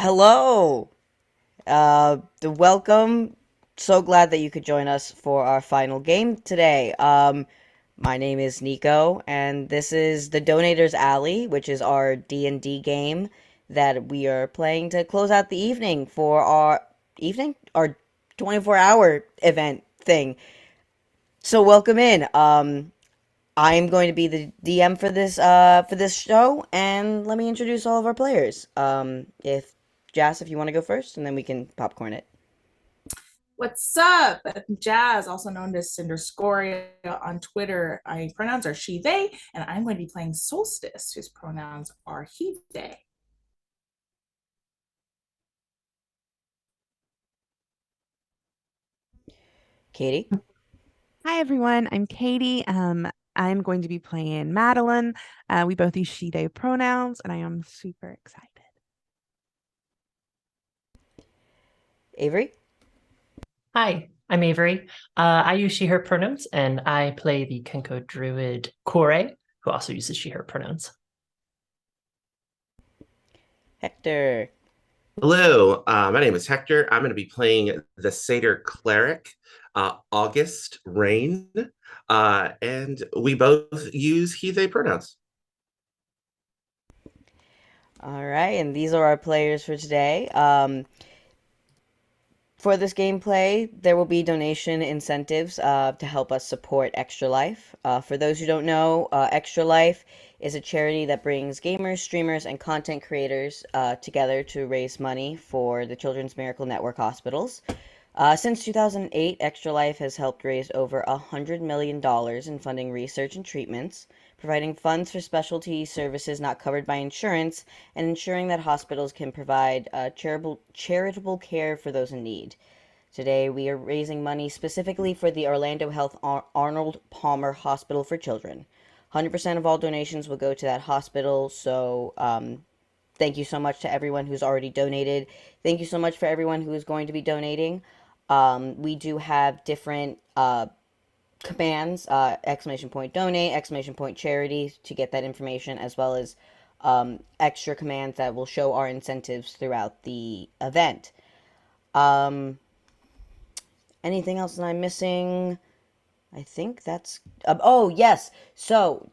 Hello. Welcome. So glad that you could join us for our final game today. My name is Nico, and this is the Donators Alley, which is our D&D game that we are playing to close out the evening for our 24-hour event thing. So welcome in. I'm going to be the DM for this show, and let me introduce all of our players. If Jas, if you want to go first, and then we can popcorn it. What's up? Jazz, also known as Cinder Scoria on Twitter. My pronouns are she, they, and I'm going to be playing Solstice, whose pronouns are he, they. Katie. Hi everyone, I'm Katie. I'm going to be playing Madeline. We both use she, they pronouns, and I am super excited. Avery. Hi, I'm Avery. I use she, her pronouns, and I play the Kenko druid Kore, who also uses she, her pronouns. Hector. Hello, my name is Hector. I'm going to be playing the Satyr Cleric, August Rain, and we both use he, they pronouns. All right, and these are our players for today. For this gameplay, there will be donation incentives to help us support Extra Life. For those who don't know, Extra Life is a charity that brings gamers, streamers, and content creators together to raise money for the Children's Miracle Network hospitals. Since 2008, Extra Life has helped raise over $100 million in funding research and treatments, providing funds for specialty services not covered by insurance, and ensuring that hospitals can provide charitable care for those in need. Today, we are raising money specifically for the Orlando Health Arnold Palmer Hospital for Children. 100% of all donations will go to that hospital, so thank you so much to everyone who's already donated. Thank you so much for everyone who is going to be donating. We do have different commands, exclamation point donate, exclamation point charity to get that information, as well as extra commands that will show our incentives throughout the event. Anything else that I'm missing? I think that's. Oh, yes. So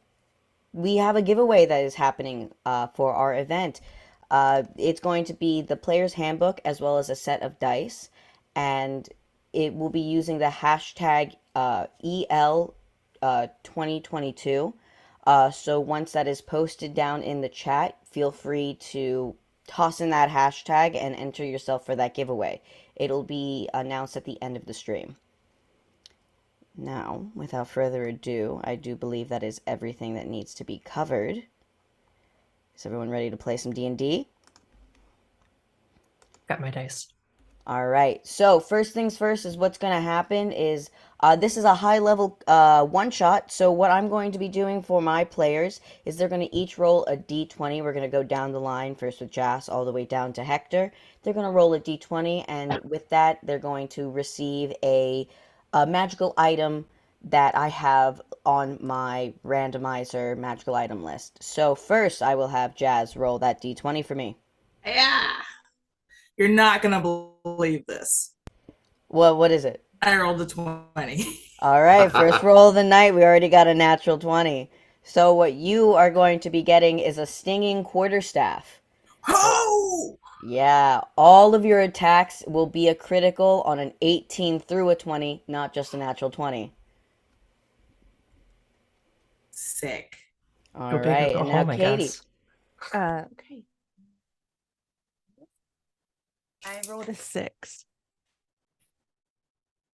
we have a giveaway that is happening for our event. It's going to be the player's handbook as well as a set of dice, and it will be using the hashtag EL 2022. So once that is posted down in the chat, feel free to toss in that hashtag and enter yourself for that giveaway. It'll be announced at the end of the stream. Now, without further ado, I do believe that is everything that needs to be covered. Is everyone ready to play some D&D? Got my dice. All right. So first things first is what's going to happen is this is a high level one shot. So what I'm going to be doing for my players is they're going to each roll a d20. We're going to go down the line first with Jas all the way down to Hector. They're going to roll a d20, and with that, they're going to receive a magical item that I have on my randomizer magical item list. So first, I will have Jazz roll that d20 for me. Yeah. You're not going to believe this. What is it? I rolled a 20. All right, first roll of the night. We already got a natural 20. So what you are going to be getting is a stinging quarterstaff. Oh! Yeah, all of your attacks will be a critical on an 18 through a 20, not just a natural 20. Sick. All Go big or right, go and now home, I Katie. guess. Okay. I rolled a 6.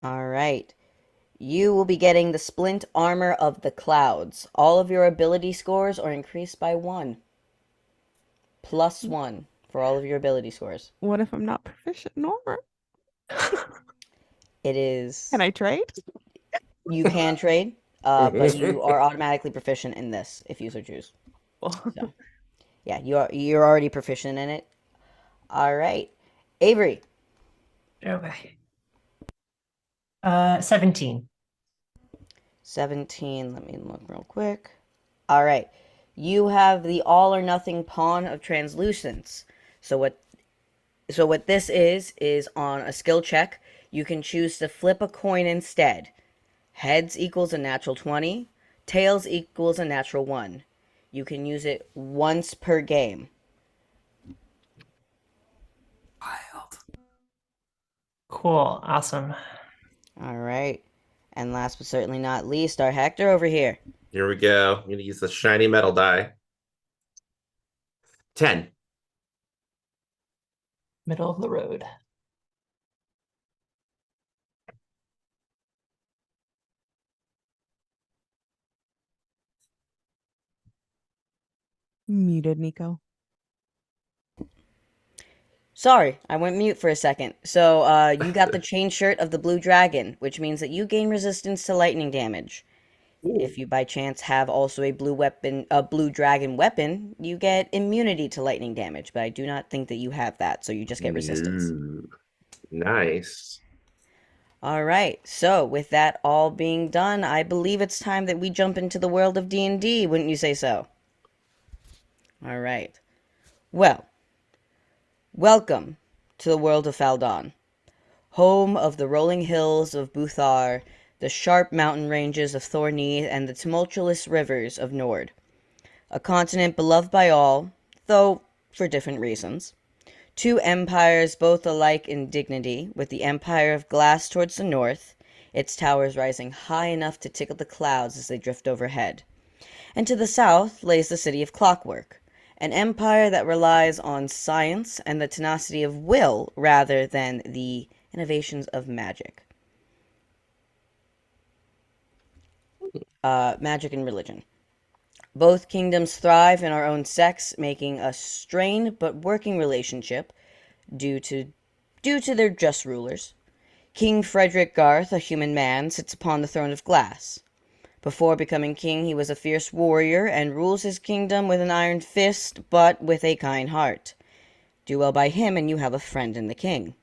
All right. You will be getting the Splint Armor of the Clouds. All of your ability scores are increased by 1. +1 for all of your ability scores. What if I'm not proficient in armor? It is. Can I trade? You can trade, but you are automatically proficient in this if you so choose. So, yeah, you're already proficient in it. All right, Avery. Okay. 17. 17. Let me look real quick. All right, you have the all or nothing pawn of translucence. So what So what this is on a skill check, you can choose to flip a coin instead. Heads equals a natural 20, tails equals a natural 1. You can use it once per game. Wild. Cool. Awesome. All right. And last but certainly not least, our Hector over here. Here we go. I'm going to use the shiny metal die. 10. Middle of the road. Muted, Nico. Sorry, I went mute for a second. So, you got the chain shirt of the blue dragon, which means that you gain resistance to lightning damage. If you by chance have also a blue dragon weapon, you get immunity to lightning damage, but I do not think that you have that, so you just get resistance. Ooh, nice. All right. So, with that all being done, I believe it's time that we jump into the world of D&D, wouldn't you say so? All right. Well, welcome to the world of Faldon, home of the rolling hills of Buthar, the sharp mountain ranges of Thorney, and the tumultuous rivers of Nord. A continent beloved by all, though for different reasons. Two empires, both alike in dignity, with the Empire of Glass towards the north, its towers rising high enough to tickle the clouds as they drift overhead. And to the south lays the city of Clockwork, an empire that relies on science and the tenacity of will rather than the innovations of magic. Magic and religion. Both kingdoms thrive in our own sex, making a strained but working relationship due to their just rulers. King Frederick Garth, a human man, sits upon the throne of glass. Before becoming king, he was a fierce warrior and rules his kingdom with an iron fist, but with a kind heart. Do well by him, and you have a friend in the king.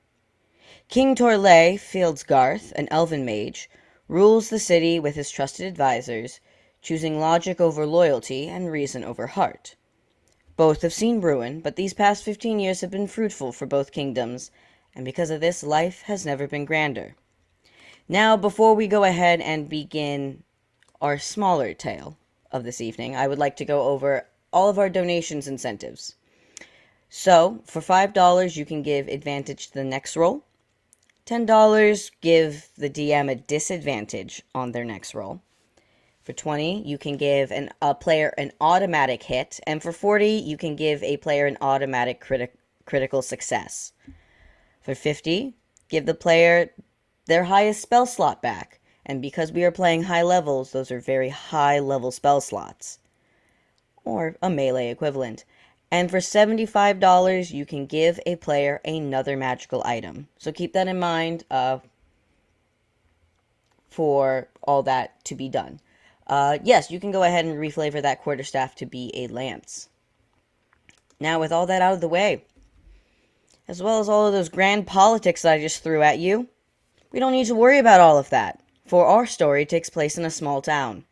King Torlay, Fields Garth, an elven mage, rules the city with his trusted advisors, choosing logic over loyalty and reason over heart. Both have seen ruin, but these past 15 years have been fruitful for both kingdoms, and because of this, life has never been grander. Now, before we go ahead and begin our smaller tale of this evening, I would like to go over all of our donations incentives. So, for $5, you can give advantage to the next roll. $10, give the DM a disadvantage on their next roll. For 20, you can give a player an automatic hit, and for 40, you can give a player an automatic critical success. For 50, give the player their highest spell slot back, and because we are playing high levels, those are very high level spell slots, or a melee equivalent. And for $75, you can give a player another magical item. So keep that in mind for all that to be done. Yes, you can go ahead and reflavor that quarterstaff to be a lance. Now, with all that out of the way, as well as all of those grand politics that I just threw at you, we don't need to worry about all of that, for our story takes place in a small town.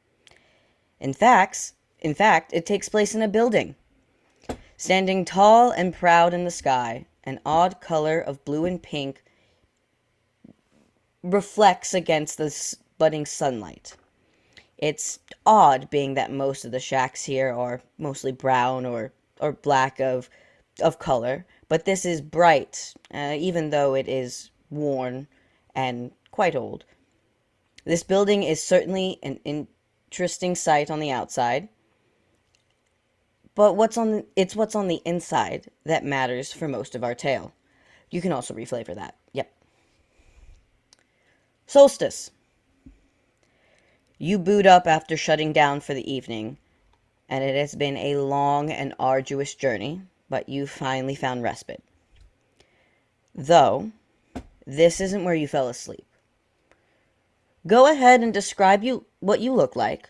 In fact, it takes place in a building. Standing tall and proud in the sky, an odd color of blue and pink reflects against the budding sunlight. It's odd, being that most of the shacks here are mostly brown or black of color, but this is bright, even though it is worn and quite old. This building is certainly an interesting sight on the outside, but what's on the inside that matters for most of our tale. You can also reflavor that. Yep. Solstice. You boot up after shutting down for the evening, and it has been a long and arduous journey, but you finally found respite. Though, this isn't where you fell asleep. Go ahead and describe what you look like,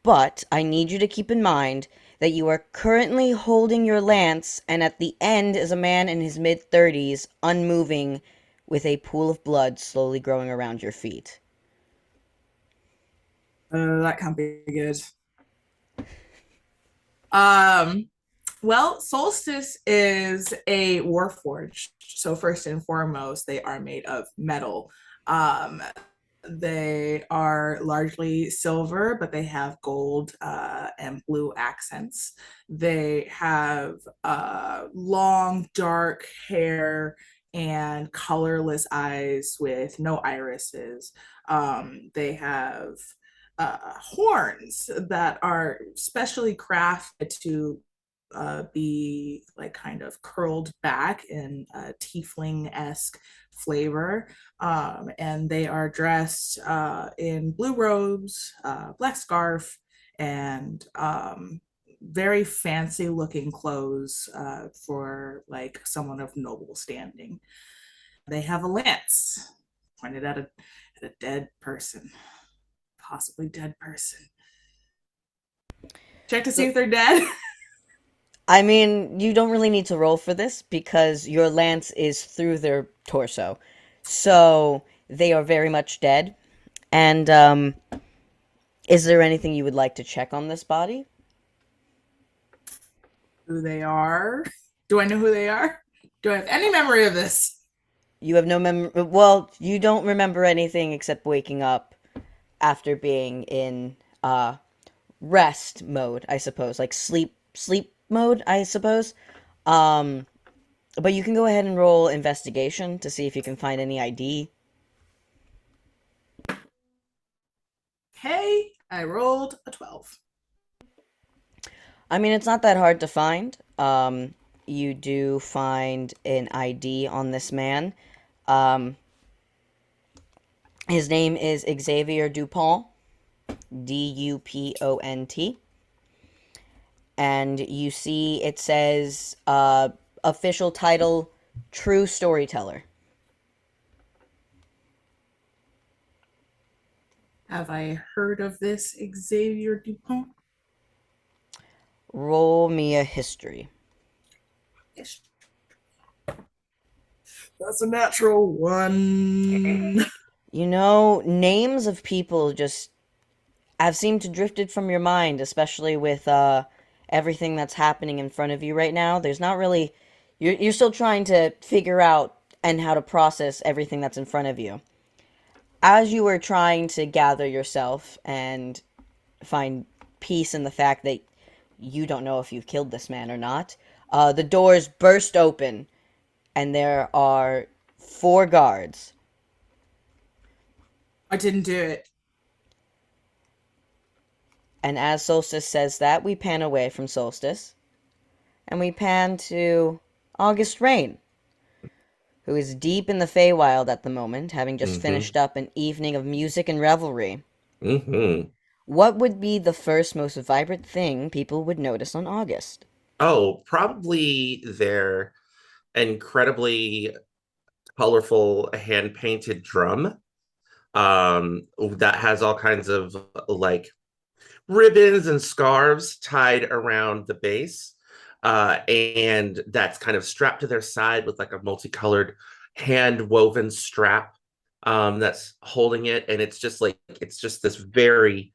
but I need you to keep in mind that you are currently holding your lance, and at the end is a man in his mid-30s, unmoving, with a pool of blood slowly growing around your feet. That can't be good. Well, Solstice is a warforged. So first and foremost, they are made of metal. Um, they are largely silver, but they have gold and blue accents. They have long, dark hair and colorless eyes with no irises. They have horns that are specially crafted to be like kind of curled back in a tiefling-esque flavor. And they are dressed in blue robes, black scarf, and very fancy looking clothes for like someone of noble standing. They have a lance pointed at a dead person, possibly dead person. Check to see if they're dead. I mean, you don't really need to roll for this because your lance is through their torso. So they are very much dead. And is there anything you would like to check on this body? Who they are? Do I know who they are? Do I have any memory of this? You have no well, you don't remember anything except waking up after being in rest mode, I suppose, like sleep mode, I suppose. Um but you can go ahead and roll investigation to see if you can find any ID. Okay, I rolled a 12. I mean, it's not that hard to find. You do find an ID on this man. Um, his name is Xavier Dupont, Dupont. And you see it says official title, True Storyteller. Have I heard of this Xavier Dupont? Roll me a history. Yes. That's a natural one. You know, names of people just have seemed to drifted from your mind, especially with everything that's happening in front of you right now. There's not really you're still trying to figure out and how to process everything that's in front of you. As you were trying to gather yourself and find peace in the fact that you don't know if you've killed this man or not, the doors burst open and there are 4 guards. I didn't do it. And as Solstice says that, we pan away from Solstice. And we pan to August Rain, who is deep in the Feywild at the moment, having just finished up an evening of music and revelry. What would be the first most vibrant thing people would notice on August? Oh, probably their incredibly colorful hand-painted drum that has all kinds of like ribbons and scarves tied around the base, and that's kind of strapped to their side with like a multicolored hand woven strap that's holding it, and it's just this very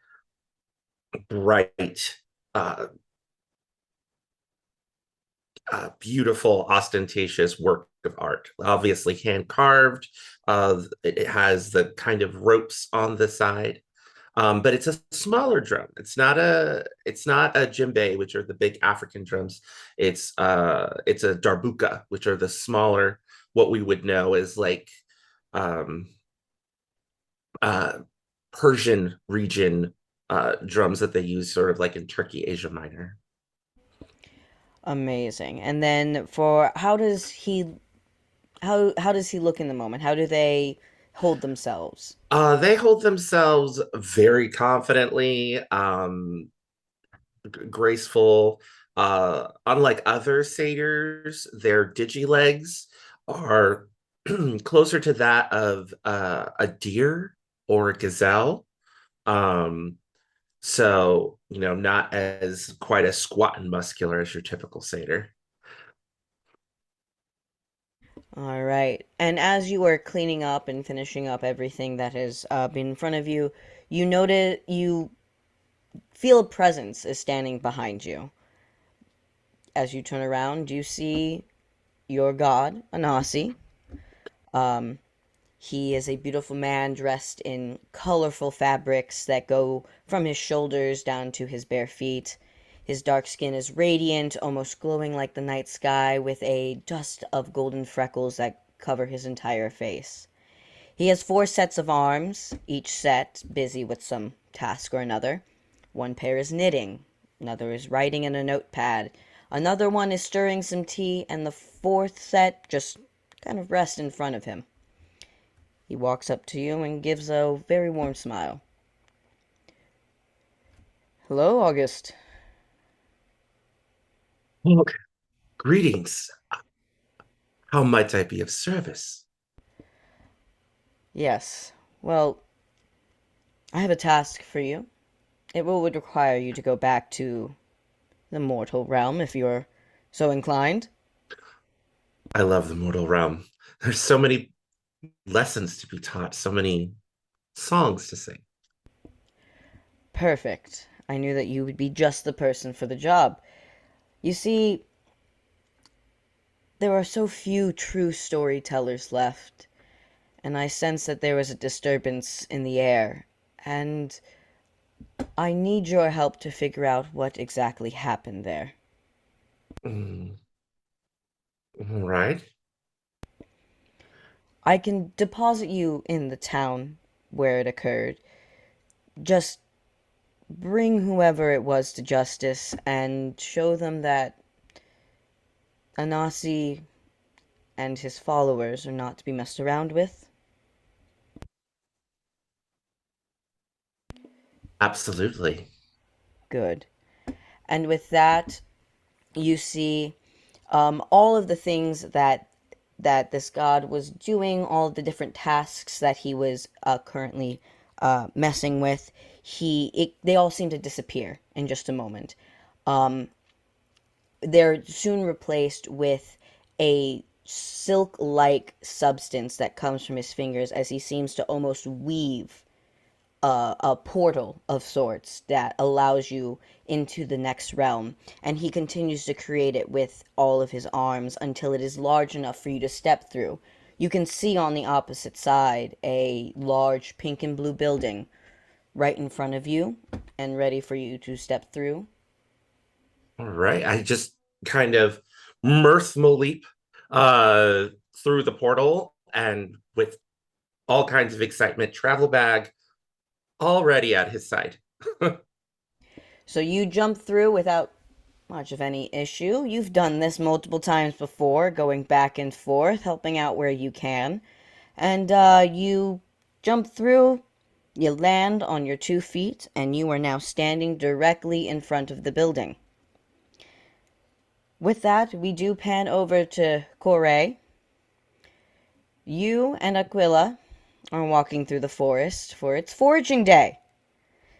bright beautiful ostentatious work of art, obviously hand carved. It has the kind of ropes on the side. But it's a smaller drum. It's not a djembe, which are the big African drums. It's a darbuka, which are the smaller, what we would know as like um, Persian region drums that they use sort of like in Turkey, Asia Minor. Amazing. And then for how does he look in the moment? How do they hold themselves? They hold themselves very confidently, graceful. Unlike other satyrs, their digilegs are closer to that of a deer or a gazelle. So, not as quite as squat and muscular as your typical satyr. All right. And as you are cleaning up and finishing up everything that has been in front of you, you feel a presence is standing behind you. as you turn around, you see your god, Anasi. Um, he is a beautiful man dressed in colorful fabrics that go from his shoulders down to his bare feet. His dark skin is radiant, almost glowing like the night sky, with a dust of golden freckles that cover his entire face. He has 4 sets of arms, each set busy with some task or another. One pair is knitting, another is writing in a notepad, another one is stirring some tea, and the 4th set just kind of rests in front of him. He walks up to you and gives a very warm smile. Hello, August. Oh, greetings. How might I be of service? Yes, well, I have a task for you. It would require you to go back to the mortal realm if you're so inclined. I love the mortal realm. There's so many lessons to be taught, so many songs to sing. Perfect. I knew that you would be just the person for the job. You see, there are so few true storytellers left, and I sense that there was a disturbance in the air, and I need your help to figure out what exactly happened there. Mm, all right. I can deposit you in the town where it occurred. Just bring whoever it was to justice and show them that Anasi and his followers are not to be messed around with. Absolutely. Good. And with that, you see all of the things that this god was doing, all of the different tasks that he was currently messing with. They all seem to disappear in just a moment. Um, they're soon replaced with a silk-like substance that comes from his fingers as he seems to almost weave a portal of sorts that allows you into the next realm. And he continues to create it with all of his arms until it is large enough for you to step through. You can see on the opposite side a large pink and blue building right in front of you and ready for you to step through. All right. I just kind of mirthful leap uh, through the portal and with all kinds of excitement, travel bag already at his side. So you jump through without much of any issue. You've done this multiple times before, going back and forth, helping out where you can. And you jump through, you land on your 2 feet, and you are now standing directly in front of the building. With that, we do pan over to Corey. You and Aquila are walking through the forest for its foraging day.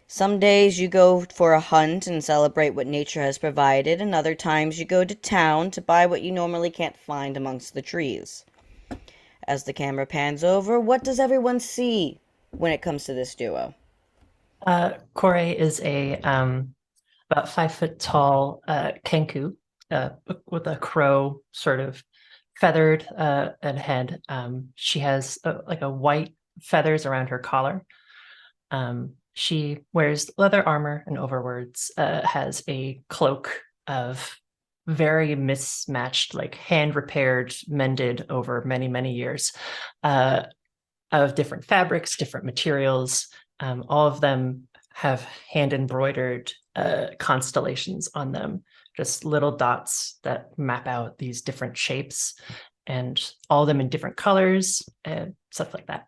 Some days you go for a hunt and celebrate what nature has provided, and other times you go to town to buy what you normally can't find amongst the trees. As the camera pans over, what does everyone see when it comes to this duo? Kore is a about 5 foot tall kenku with a crow sort of feathered and head. She has like a white feathers around her collar. She wears leather armor and overwards has a cloak of very mismatched, like hand repaired, mended over many, many years of different fabrics, different materials. All of them have hand embroidered constellations on them, just little dots that map out these different shapes, and all of them in different colors and stuff like that.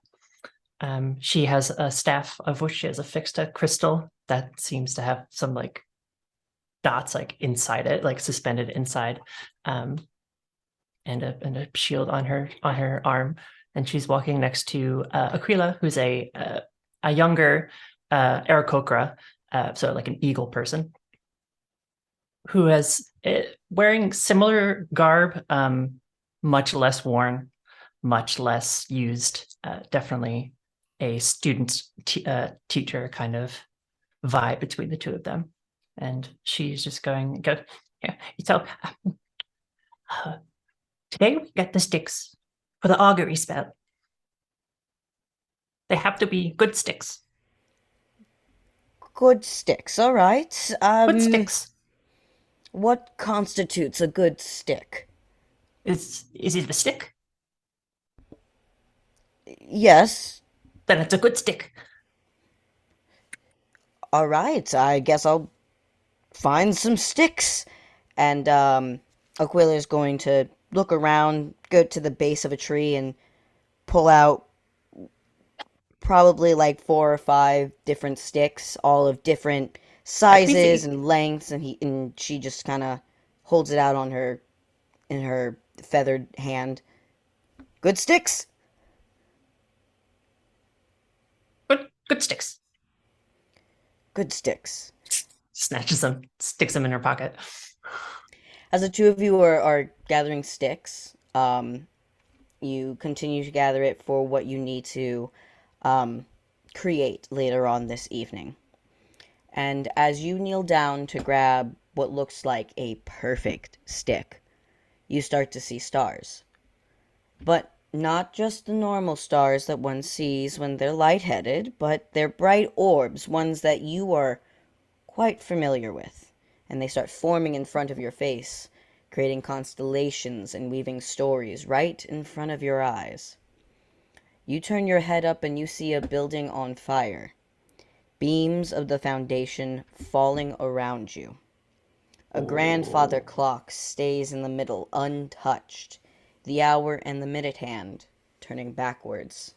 She has a staff of which she has affixed a crystal that seems to have some like dots like inside it, like suspended inside, and a shield on her arm. And she's walking next to Aquila, who's a younger Aarakocra, so like an eagle person, who has wearing similar garb, much less worn, much less used, definitely a student teacher kind of vibe between the two of them. And she's just going, Yeah. So today we get the sticks for the augury spell. They have to be good sticks. Good sticks, all right. Good sticks. What constitutes a good stick? Is it a stick? Yes. Then it's a good stick. All right. I guess I'll find some sticks. And Aquila's going to look around, go to the base of a tree, and pull out probably like 4 or 5 different sticks, all of different Let me sizes see. and lengths, and she just kind of holds it out on her in her feathered hand. Good sticks. Good sticks. Good sticks. Snatches them, sticks them in her pocket. As the two of you are gathering sticks, you continue to gather it for what you need to create later on this evening. And as you kneel down to grab what looks like a perfect stick, you start to see stars. But not just the normal stars that one sees when they're lightheaded, but they're bright orbs, ones that you are quite familiar with. And they start forming in front of your face, creating constellations and weaving stories right in front of your eyes. You turn your head up and you see a building on fire, beams of the foundation falling around you. A grandfather clock stays in the middle, untouched, the hour and the minute hand turning backwards.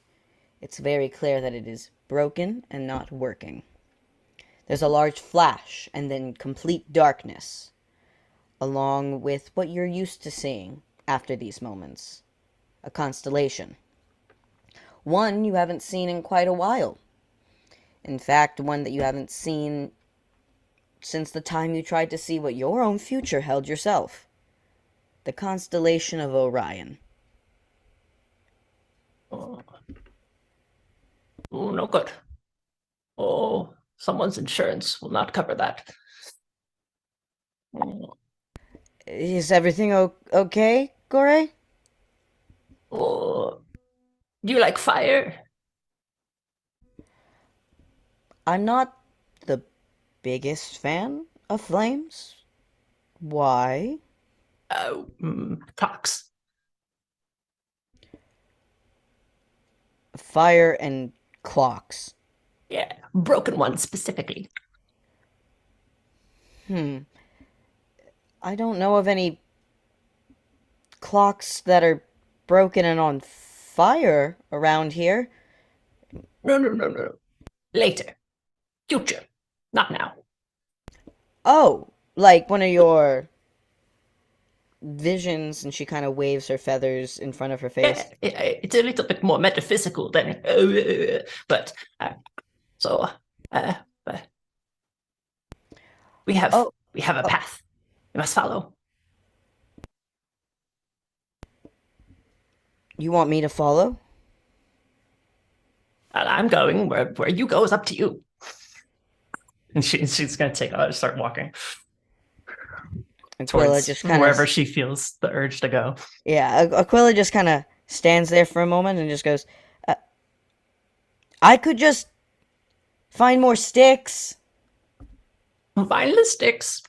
It's very clear that it is broken and not working. There's a large flash and then complete darkness, along with what you're used to seeing after these moments. A constellation. One you haven't seen in quite a while. In fact, one that you haven't seen since the time you tried to see what your own future held yourself. The constellation of Orion. Oh, no good. Oh, someone's insurance will not cover that. Is everything okay, Gore? Oh, do you like fire? I'm not the biggest fan of flames. Why? Oh, clocks. Fire and clocks. Yeah, broken ones specifically. I don't know of any clocks that are broken and on fire around here. No. Later. Future. Not now. Oh, like one of your visions, and she kind of waves her feathers in front of her face. It's a little bit more metaphysical than, but so we have a path we must follow. You want me to follow? I'm going where you go is up to you. And she's gonna start walking Aquila towards just kind wherever of she feels the urge to go. Aquila just kind of stands there for a moment and just goes, I could just find more sticks. Find the sticks.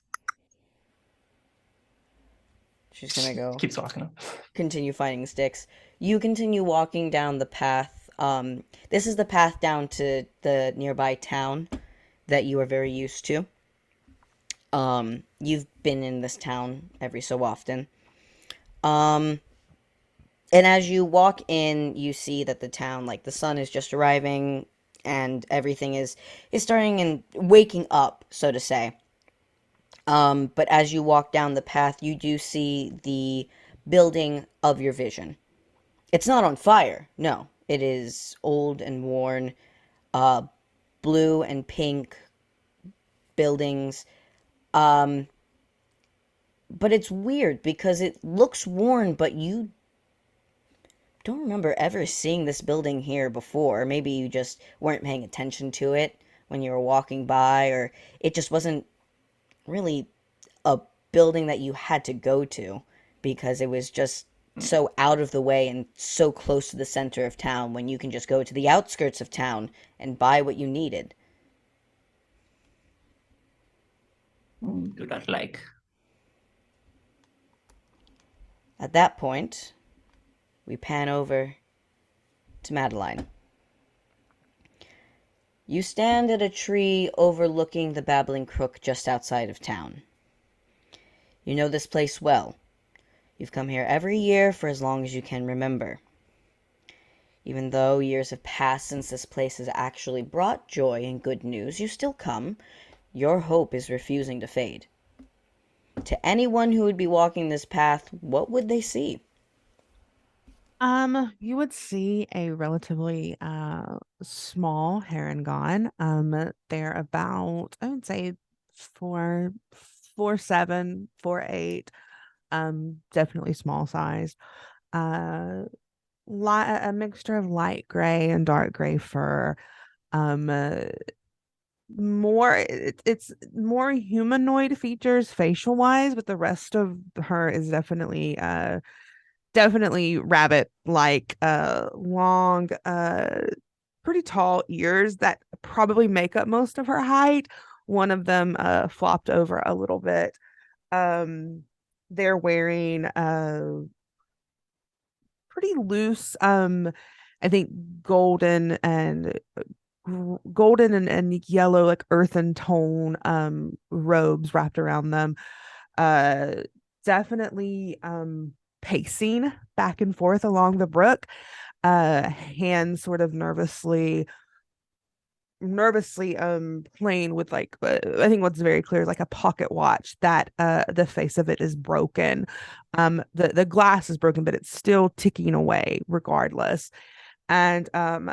She's gonna go Keeps walking. continue finding sticks. You continue walking down the path. This is the path down to the nearby town that you are very used to. You've been in this town every so often. And as you walk in, you see that the town, like the sun is just arriving and everything is starting and waking up, so to say. But as you walk down the path, you do see the building of your vision. It's not on fire, no. It is old and worn, blue and pink buildings. But it's weird because it looks worn, but you don't remember ever seeing this building here before. Maybe you just weren't paying attention to it when you were walking by, or it just wasn't really a building that you had to go to because it was just so out of the way and so close to the center of town when you can just go to the outskirts of town and buy what you needed. Do not like. At that point, we pan over to Madeline. You stand at a tree overlooking the Babbling Crook just outside of town. You know this place well. You've come here every year for as long as you can remember. Even though years have passed since this place has actually brought joy and good news, you still come. Your hope is refusing to fade. To anyone who would be walking this path, what would they see? You would see a relatively small heron. They're about, I would say, 4'7", 4'8", definitely small sized. A mixture of light gray and dark gray fur. It's more humanoid features facial wise, but the rest of her is definitely rabbit like, long, pretty tall ears that probably make up most of her height. One of them flopped over a little bit. They're wearing pretty loose, I think golden and yellow, like earthen tone robes wrapped around them. uh Definitely pacing back and forth along the brook, hands sort of nervously playing with, like, I think what's very clear is like a pocket watch that the face of it is broken. The glass is broken, but it's still ticking away regardless. And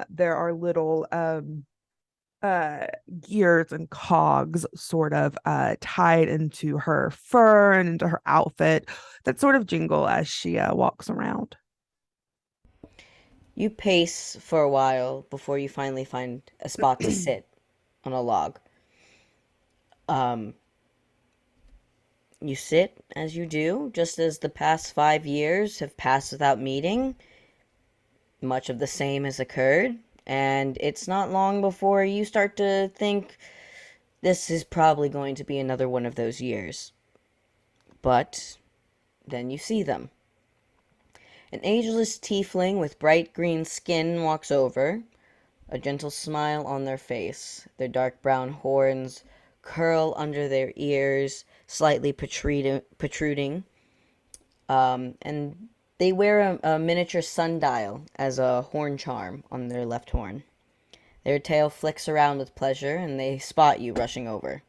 there are little gears and cogs sort of tied into her fur and into her outfit that sort of jingle as she walks around. You pace for a while before you finally find a spot to sit on a log. Um, you sit as you do, just as the past 5 years have passed without meeting. Much of the same has occurred, and it's not long before you start to think this is probably going to be another one of those years. But then you see them. An ageless tiefling with bright green skin walks over, a gentle smile on their face. Their dark brown horns curl under their ears, slightly protruding. And they wear a miniature sundial as a horn charm on their left horn. Their tail flicks around with pleasure, and they spot you rushing over.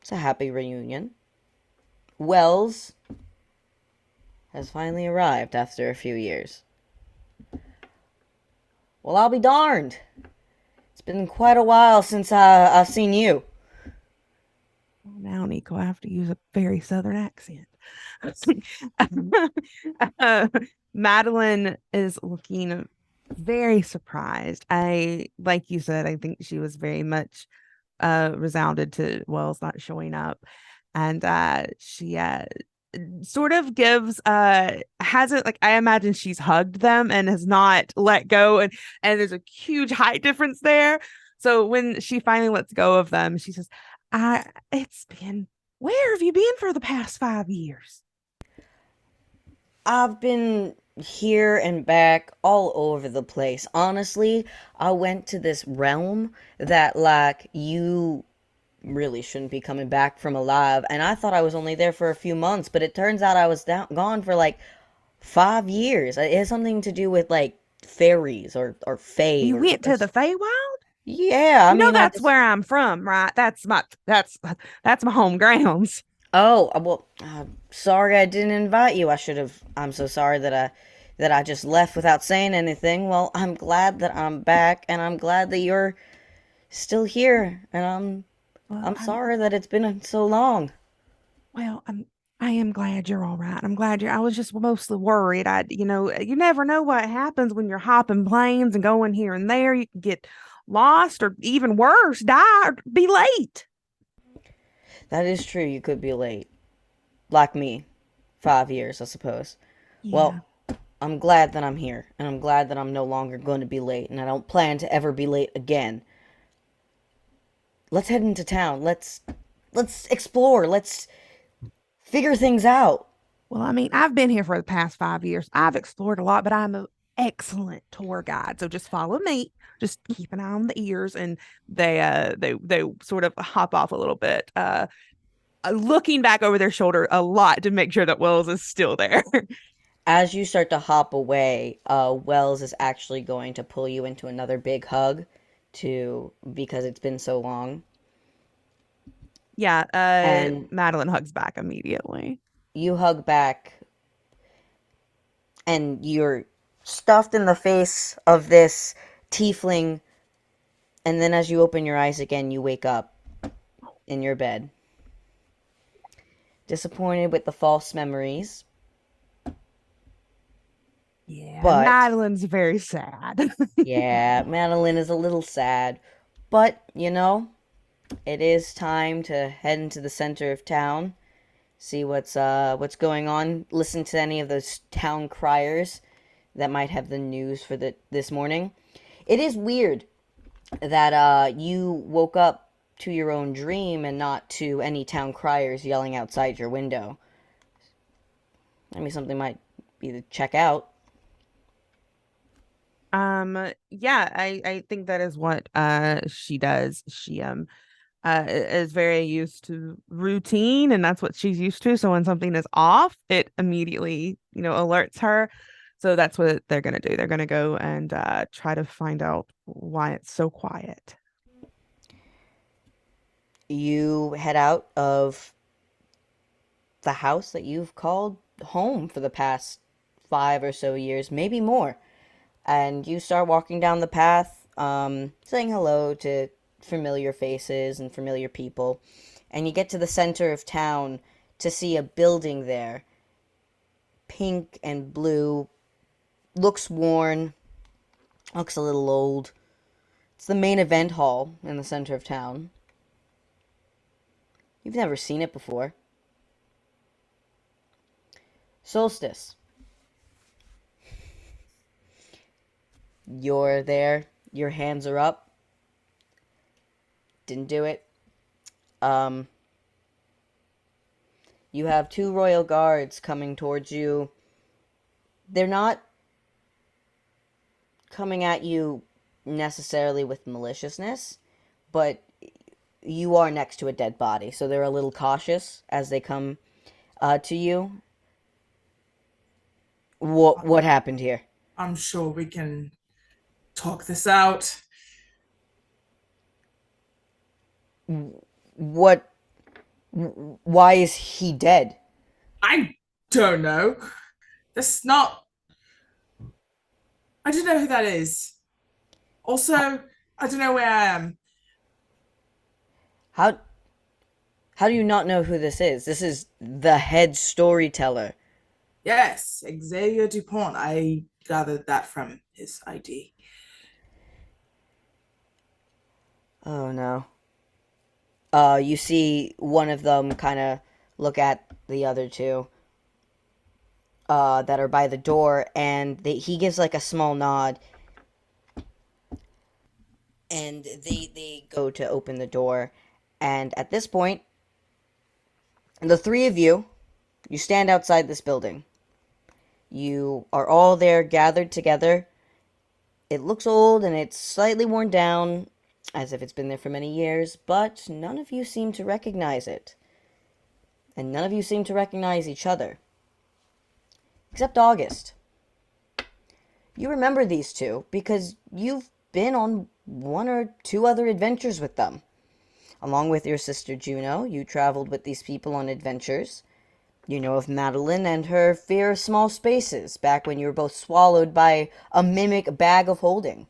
It's a happy reunion. Wells has finally arrived after a few years. Well, I'll be darned. It's been quite a while since I've seen you. Now, Nico, I have to use a very southern accent. Madeline is looking very surprised. Like you said, I think she was very much resounded to Wells not showing up. And she sort of gives hasn't, like, I imagine she's hugged them and has not let go, and there's a huge height difference there. So when she finally lets go of them, she says, where have you been for the past 5 years? I've been here and back all over the place. Honestly, I went to this realm that, like, you really shouldn't be coming back from alive, and I thought I was only there for a few months, but it turns out I was gone for like 5 years. It has something to do with like fairies or fae. You went to the Feywild? Yeah, I You know mean, that's where I'm from, right? That's my home grounds. Oh, well, sorry I didn't invite you. I'm so sorry that I just left without saying anything. Well, I'm glad that I'm back, and I'm glad that you're still here, and I'm sorry that it's been so long. Well, I am glad you're all right. I'm glad I was just mostly worried. You never know what happens when you're hopping planes and going here and there. You can get lost, or even worse, die or be late. That is true. You could be late. like me, 5 years, I suppose. Yeah. Well, I'm glad that I'm here, and I'm glad that I'm no longer going to be late, and I don't plan to ever be late again. Let's head into town. Let's explore. Let's figure things out. Well, I mean, I've been here for the past 5 years. I've explored a lot, but I'm an excellent tour guide. So just follow me. Just keep an eye on the ears, and they sort of hop off a little bit, looking back over their shoulder a lot to make sure that Wells is still there. As you start to hop away, Wells is actually going to pull you into another big hug to because it's been so long. Yeah, And Madeline hugs back immediately. you hug back and you're stuffed in the face of this tiefling, and then as you open your eyes again, you wake up in your bed. Disappointed with the false memories, Yeah, but Madeline's very sad. yeah, Madeline is a little sad. But, it is time to head into the center of town, see what's going on, listen to any of those town criers that might have the news for this morning. It is weird that you woke up to your own dream and not to any town criers yelling outside your window. I mean, something might be to check out. Yeah, I think that is what she does. She is very used to routine, and that's what she's used to. So when something is off, it immediately, alerts her. So that's what they're gonna do. They're gonna go and try to find out why it's so quiet. You head out of the house that you've called home for the past 5 or so years, maybe more. And you start walking down the path, saying hello to familiar faces and familiar people. And you get to the center of town to see a building there. Pink and blue. Looks worn. Looks a little old. It's the main event hall in the center of town. You've never seen it before. Solstice. You're there. Your hands are up. Didn't do it. Um, you have two royal guards coming towards you. They're not coming at you necessarily with maliciousness, but you are next to a dead body, so they're a little cautious as they come to you. What happened here? I'm sure we can talk this out. What? Why is he dead? I don't know. That's not. I don't know who that is. Also, I don't know where I am. How? How do you not know who this is? This is the head storyteller. Yes, Xavier Dupont. I gathered that from his ID. Oh no. You see one of them kind of look at the other two that are by the door, and he gives like a small nod, and they go to open the door, and at this point, the three of you stand outside this building. You are all there gathered together. It looks old and it's slightly worn down, as if it's been there for many years, but none of you seem to recognize it. And none of you seem to recognize each other. Except August. You remember these two because you've been on one or two other adventures with them. Along with your sister Juno, you traveled with these people on adventures. You know of Madeline and her fear of small spaces, back when you were both swallowed by a mimic bag of holding.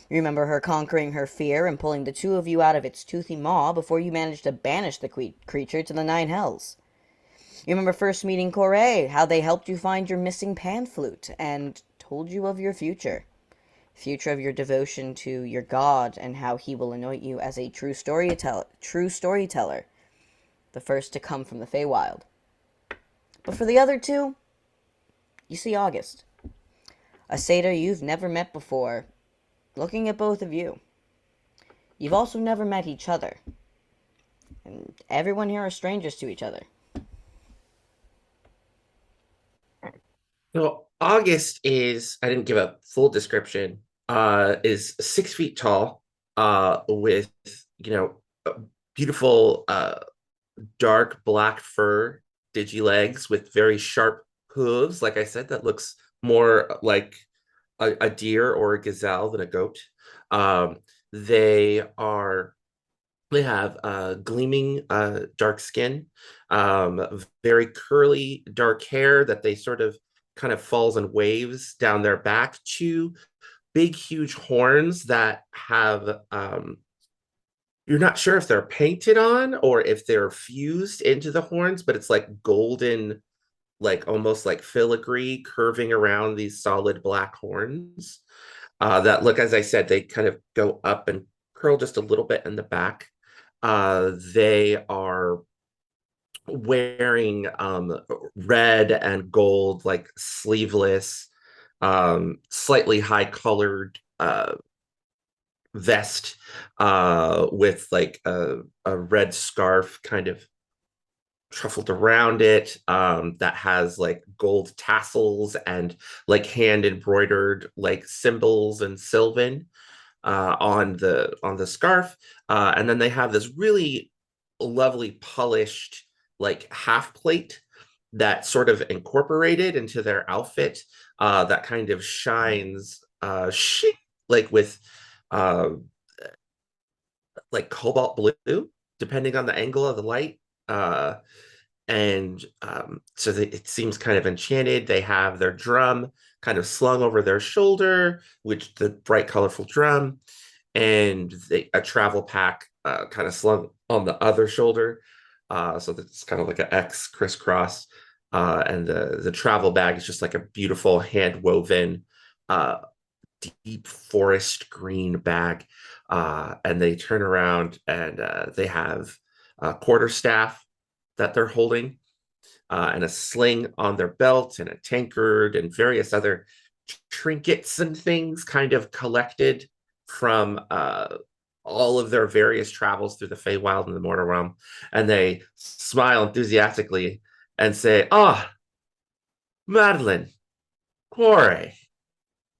You remember her conquering her fear and pulling the two of you out of its toothy maw before you managed to banish the creature to the nine hells. You remember first meeting Corey, how they helped you find your missing pan flute and told you of your future. Future of your devotion to your god and how he will anoint you as a true storyteller, the first to come from the Feywild. But for the other two, you see August, a satyr you've never met before, looking at both of you. You've also never met each other, and everyone here are strangers to each other. August is, I didn't give a full description, is 6 feet tall, with, beautiful, dark black fur, digilegs with very sharp hooves. Like I said, that looks more like a deer or a gazelle than a goat. Um, they are they have gleaming dark skin, very curly dark hair that they sort of kind of falls in waves down their back, two big huge horns that have you're not sure if they're painted on or if they're fused into the horns, but it's like golden, like almost like filigree curving around these solid black horns that look, as I said, they kind of go up and curl just a little bit in the back. They are wearing red and gold, like sleeveless, slightly high colored vest with like a red scarf kind of truffled around it, that has like gold tassels and like hand embroidered like symbols and sylvan on the scarf, and then they have this really lovely polished like half plate that sort of incorporated into their outfit, that kind of shines like with uh, like cobalt blue, depending on the angle of the light. And so it seems kind of enchanted. They have their drum kind of slung over their shoulder, which the bright, colorful drum, and a travel pack kind of slung on the other shoulder. So that's kind of like an X crisscross. And the travel bag is just like a beautiful hand woven, deep forest green bag. And they turn around and they have a quarterstaff that they're holding, and a sling on their belt, and a tankard, and various other trinkets and things kind of collected from all of their various travels through the Feywild and the Mortal Realm. And they smile enthusiastically and say, "Ah, Madeline, Corey,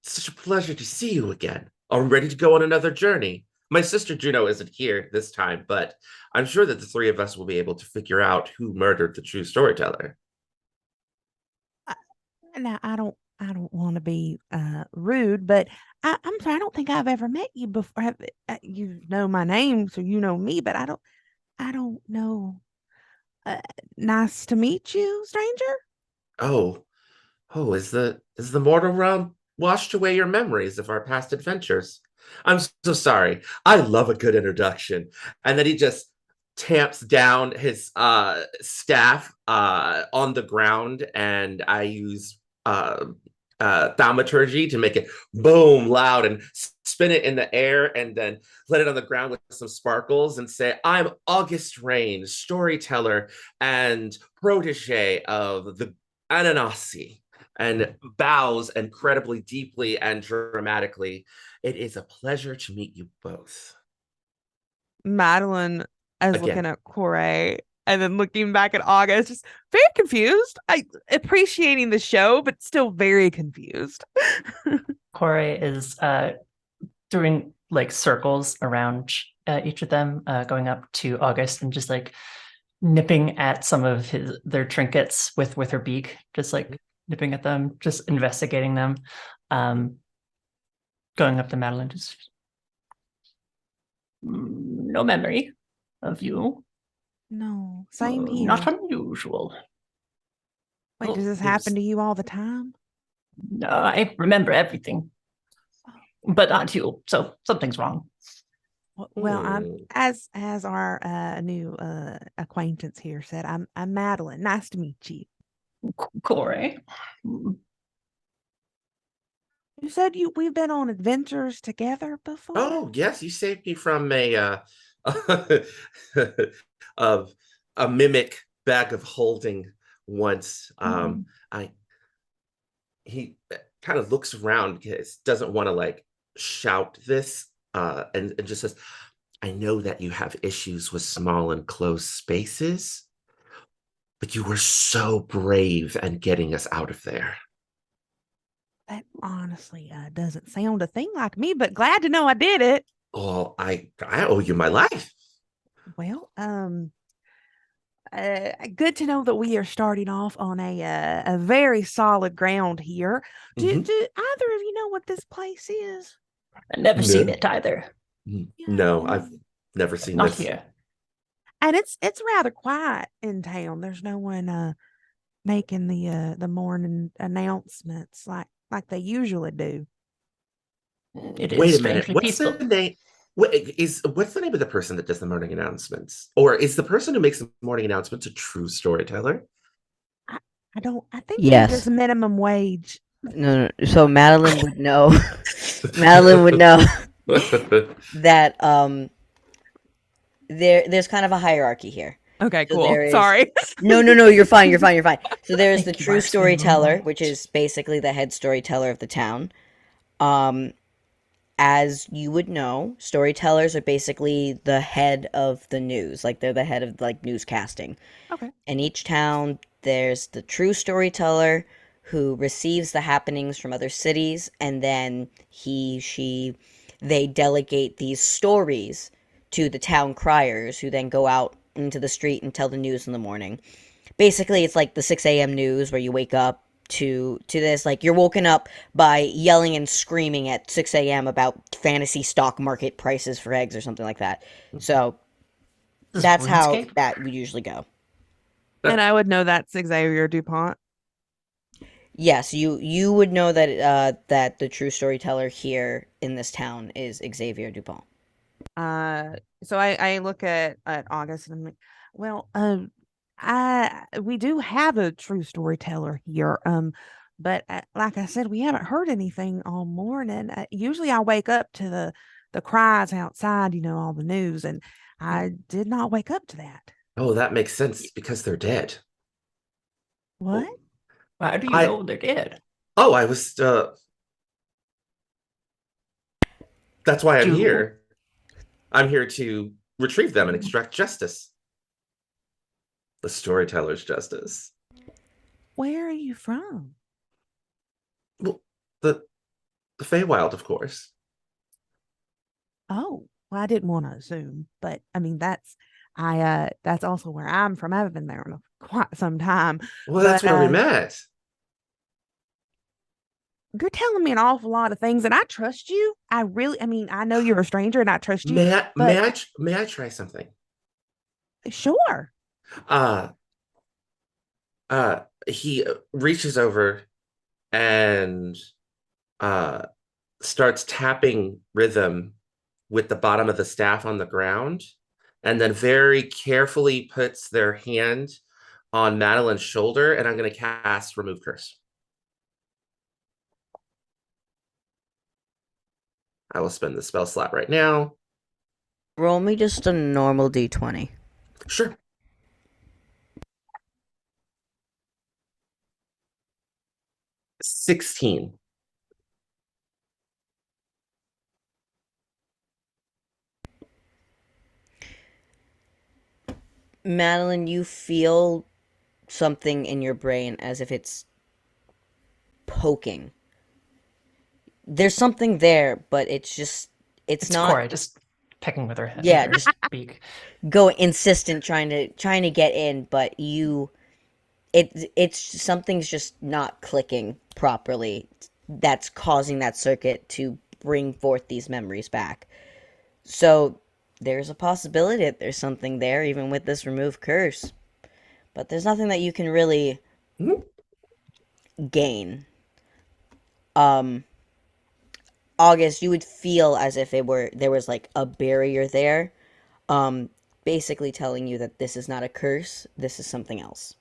it's such a pleasure to see you again. Are we ready to go on another journey? My sister Juno isn't here this time, but I'm sure that the three of us will be able to figure out who murdered the true storyteller." Now I don't want to be rude, but I'm sorry, I don't think I've ever met you before. You know my name, so you know me, but I don't know. Uh, Nice to meet you, stranger. Oh, oh, is the mortal realm washed away your memories of our past adventures? I'm so sorry. I love a good introduction. And then he just tamps down his staff on the ground, and I use thaumaturgy to make it boom loud and spin it in the air, and then let it on the ground with some sparkles and say, "I'm August Rain, storyteller and protege of the Ananasi," and bows incredibly deeply and dramatically. "It is a pleasure to meet you both." Madeline is looking Again. at Corey and then looking back at August, just very confused. I appreciating the show, but still very confused. Corey is doing like circles around each of them, going up to August and just like nipping at some of their trinkets with her beak, just like nipping at them, just investigating them. Going up to Madeline, just no memory of you. No, same here. Not unusual. Wait, does this happen to you all the time? No, I remember everything, but not you. So something's wrong. Well, I'm as our new acquaintance here said, I'm Madeline. Nice to meet you. Corey. You said we've been on adventures together before? Oh, yes, you saved me from a of a mimic bag of holding once. Mhm. I He kind of looks around because doesn't want to like shout this, and just says, "I know that you have issues with small and closed spaces, but you were so brave and getting us out of there." That honestly doesn't sound a thing like me, but glad to know I did it. Oh, I owe you my life. Well, good to know that we are starting off on a very solid ground here. Do Mhm. either of you know what this place is? I've never seen No, it either. no, Yeah, I've never seen Not this. here. and it's rather quiet in town. There's no one making the morning announcements like they usually do. It is Wait a minute. strangely What's the peaceful. name? What's the name of the person that does the morning announcements? Or is the person who makes the morning announcements a true storyteller? I, I don't. I think they're just Yes. minimum wage. No, no. So Madeline would know. Madeline would know that there's kind of a hierarchy here. Okay, So cool. there is Sorry. no, you're fine, you're fine, you're fine. So there's the Thank you, true Marks, for the storyteller, moment. which is basically the head storyteller of the town. Um, as you would know, storytellers are basically the head of the news, like they're the head of like newscasting. Okay. In each town, there's the true storyteller who receives the happenings from other cities, and then they delegate these stories to the town criers, who then go out into the street and tell the news in the morning. Basically, it's like the 6 a.m. news where you wake up to this, like you're woken up by yelling and screaming at 6 a.m. about fantasy stock market prices for eggs or something like that. So This is that's how RuneScape. that would usually go. And I would know that's Xavier DuPont. Yes, you would know that that the true storyteller here in this town is Xavier Dupont. Uh, so I look at August and I'm like, well, I we do have a true storyteller here. But like I said, we haven't heard anything all morning. Usually I wake up to the cries outside, all the news, and I did not wake up to that. Oh, that makes sense because they're dead. What? Oh, How do you I know they're dead? oh, I was that's why I'm Do here. I'm here to retrieve them and extract justice. The storyteller's justice. Where are you from? Well, the Feywild, of course. Oh, well, I didn't want to assume, but I mean that's also where I'm from. I haven't been there in quite some time, Well, that's but where we met. you're telling me an awful lot of things, and I trust you. I mean, I know you're a stranger, and I trust you, but May I try something? sure. Uh he reaches over and uh starts tapping rhythm with the bottom of the staff on the ground, and then very carefully puts their hand on Madeline's shoulder, and I'm going to cast Remove Curse. I will spend the spell slot right now. Roll me just a normal d20. Sure. 16. Madeline, you feel something in your brain as if it's poking. There's something there, but it's it's not. Cora just pecking with her head with Yeah, her just beak. going insistent, trying to get in, but it's something's just not clicking properly. That's causing that circuit to bring forth these memories back. So there's a possibility that there's something there, even with this remove curse. But there's nothing that you can really Mhm. gain. Um, August, you would feel as if there was like a barrier there, um, basically telling you that this is not a curse. This is something else.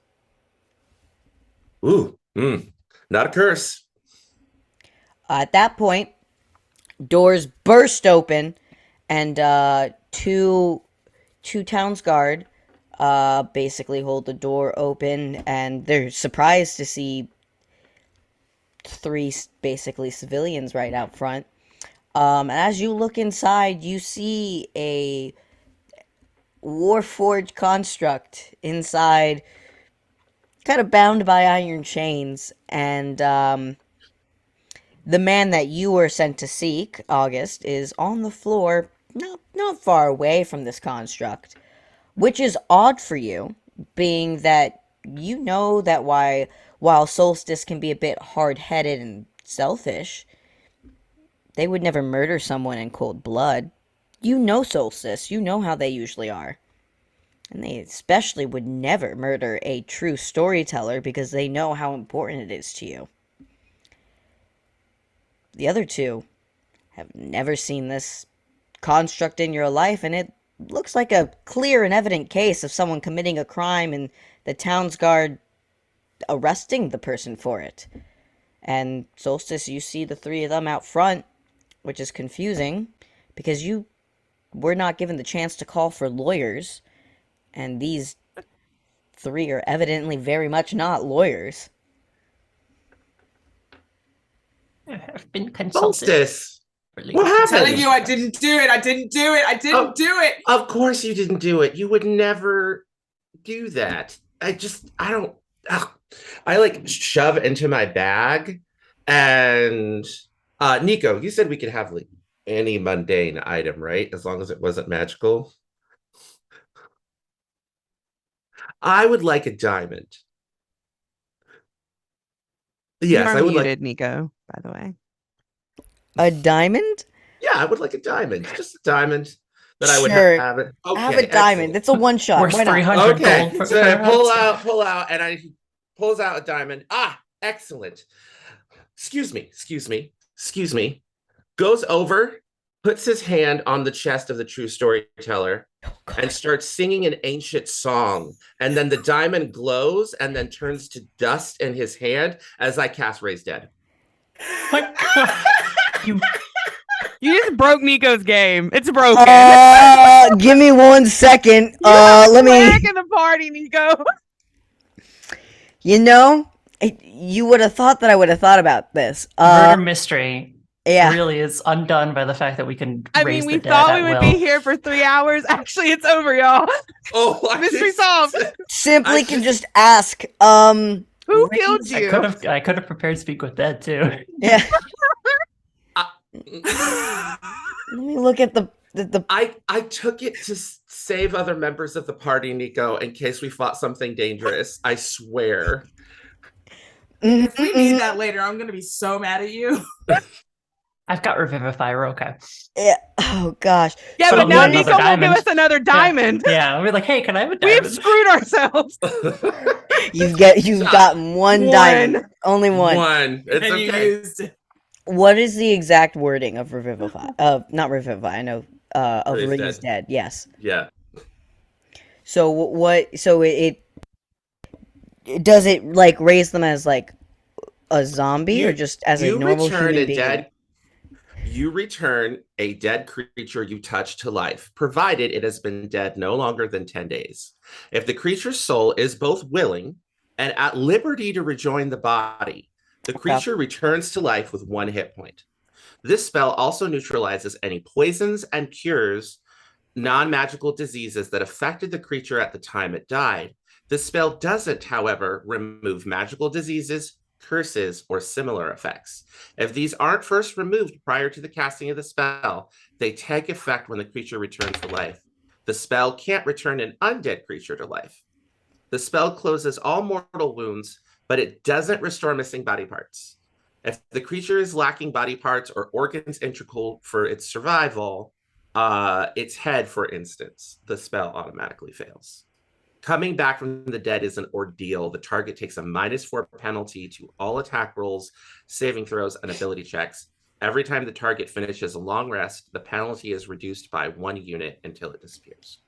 Ooh, not a curse. At that point, doors burst open, and two towns guard basically hold the door open, and they're surprised to see three basically civilians right out front. As you look inside, you see a Warforged construct inside, kind of bound by iron chains, and the man that you were sent to seek, August, is on the floor, not far away from this construct, which is odd for you, being that you know that while Solstice can be a bit hard-headed and selfish, they would never murder someone in cold blood. You know Solstice, you know how they usually are. And they especially would never murder a true storyteller because they know how important it is to you. The other two have never seen this construct in your life, and it looks like a clear and evident case of someone committing a crime and the town's guard arresting the person for it. And Solstice, you see the three of them out front, which is confusing because you were not given the chance to call for lawyers, and these three are evidently very much not lawyers. I've been consulted. Solstice, for what legal happened? Telling you I didn't do it. I didn't do it. I didn't do it. Of course you didn't do it. You would never do that. I don't. Ugh. I like shove into my bag, and Nico, you said we could have like any mundane item, right? As long as it wasn't magical. I would like a diamond. Yes, You're I would muted, like. Nico, by the way. A diamond? Yeah, I would like a diamond. Just a diamond that I would Sure. have it. Okay, Have a diamond. excellent. It's a one shot. Worth Why not? 300 Okay, gold for so I pull perhaps? out, and I pulls out a diamond. Ah, excellent. Excuse me. Goes over, puts his hand on the chest of the true storyteller, and starts singing an ancient song. And then the diamond glows and then turns to dust in his hand as I cast Raise Dead. My God. You just broke Nico's game. It's broken. Give me 1 second. You're Let me. back in the party, Nico. You know, you would have thought that I would have thought about this. Murder mystery Yeah. really is undone by the fact that we can I raise mean, we the dead thought at we would will. be here for 3 hours. Actually, it's over, y'all. Oh, Mystery solved. Simply I can just- just ask. Who killed Raise- you? I could have prepared to speak with dead too. Yeah. Let me look at the. I took it to save other members of the party, Nico, in case we fought something dangerous. I swear. If we need that later, I'm gonna be so mad at you. I've got Revivify, we're okay. Yeah. Oh gosh. Yeah, So but now what- Nico another won't give diamond. us another diamond. Yeah, we're like, hey, can I have a We've diamond? screwed ourselves. You've Shot. gotten one diamond. Only one. One. It's And you okay. used it. What is the exact wording of Revivify? Not Revivify. I know. Of Raise Raise Dead. Dead. Yes. Yeah. So what? So it does it like raise them as like a zombie or just as a normal human being? You return a dead creature you touch to life, provided it has been dead no longer than 10 days. If the creature's soul is both willing and at liberty to rejoin the body, the creature returns to life with 1 hit point. This spell also neutralizes any poisons and cures non-magical diseases that affected the creature at the time it died. The spell doesn't, however, remove magical diseases, curses, or similar effects. If these aren't first removed prior to the casting of the spell, they take effect when the creature returns to life. The spell can't return an undead creature to life. The spell closes all mortal wounds, but it doesn't restore missing body parts. If the creature is lacking body parts or organs integral for its survival, its head, for instance, the spell automatically fails. Coming back from the dead is an ordeal. The target takes a -4 penalty to all attack rolls, saving throws, and ability checks. Every time the target finishes a long rest, the penalty is reduced by 1 unit until it disappears.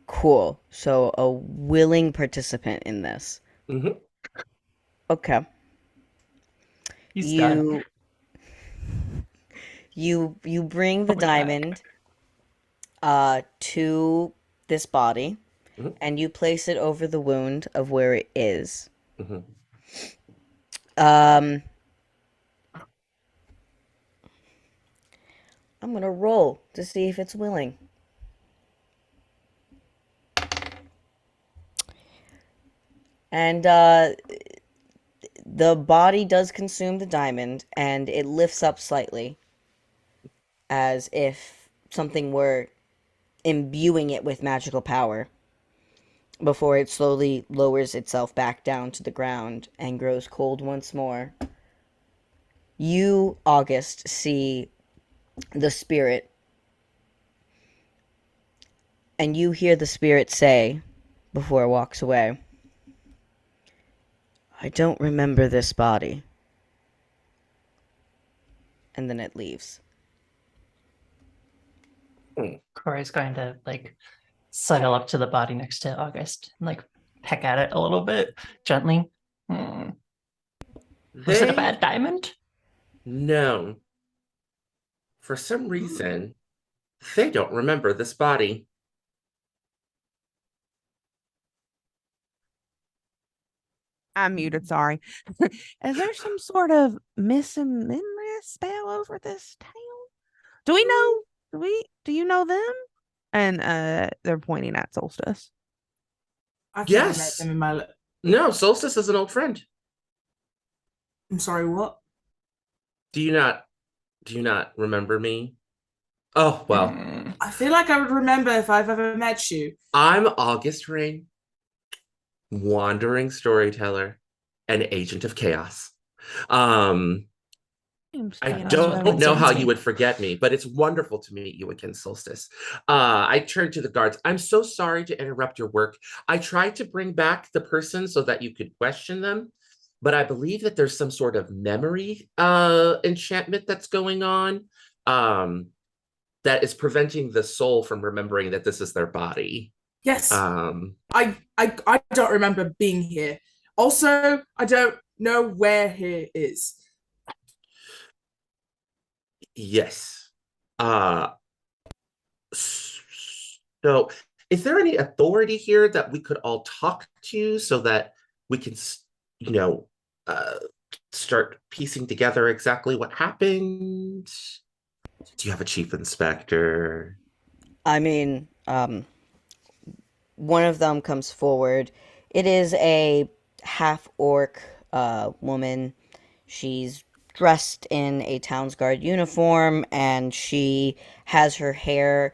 Cool. So a willing participant in this. Mm-hmm. Okay. He's done. You bring the I'll be back. diamond to this body. Mhm. and you place it over the wound of where it is. Mhm. Um, I'm gonna roll to see if it's willing. And the body does consume the diamond, and it lifts up slightly, as if something were imbuing it with magical power, before it slowly lowers itself back down to the ground and grows cold once more. You, August, see the spirit, and you hear the spirit say, before it walks away, "I don't remember this body." And then it leaves. Corey's going to like snuggle up to the body next to August and like peck at it a little bit gently. Was it a They bad diamond? know, for some reason, they don't remember this body. I'm muted, sorry. Is there some sort of missing memory spell over this town? Do we know? Do you know them? And they're pointing at Solstice. I've never met Yes. them in my life. No, Solstice is an old friend. I'm sorry, what? Do you not remember me? Oh, well, I feel like I would remember if I've ever met you. I'm August Rain, wandering storyteller, and agent of chaos. Seems I kind of don't know familiar. how you would forget me, but it's wonderful to meet you again, Solstice. I turned to the guards. I'm so sorry to interrupt your work. I tried to bring back the person so that you could question them, but I believe that there's some sort of memory enchantment that's going on that is preventing the soul from remembering that this is their body. Yes, Um, I don't remember being here. Also, I don't know where here is. yes. Uh, so, is there any authority here that we could all talk to so that we can, you know, uh, start piecing together exactly what happened? Do you have a chief inspector? I mean, one of them comes forward. It is a half orc woman. She's dressed in a town's guard uniform, and she has her hair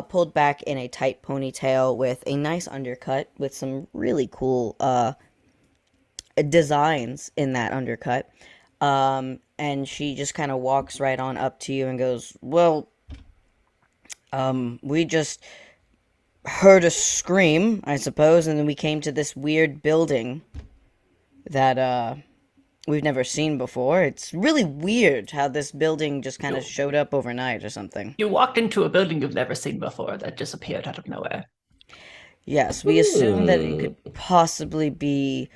pulled back in a tight ponytail with a nice undercut with some really cool designs in that undercut. And she just kind of walks right on up to you and goes, "Well, we just heard a scream, I suppose, and then we came to this weird building that we've never seen before. It's really weird how this building just kind of showed up overnight or something." You walked into a building you've never seen before that just appeared out of nowhere. Yes, we assume that it could possibly be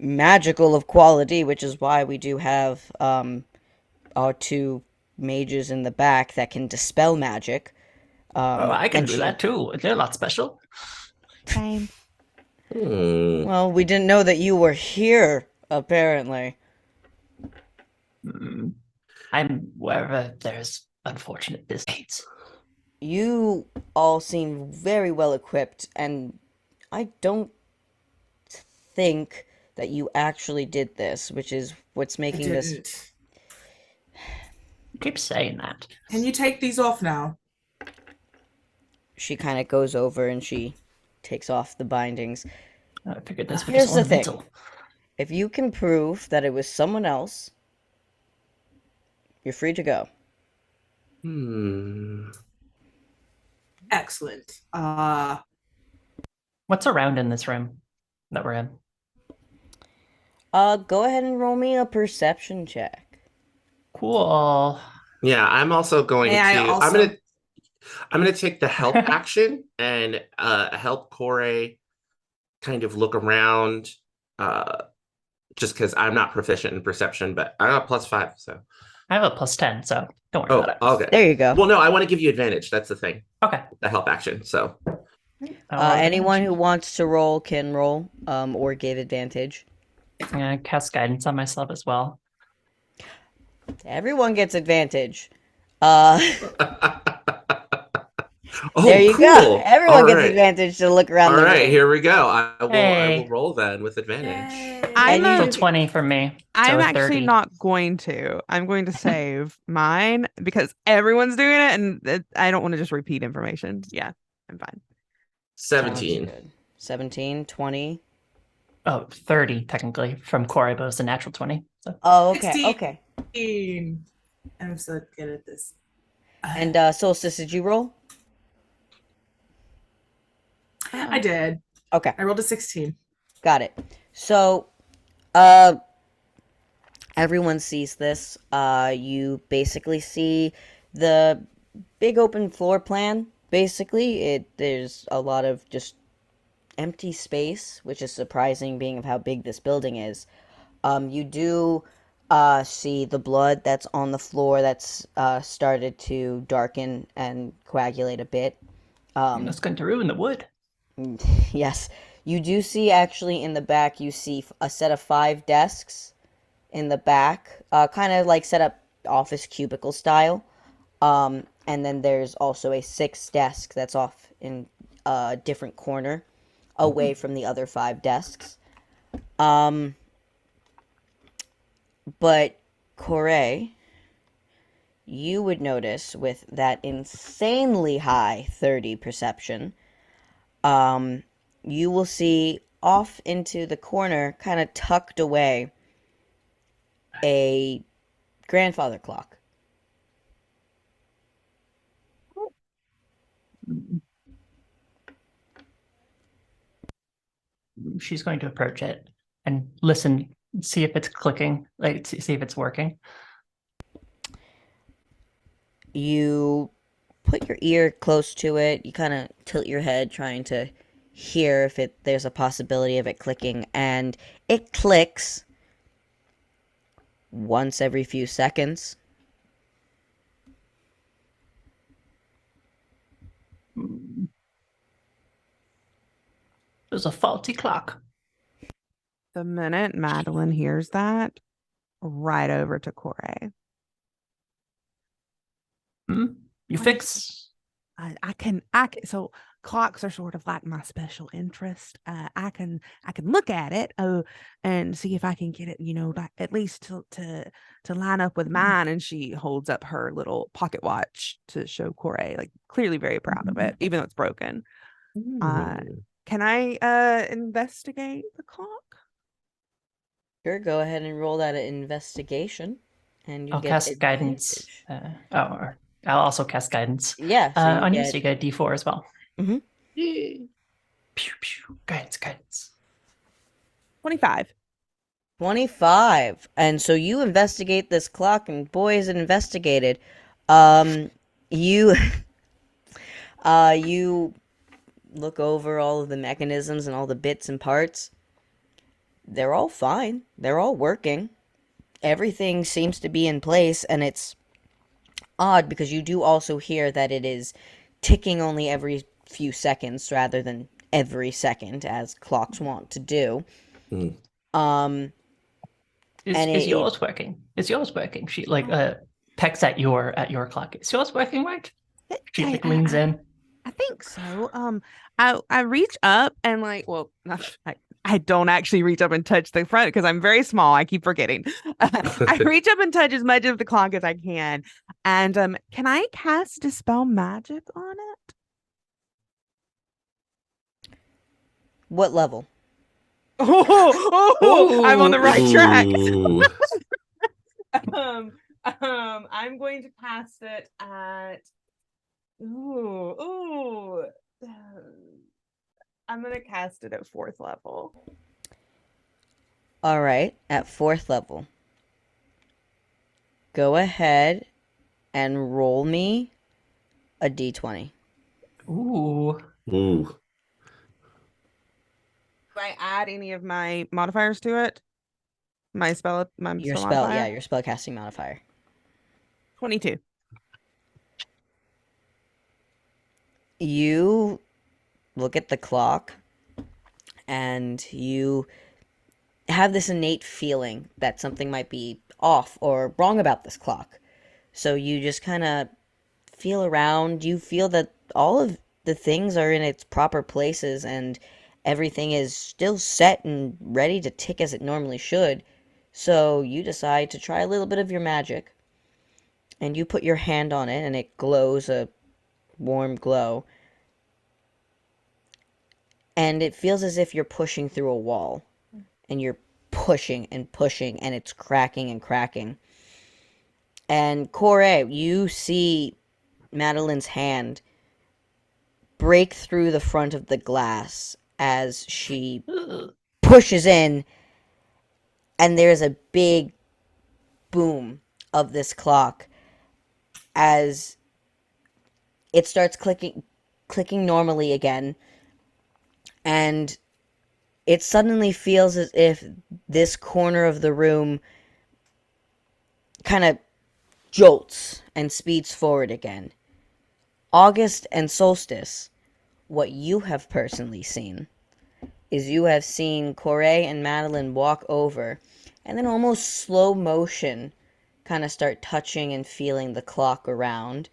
magical of quality, which is why we do have our two mages in the back that can dispel magic. I can and do she, that too. They're not special. Same. well, we didn't know that you were here, apparently. I'm wherever there's unfortunate business. You all seem very well equipped, and I don't think that you actually did this, which is what's I making this. didn't. You keep saying that. Can you take these off now? She kind of goes over and she takes off the bindings. I figured this was Here's just the thing. ornamental. If you can prove that it was someone else, you're free to go. Excellent. What's around in this room that we're in? Go ahead and roll me a perception check. Cool. Yeah, I'm also going May I to. also- I'm gonna take the help action and help Corey kind of look around. Just because I'm not proficient in perception, but I got +5, so. I have a +10, so don't worry about it. Okay. There you go. Well, no, I want to give you advantage. That's the thing. Okay. The help action. So. I'll roll Anyone advantage. who wants to roll can roll, or give advantage. I'm gonna cast guidance on myself as well. Everyone gets advantage. Uh, Oh, there you go. cool. Everyone All gets right. advantage to look around All the right, room. here we go. I will Hey. roll then with advantage. I'm And So you, 20 from me. So I'm a actually 30. not going to. I'm going to save mine because everyone's doing it, and I don't want to just repeat information. Yeah, I'm fine. sounds 17. good. 17, 20. Oh, 30 technically from Corey, but it's a natural 20. So Oh, okay, 16. okay. I'm so good at this. And Solstice, did you roll? I did. Okay, I rolled a 16. got it. So, uh, everyone sees this. You basically see the big open floor plan. Basically, there's a lot of just empty space, which is surprising being of how big this building is. You do see the blood that's on the floor that's started to darken and coagulate a bit. that's going to ruin the wood. Yes, you do see actually in the back, you see a set of 5 desks in the back, kind of like set up office cubicle style. And then there's also a 6th desk that's off in a different corner away from the other 5 desks. But Corey, you would notice with that insanely high 30 perception, you will see off into the corner, kind of tucked away, a grandfather clock. She's going to approach it and listen, see if it's clicking, like see if it's working. You put your ear close to it. You kind of tilt your head, trying to hear if there's a possibility of it clicking, and it clicks once every few seconds. There's a faulty clock. The minute Madeline hears that, right over to Corey. You fix. I can so clocks are sort of like my special interest. I can look at it and see if I can get it, like at least to line up with mine. And she holds up her little pocket watch to show Corey, like clearly very proud of it, even though it's broken. Can I investigate the clock? Sure, go ahead and roll that investigation, and you I'll get cast guidance. advantage. Or I'll also cast guidance. Yeah, so On you, so you get a D4 as well. Mhm. Pew, pew. Guidance. 25. 25. And so you investigate this clock, and boy, is it investigated. You you look over all of the mechanisms and all the bits and parts. They're all fine. They're all working. Everything seems to be in place, and it's odd because you do also hear that it is ticking only every few seconds rather than every second as clocks want to do. Mm. Is yours working? Is yours working? She pecks at your clock. Is yours working right? She leans in. I think so. I reach up and I don't actually reach up and touch the front because I'm very small. I keep forgetting. I reach up and touch as much of the clock as I can. And can I cast Dispel Magic on it? What level? Oh, I'm on the right track. Ooh. I'm going to cast it at. I'm gonna cast it at 4th level. All right, at 4th level. Go ahead and roll me a d20. Ooh. Ooh. Do I add any of my modifiers to it? My spell Your spell, modifier? yeah, your spellcasting modifier. 22. You look at the clock and you have this innate feeling that something might be off or wrong about this clock. So you just kind of feel around. You feel that all of the things are in its proper places and everything is still set and ready to tick as it normally should. So you decide to try a little bit of your magic. And you put your hand on it and it glows a warm glow. And it feels as if you're pushing through a wall. And you're pushing and pushing and it's cracking and cracking. And Corey, you see Madeline's hand break through the front of the glass as she pushes in, and there's a big boom of this clock as it starts clicking normally again, and it suddenly feels as if this corner of the room kind of jolts and speeds forward again. August and Solstice, what you have personally seen is you have seen Corey and Madeline walk over and then almost slow motion kind of start touching and feeling the clock around,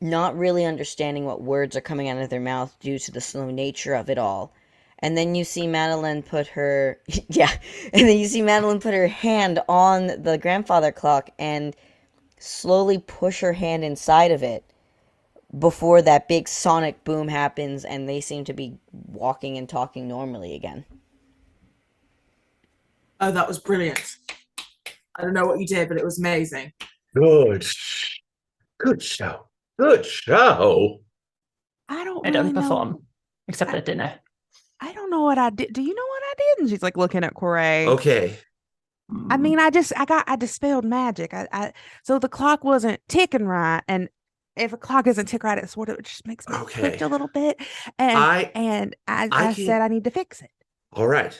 not really understanding what words are coming out of their mouth due to the slow nature of it all. And then you see Madeline put her yeah, and then you see Madeline put her hand on the grandfather clock and slowly push her hand inside of it before that big sonic boom happens and they seem to be walking and talking normally again. Oh, that was brilliant. I don't know what you did, but it was amazing. Good. Good show. Good show. I don't I really didn't know. perform, except at dinner. I don't know what I did. Do you know what I did? And she's like looking at Corey. Okay. I mean, I dispelled magic. So the clock wasn't ticking right, and if a clock isn't tick right, it sort of just makes me Okay. twitch a little bit. And I I can- said I need to fix it. All right.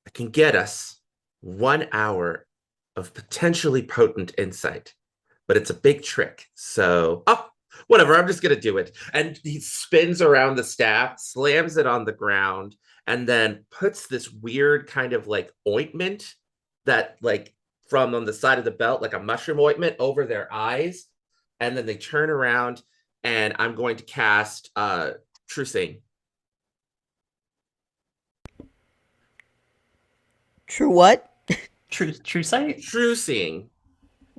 I can get us 1 hour of potentially potent insight, but it's a big trick. So, whatever, I'm just going to do it. And he spins around the staff, slams it on the ground, and then puts this weird kind of like ointment that like from on the side of the belt, like a mushroom ointment over their eyes. And then they turn around and I'm going to cast True Seeing. True what? True sight? True Seeing.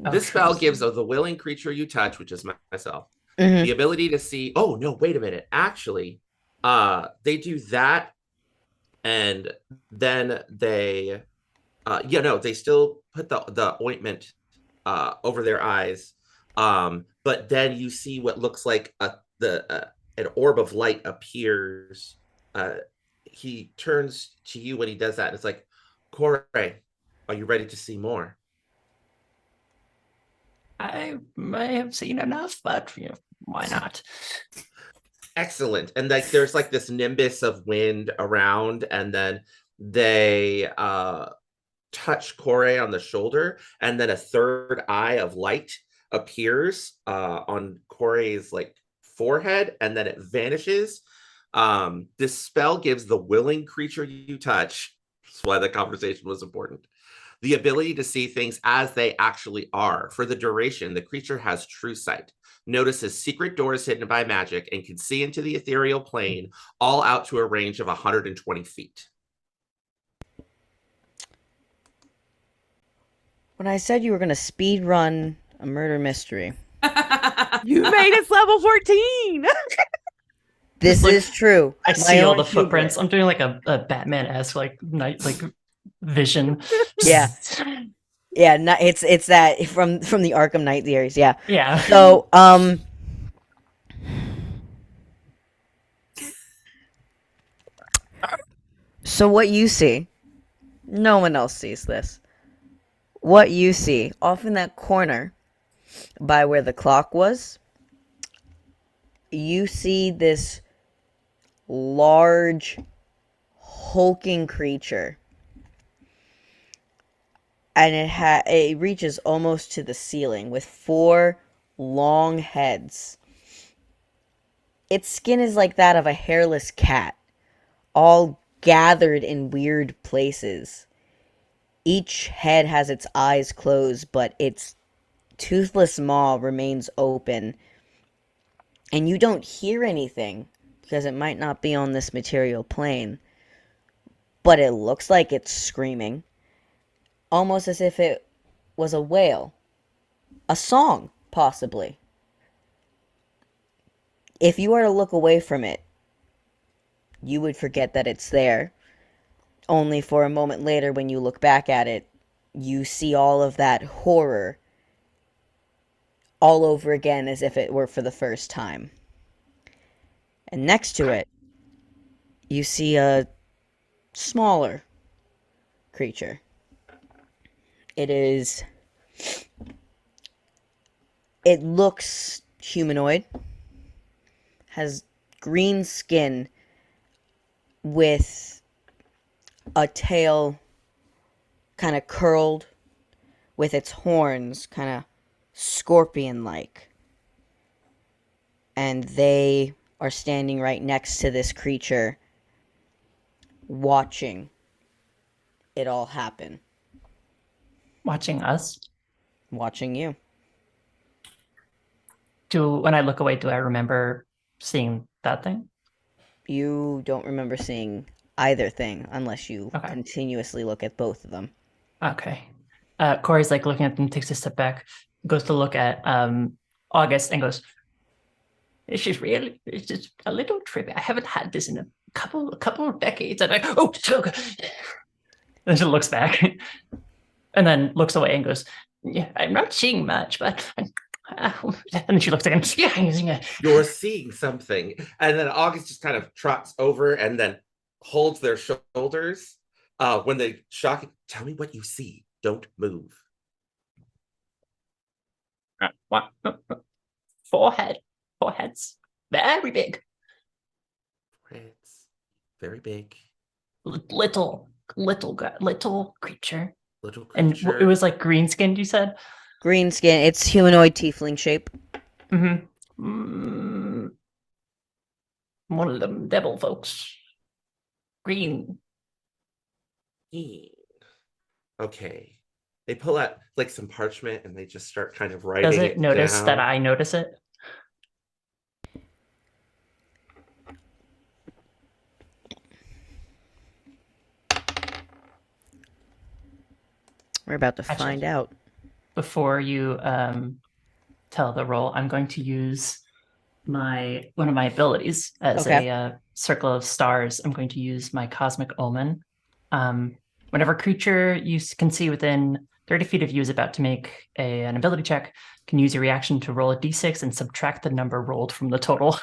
Oh, This true spell sight. gives the willing creature you touch, which is myself, Mm-hmm. the ability to see. Oh no, wait a minute. Actually, they do that, and then they, they still put the ointment over their eyes. But then you see what looks like an orb of light appears. He turns to you when he does that. And it's like, Corey, are you ready to see more? I may have seen enough, but why not? Excellent. And like there's like this nimbus of wind around, and then they touch Corey on the shoulder, and then a third eye of light appears on Corey's like forehead, and then it vanishes. This spell gives the willing creature you touch. That's why the conversation was important. The ability to see things as they actually are. For the duration, the creature has true sight, notices secret doors hidden by magic, and can see into the ethereal plane, all out to a range of 120 feet. When I said you were going to speed run a murder mystery, You made us level 14. this Look, is true. I My see all own the hubris. footprints. I'm doing like a Batman-esque like night like vision. Yeah. Yeah, it's that from the Arkham Knight series. Yeah. Yeah. So so what you see, no one else sees this. What you see off in that corner by where the clock was, you see this large hulking creature, and it reaches almost to the ceiling with four long heads, Its skin is like that of a hairless cat, all gathered in weird places. Each head has its eyes closed, but its toothless maw remains open, and you don't hear anything because it might not be on this material plane, but it looks like it's screaming, almost as if it was a wail, a song, possibly. If you were to look away from it, you would forget that it's there. Only for a moment later, when you look back at it, you see all of that horror all over again as if it were for the first time. And next to it, you see a smaller creature. It looks humanoid, has green skin with a tail kind of curled with its horns kind of scorpion-like. And they are standing right next to this creature, watching it all happen. Watching us. Watching you. When I look away, do I remember seeing that thing? You don't remember seeing either thing unless you Okay. continuously look at both of them. Okay. Corey's like looking at them, takes a step back, goes to look at August and goes, it's just a little trippy. I haven't had this in a couple of decades. And and she looks back and then looks away and goes, yeah, I'm not seeing much, but and then she looks again. Yeah. You're seeing something. And then August just kind of trots over and then holds their shoulders. When they shock it, tell me what you see. Don't move. What? Foreheads. Very big. It's very big. Little creature. Little And creature. it was like green skinned, you said? Green skin. It's humanoid tiefling shape. Mm-hmm. One of them devil folks. Green. Okay. They pull out like some parchment and they just start kind of writing Does it notice down. that I notice it? We're about to Actually, find out. Before you tell the roll, I'm going to use one of my abilities as a circle of stars. I'm going to use my cosmic omen. Whenever creature you can see within 30 feet of you is about to make an ability check, can use your reaction to roll a d6 and subtract the number rolled from the total.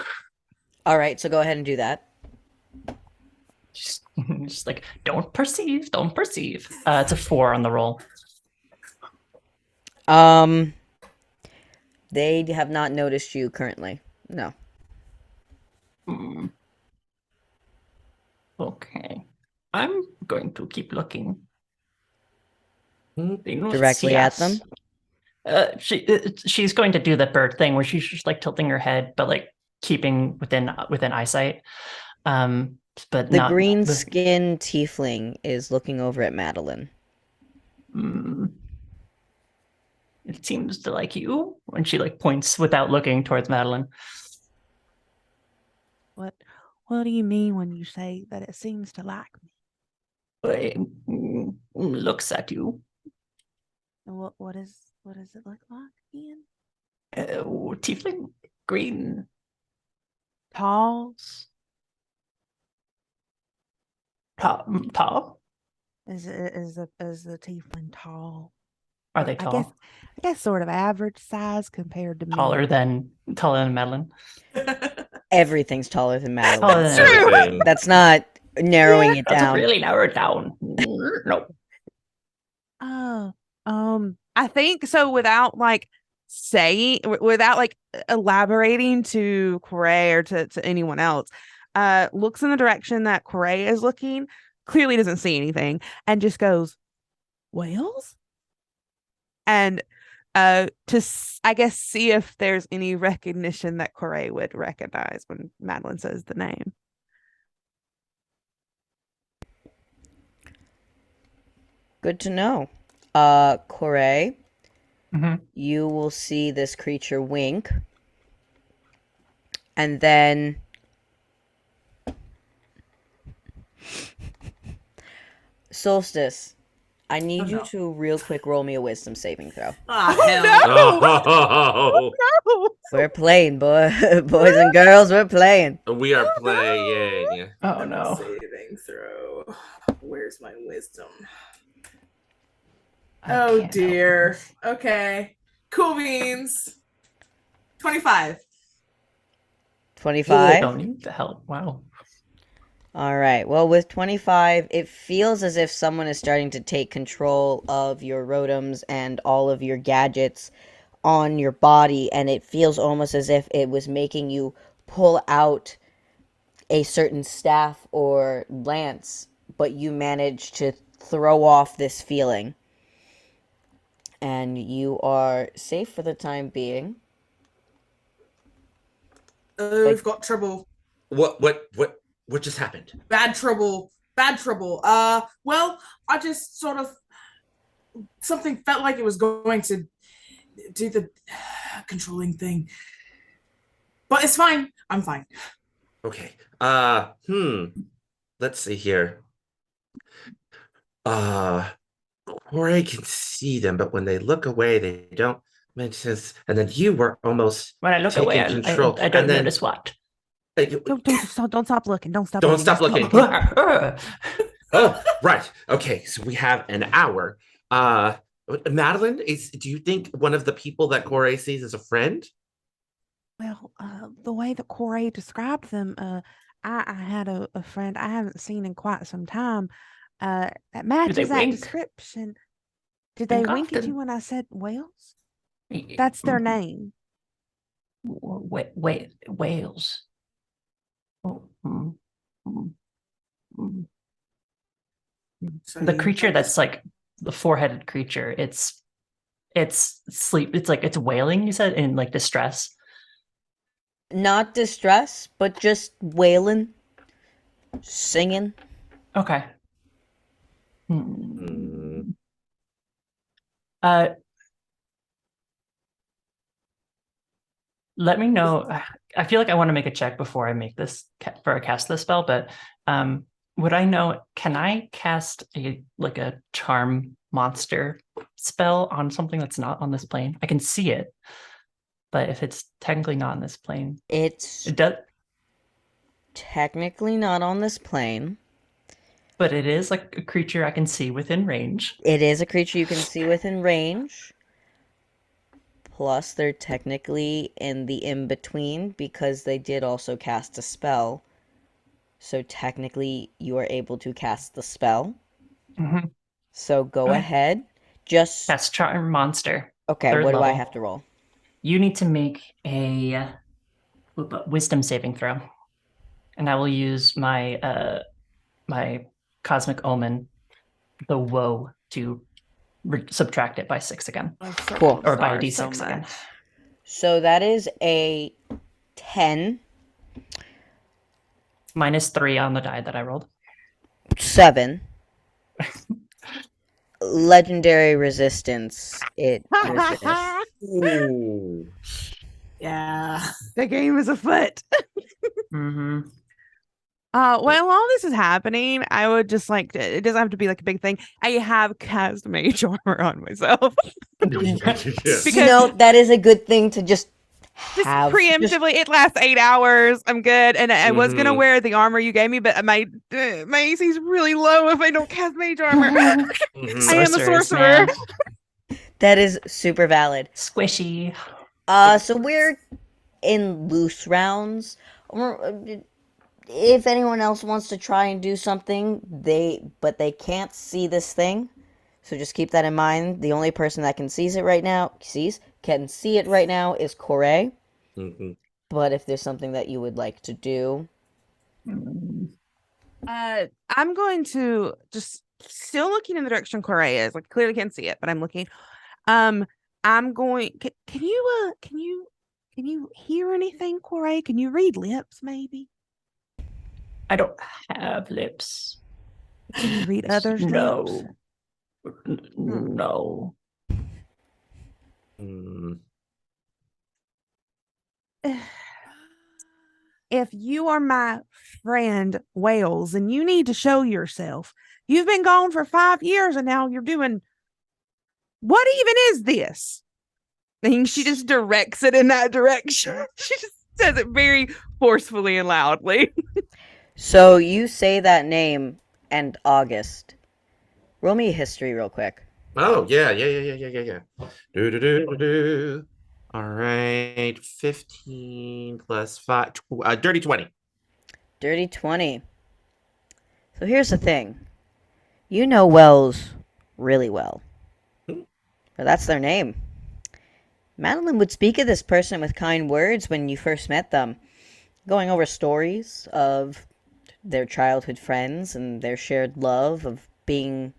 All right, so go ahead and do that. Just like, don't perceive. It's a 4 on the roll. They have not noticed you currently. No. Okay. I'm going to keep looking. Directly at them? She's going to do the bird thing where she's just like tilting her head, but like keeping within eyesight. But the not green skin tiefling is looking over at Madeline. It seems to like you when she like points without looking towards Madeline. What do you mean when you say that it seems to like me? It looks at you. And what does it look like again? Tiefling, green, Tall? tall. Is the tiefling tall? Are they tall? I guess sort of average size compared to me. Taller than Madeline. Everything's taller than Madeline. Taller than everything. That's not narrowing it down. That's really narrowed down. No. I think so. Without like elaborating to Corey or to anyone else, looks in the direction that Corey is looking. Clearly doesn't see anything and just goes, whales? And I guess see if there's any recognition that Corey would recognize when Madeline says the name. Good to know. Corey, Mhm. you will see this creature wink, and then Solstice, I need you no. to real quick roll me a wisdom saving throw. Ah, Oh, hell. Oh, No. We're playing, boys and girls, we're playing. we are playing. Oh Wisdom no. saving throw. Where's my wisdom? I Oh can't help dear. this. Okay. Cool beans. 25. 25? Don't need the help. Wow. All right. Well, with 25, it feels as if someone is starting to take control of your rotoms and all of your gadgets on your body, and it feels almost as if it was making you pull out a certain staff or lance, but you managed to throw off this feeling. And you are safe for the time being. We've got trouble. What just happened? Bad trouble. Bad trouble. Well, I just sort of something felt like it was going to do the controlling thing. But it's fine. I'm fine. Okay. Let's see here. Corey can see them, but when they look away, they don't make sense. And then you were almost When I look away, taking control. I don't notice what. Don't stop looking. Don't stop Don't looking. stop Just keep looking. looking. Oh, right. Okay, so we have an hour. Madeline, do you think one of the people that Corey sees is a friend? Well, the way that Corey described them, I had a friend I haven't seen in quite some time. That matches that wink? description. Did they Wink wink at often? you when I said Wales? That's their name. Wait, whales. Oh, the creature that's like the four-headed creature. It's sleep. It's like it's wailing. You said in like distress. Not distress, but just wailing, singing. Okay. Hmm. Let me know. I feel like I want to make a check before I make this for I cast this spell, but would I know? Can I cast a charm monster spell on something that's not on this plane? I can see it, but if it's technically not on this plane, It's it does. technically not on this plane. But it is like a creature I can see within range. It is a creature you can see within range. Plus, they're technically in the in-between because they did also cast a spell. So technically, you are able to cast the spell. Mm-hmm. So go Okay. ahead. Just That's charm monster. okay. Third What do I level. have to roll? You need to make a wisdom saving throw, and I will use my my cosmic omen, the woe, to subtract it by 6 again, Cool. or by a d6 again. So that is a 10. -3 on the die that I rolled. 7. Legendary resistance. It will finish. Ooh. Yeah. The game is afoot. Mm-hmm. While all this is happening, I would just it doesn't have to be like a big thing. I have cast mage armor on myself. Yes. You know, that is a good thing to just have. Preemptively, it lasts 8 hours. I'm good. And I was gonna Mhm. wear the armor you gave me, but my AC is really low if I don't cast mage armor. Mhm. I am a Sorceress, sorcerer. man. That is super valid. Squishy. So we're in loose rounds. If anyone else wants to try and do something, they can't see this thing. So just keep that in mind. The only person that can see it right now is Corey. Mhm. But if there's something that you would like to do, I'm going to just still looking in the direction Corey is. Like clearly can't see it, but I'm looking. I'm going. Can you can you hear anything, Corey? Can you read lips, maybe? I don't have lips. Can you read others' lips? No. No. Mm. If you are my friend Wales, then you need to show yourself. You've been gone for 5 years and now you're doing what even is this? And she just directs it in that direction. She just says it very forcefully and loudly. So you say that name and August. Roll me a history real quick. Oh, yeah. Do, do, do, do, do. All right. 15 plus 5. Dirty 20. Dirty 20. So here's the thing. You know Wells really well. But that's their name. Madeline would speak of this person with kind words when you first met them, going over stories of their childhood friends and their shared love of being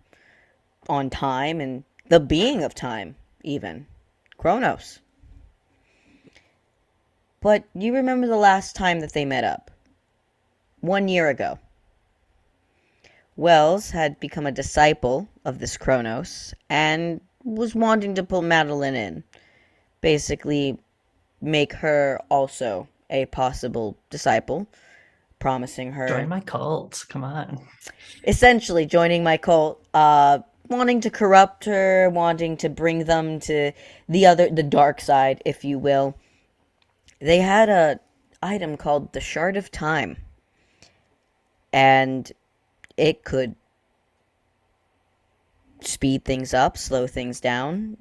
on time and the being of time, even. Chronos. But you remember the last time that they met up? 1 year ago. Wells had become a disciple of this Chronos and was wanting to pull Madeline in. Basically, make her also a possible disciple, promising her. Join my cult. Come on. Essentially, joining my cult, wanting to corrupt her, wanting to bring them to the dark side, if you will. They had a item called the Shard of Time, and it could speed things up, slow things down.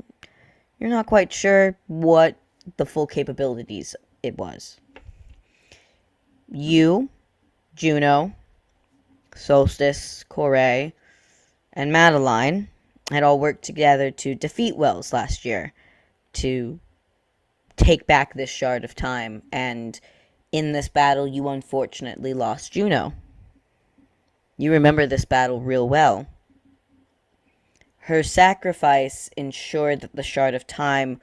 You're not quite sure what the full capabilities it was. You, Juno, Solstice, Corey, and Madeline had all worked together to defeat Wells last year, to take back this Shard of Time, and in this battle you unfortunately lost Juno. You remember this battle real well. Her sacrifice ensured that the Shard of Time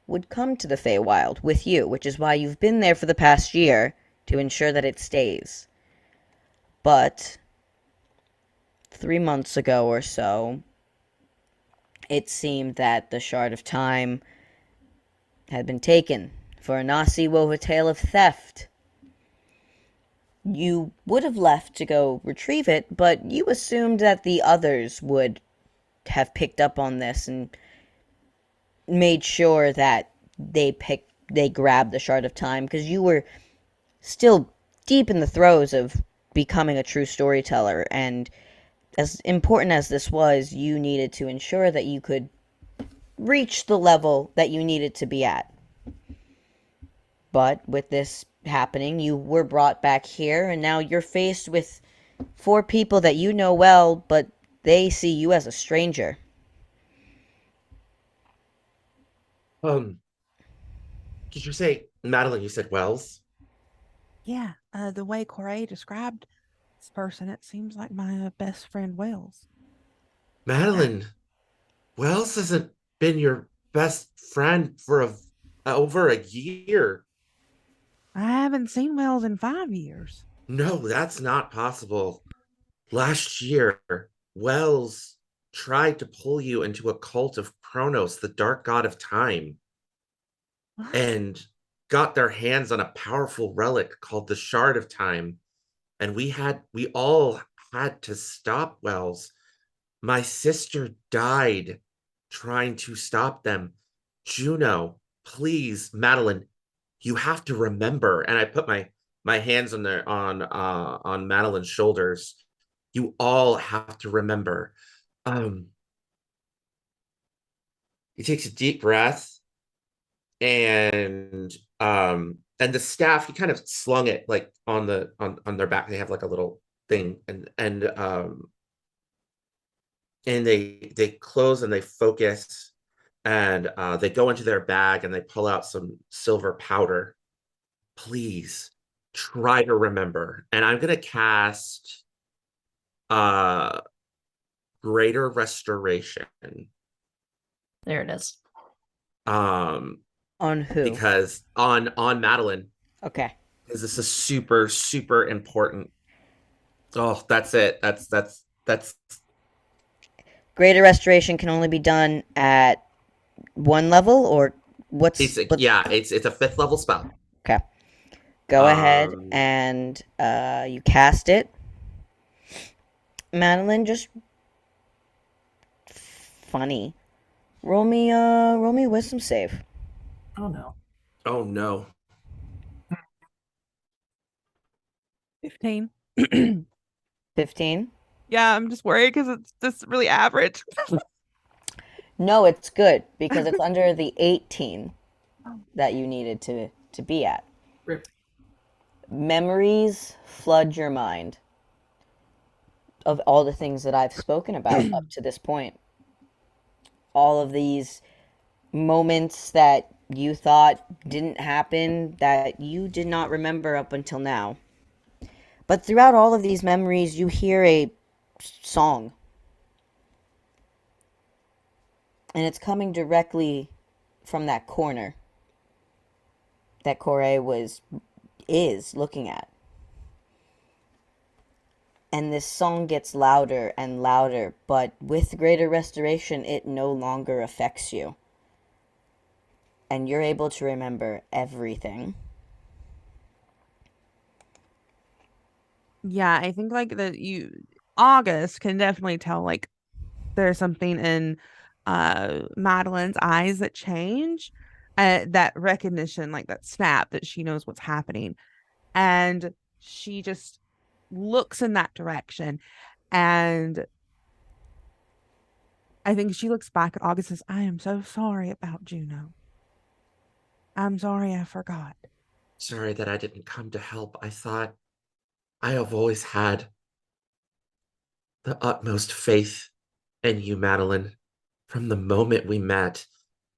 would come to the Feywild with you, which is why you've been there for the past year, to ensure that it stays. But 3 months ago or so, it seemed that the Shard of Time had been taken, for Nasi wove a tale of theft. You would have left to go retrieve it, but you assumed that the others would have picked up on this and made sure that they grabbed the Shard of Time, because you were still deep in the throes of becoming a true storyteller, and as important as this was, you needed to ensure that you could reach the level that you needed to be at. But with this happening, you were brought back here, and now you're faced with 4 people that you know well, but they see you as a stranger. Did you say Madeline? You said Wells? Yeah, the way Corey described this person, it seems like my best friend Wells. Madeline, Wells hasn't been your best friend for over a year. I haven't seen Wells in 5 years. No, that's not possible. Last year, Wells tried to pull you into a cult of Kronos, the dark god of time, What? and got their hands on a powerful relic called the Shard of Time. And we all had to stop Wells. My sister died trying to stop them. Juno, please, Madeline, you have to remember. And I put my hands on Madeline's shoulders. You all have to remember. He takes a deep breath, and the staff, he kind of slung it like on their back. They have like a little thing, and they close and they focus, and they go into their bag and they pull out some silver powder. Please try to remember. And I'm gonna cast greater restoration. There it is. Um, On who? because on Madeline, Okay. because this is super, super important. Oh, that's it. That's Greater restoration can only be done at one level, or it's what's yeah, it's a fifth level spell. okay. Go ahead Um, and you cast it. Madeline, just funny. Roll me a wisdom save. Oh no. oh no. 15. 15. Yeah, I'm just worried because it's just really average. No, it's good because it's under the 18 that you needed to be at. Rip. Memories flood your mind of all the things that I've spoken about up to this point. All of these moments that you thought didn't happen that you did not remember up until now. But throughout all of these memories, you hear a song. And it's coming directly from that corner that Corey is looking at. And this song gets louder and louder, but with greater restoration, it no longer affects you. And you're able to remember everything. Yeah, I think like August can definitely tell like there's something in Madeline's eyes that change, that recognition, like that snap that she knows what's happening. And she just looks in that direction. And I think she looks back at August and says, I am so sorry about Juno. I'm sorry I forgot. Sorry that I didn't come to help. I thought I have always had the utmost faith in you, Madeline, from the moment we met.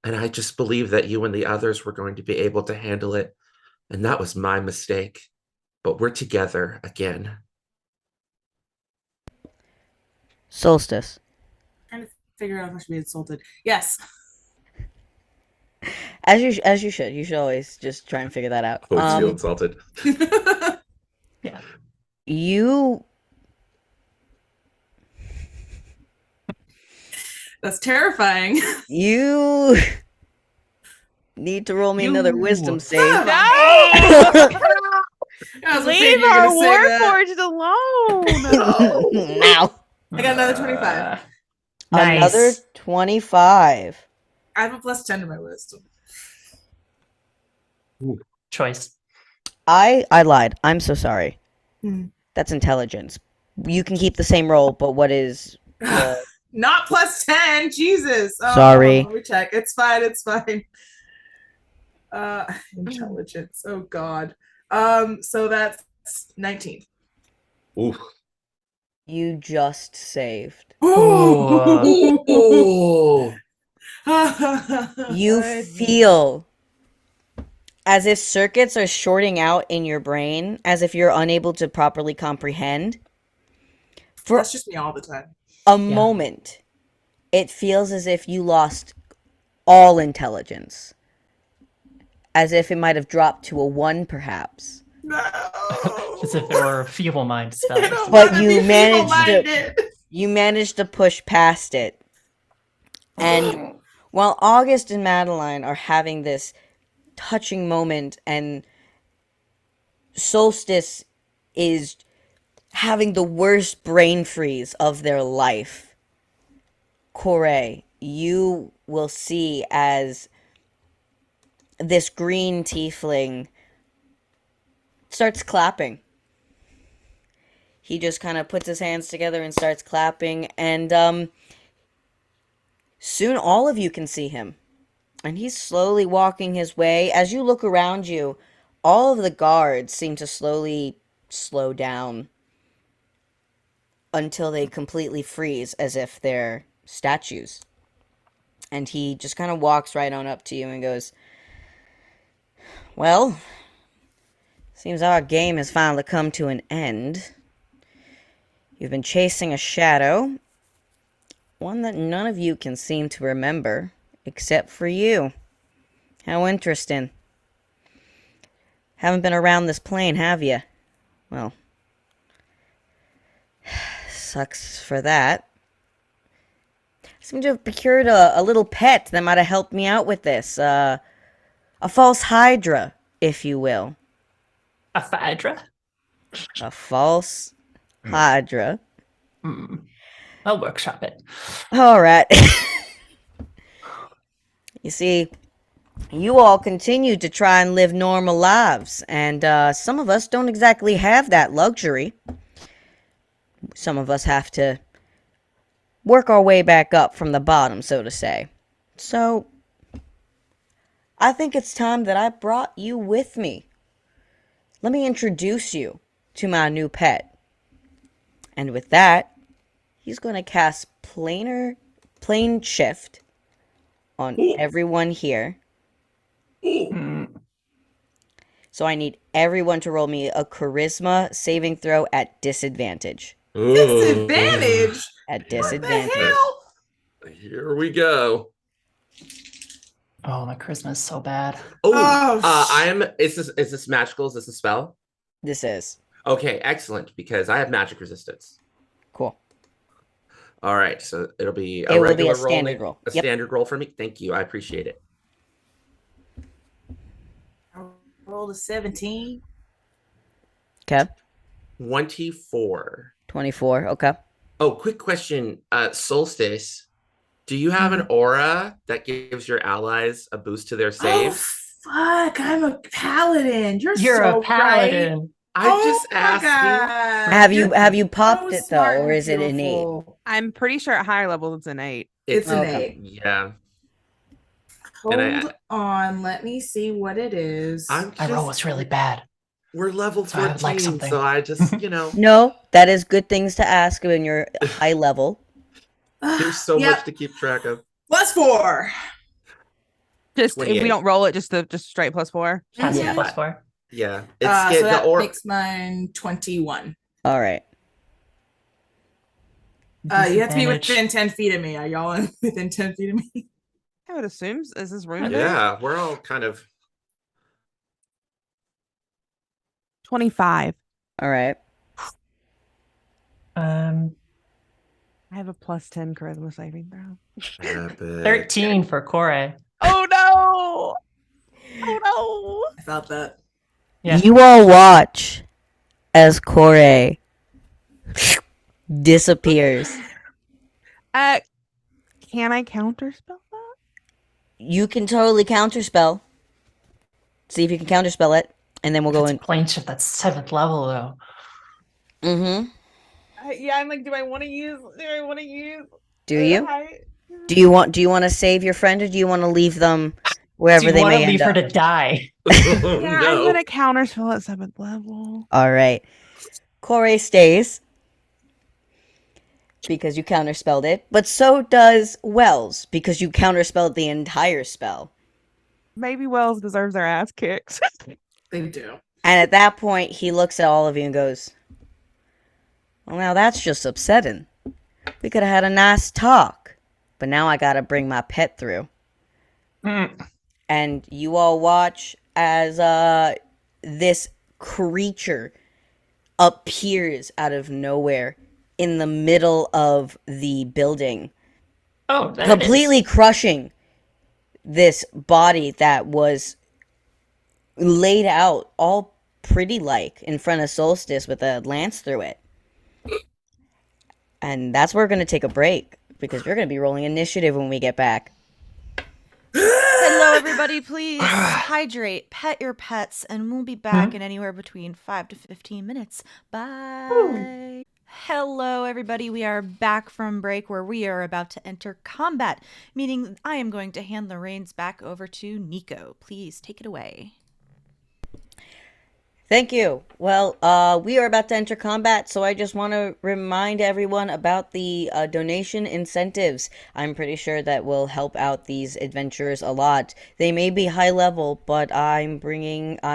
And I just believed that you and the others were going to be able to handle it. And that was my mistake. But we're together again. Solstice. Trying to figure out if I should be insulted. Yes. As you should. You should always just try and figure that out. Always feel insulted. Yeah. You That's terrifying. you need to roll me another wisdom save. No! I was Leave afraid you were our gonna say that. Warforged alone. Now. I got another 25. Another Nice. 25. I have a plus 10 to my wisdom. Choice. I lied. I'm so sorry. Hmm. That's intelligence. You can keep the same roll, but what is the Not plus 10. Jesus. Oh, Sorry. Let me check. It's fine. It's fine. Intelligence. Oh God. So that's 19. Ooh. you just saved? Oh. You feel as if circuits are shorting out in your brain, as if you're unable to properly comprehend. For That's just me all the time. a moment, it feels as if you lost all intelligence. As if it might have dropped to a 1, perhaps. No. As if it were a feeble mind spell. I don't But wanna you be managed to feeble-minded. you managed to push past it. And while August and Madeline are having this touching moment, and Solstice is having the worst brain freeze of their life, Corey, you will see as this green tiefling starts clapping. He just kind of puts his hands together and starts clapping, and soon all of you can see him. And he's slowly walking his way. As you look around you, all of the guards seem to slowly slow down until they completely freeze as if they're statues. And he just kind of walks right on up to you and goes, well, seems our game has finally come to an end. You've been chasing a shadow, one that none of you can seem to remember, except for you. How interesting. Haven't been around this plane, have you? Well, sucks for that. I seem to have procured a little pet that might have helped me out with this. A false hydra, if you will. A Phaedra? A false hydra. I'll workshop it. All right. You see, you all continue to try and live normal lives, and some of us don't exactly have that luxury. Some of us have to work our way back up from the bottom, so to say. So, I think it's time that I brought you with me. Let me introduce you to my new pet. And with that, he's going to cast plane shift on everyone here. So I need everyone to roll me a charisma saving throw at disadvantage. Disadvantage? At What disadvantage. the hell? Here we go. Oh, my charisma is so bad. Is this magical? Is this a spell? This is. Okay, excellent, because I have magic resistance. Cool. All right, so it'll be It will be regular a standard roll. A Yep. standard roll for me. Thank you. I appreciate it. I rolled a 17. Okay. 24. 24. Okay. Oh, quick question. Solstice, do you have an aura that gives your allies a boost to their Oh, save? fuck. I'm a paladin. You're You're so a paladin. right. I'm just asking. Have you popped So it though, smart or and is it innate? beautiful. I'm pretty sure at higher levels it's innate. It's Okay. innate. Yeah. And Hold on. Let me see what it is. I'm My roll just, was really bad. we're level So I would 14, like something. so I just, you know, No, that is good things to ask when you're high level. there's so Yep. much to keep track of. +4. Just if 28. we don't roll it, just straight +4. Passive Mhm. +4. Yeah. It's So the that aura. makes mine 21. All right. You have to be Disadvantage. within 10 feet of me. Are y'all within 10 feet of me? I would assume. Is this room big? Yeah, we're all kind of 25. All right. I have a +10 charisma saving throw. epic. 13 for Corey. Oh no! Oh I felt that. Yeah. You all watch as Corey disappears. no! Can I counterspell that? You can totally counterspell. See if you can counterspell it, and then we'll go It's in. plane shift. That's 7th level though. Mm-hmm. Yeah, I'm like, do I want to use? Do you? Do you want to save your friend, or do you want to leave them wherever Do they you want may to end leave her up? to die? Yeah, I'm No. gonna counterspell at 7th level. All right. Corey stays because you counterspelled it, but so does Wells because you counterspelled the entire spell. Maybe Wells deserves their ass kicked. They do. And at that point, he looks at all of you and goes, "Well, now that's just upsetting. We could have had a nice talk, but now I gotta bring my pet through." And you all watch as this creature appears out of nowhere in the middle of the building, Oh, there completely it is. crushing this body that was laid out all pretty like in front of Solstice with a lance through it. And that's where we're going to take a break because we're going to be rolling initiative when we get back. Hello, everybody. Please hydrate, pet your pets, and we'll be back in anywhere between 5 to 15 minutes. Bye. Hello, everybody. We are back from break where we are about to enter combat, meaning I am going to hand the reins back over to Nico. Please take it away. Thank you. Well, we are about to enter combat, so I just want to remind everyone about the donation incentives. I'm pretty sure that will help out these adventurers a lot. They may be high level, but I'm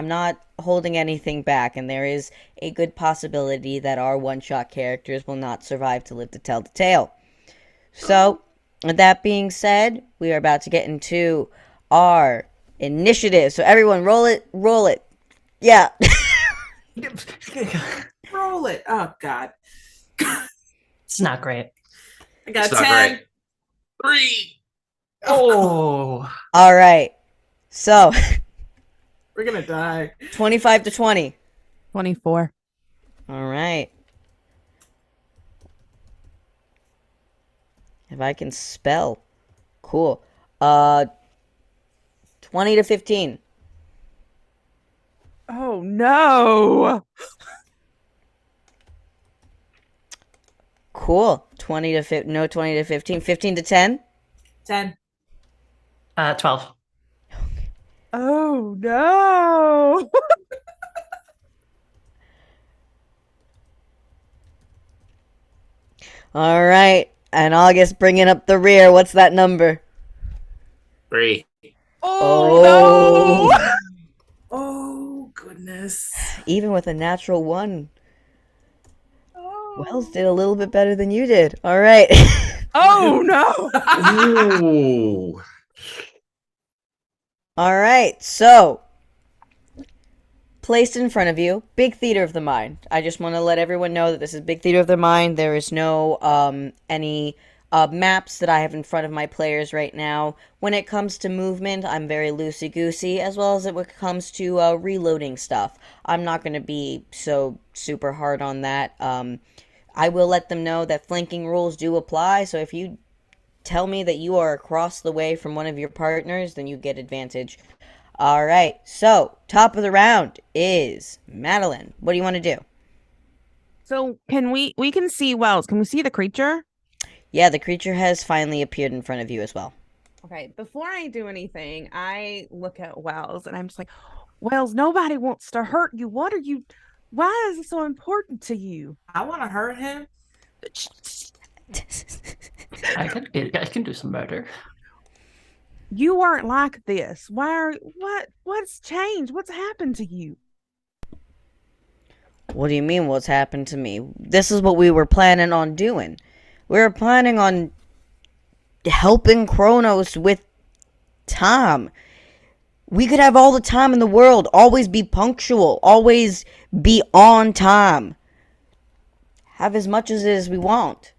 not holding anything back, and there is a good possibility that our one-shot characters will not survive to live to tell the tale. So, with that being said, we are about to get into our Initiative. So everyone roll it. Roll it. Yeah. Roll it. Oh God. It's not great. I got It's not 10. great. 3. Oh, All right. So We're gonna die. 25 to 20. 24. All right. If I can spell. Cool. 20 to 15. Oh no. Cool. 20 to 15. No, 20 to 15. 15 to 10. 10. 12. Oh no. All right. And August bringing up the rear. What's that number? 3. Oh no. Oh goodness. Even with a natural 1, Oh. Wells did a little bit better than you did. All right. Oh no. Ooh. All right. So, placed in front of you, big theater of the mind. I just want to let everyone know that this is big theater of the mind. There is no any maps that I have in front of my players right now. When it comes to movement, I'm very loosey-goosey, as well as when it comes to reloading stuff. I'm not going to be so super hard on that. I will let them know that flanking rules do apply, so if you tell me that you are across the way from one of your partners, then you get advantage. All right, so top of the round is Madeline. What do you want to do? So can we can see Wells. Can we see the creature? Yeah, the creature has finally appeared in front of you as well. Okay, before I do anything, I look at Wells and I'm just like, Wells, nobody wants to hurt you. Why is it so important to you? I want to hurt him. I can do some murder. You weren't like this. What's changed? What's happened to you? What do you mean what's happened to me? This is what we were planning on doing. We were planning on helping Kronos with Tom. We could have all the time in the world, always be punctual, always be on time. Have as much as we want.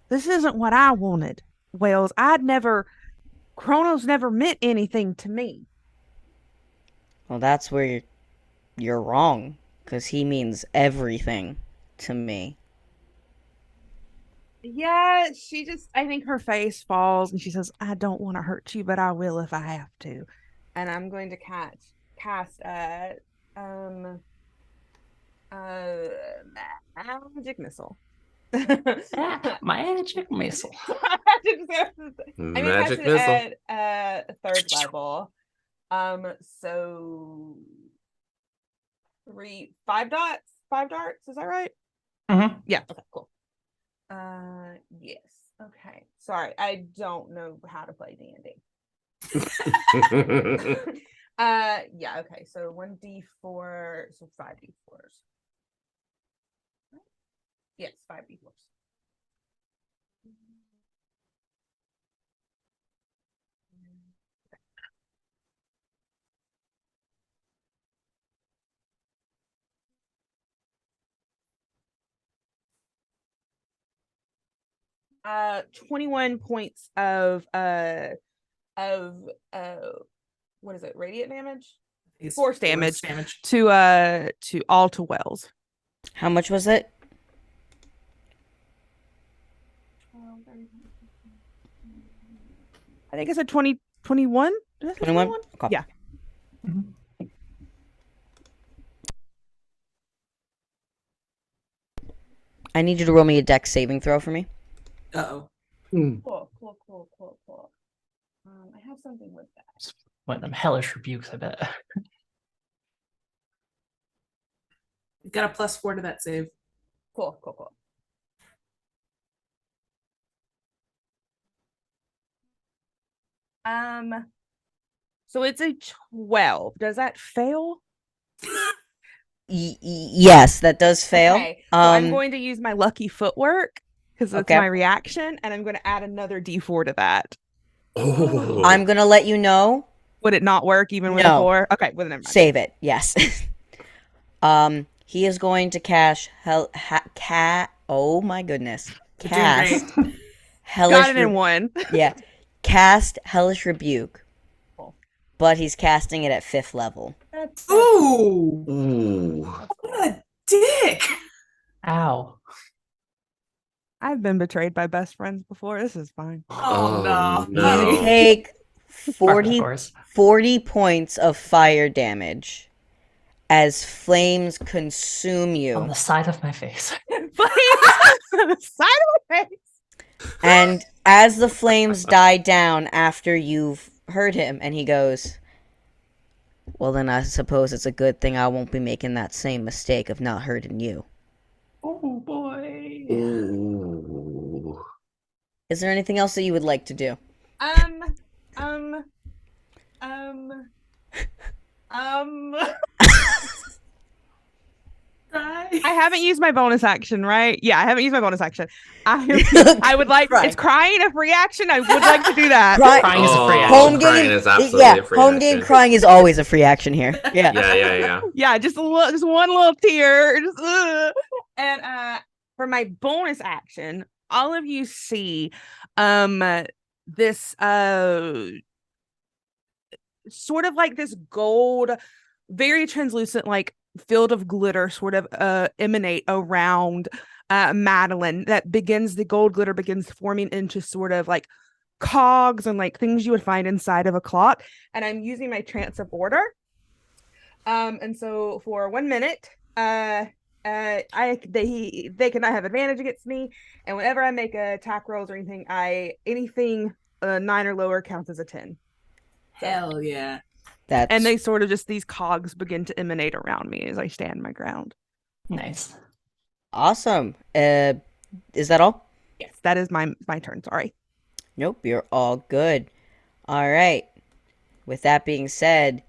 This isn't what I wanted, Wells. Kronos never meant anything to me. Well, that's where you're wrong, because he means everything to me. Yeah, I think her face falls and she says, I don't want to hurt you, but I will if I have to. And I'm going to cast magic missile. Magic missile. Magic missile. At third level. So 5 darts, is that right? Mm-hmm. Yeah. Okay, cool. Yes. Okay. Sorry, I don't know how to play D&D. Yeah, okay. So 1d4, so 5d4s. Yes, 5d4s. Okay. 21 points of what is it? Radiant damage? Force damage to all to Wells. How much was it? I think it's a 21. 21? Okay. Yeah. Mm-hmm. I need you to roll me a dex saving throw for me. Uh-oh. Cool. I have something with that. It's one of them hellish rebukes, I bet. You got a +4 to that save. Cool. So it's a 12. Does that fail? Yes, that does fail. Okay. So I'm going to use my lucky footwork because it's Okay. my reaction, and I'm going to add another d4 to that. Oh. I'm going to let you know Would it not work even with a No. 4? Okay, well, never mind. Save it. Yes. He is going to oh my goodness. You're doing great. Cast Got hellish it in one. Yeah. Cast hellish rebuke. Cool. But he's casting it at 5th level. Ooh, Ooh. what a dick. Ow. I've been betrayed by best friends before. This is fine. Oh, no. You no. take Par for 40, course. 40 points of fire damage as flames consume On you. the side of my face. Flames on the side of my face. And as the flames die down after you've hurt him, and he goes, well, then I suppose it's a good thing I won't be making that same mistake of not hurting you. Oh boy. Ooh. Is there anything else that you would like to do? I haven't used my bonus action, right? Yeah, I haven't used my bonus action. I would like, Right. It's crying a free action. I would like to do that. Crying is a free action. Home Crying game is absolutely yeah, a free home action. game crying is always a free action here. Yeah. Yeah. Yeah, just one little tear. And for my bonus action, all of you see this sort of like this gold, very translucent, like field of glitter sort of emanate around Madeline. The gold glitter begins forming into sort of like cogs and like things you would find inside of a clock. And I'm using my trance of order. And so for 1 minute, they cannot have advantage against me. And whenever I make attack rolls or anything, anything 9 or lower counts as a 10. Hell yeah. And they sort of these cogs begin to emanate around me as I stand my ground. Nice. awesome. Is that all? Yes, that is my turn. Sorry. Nope, you're all good. All right. With that being said,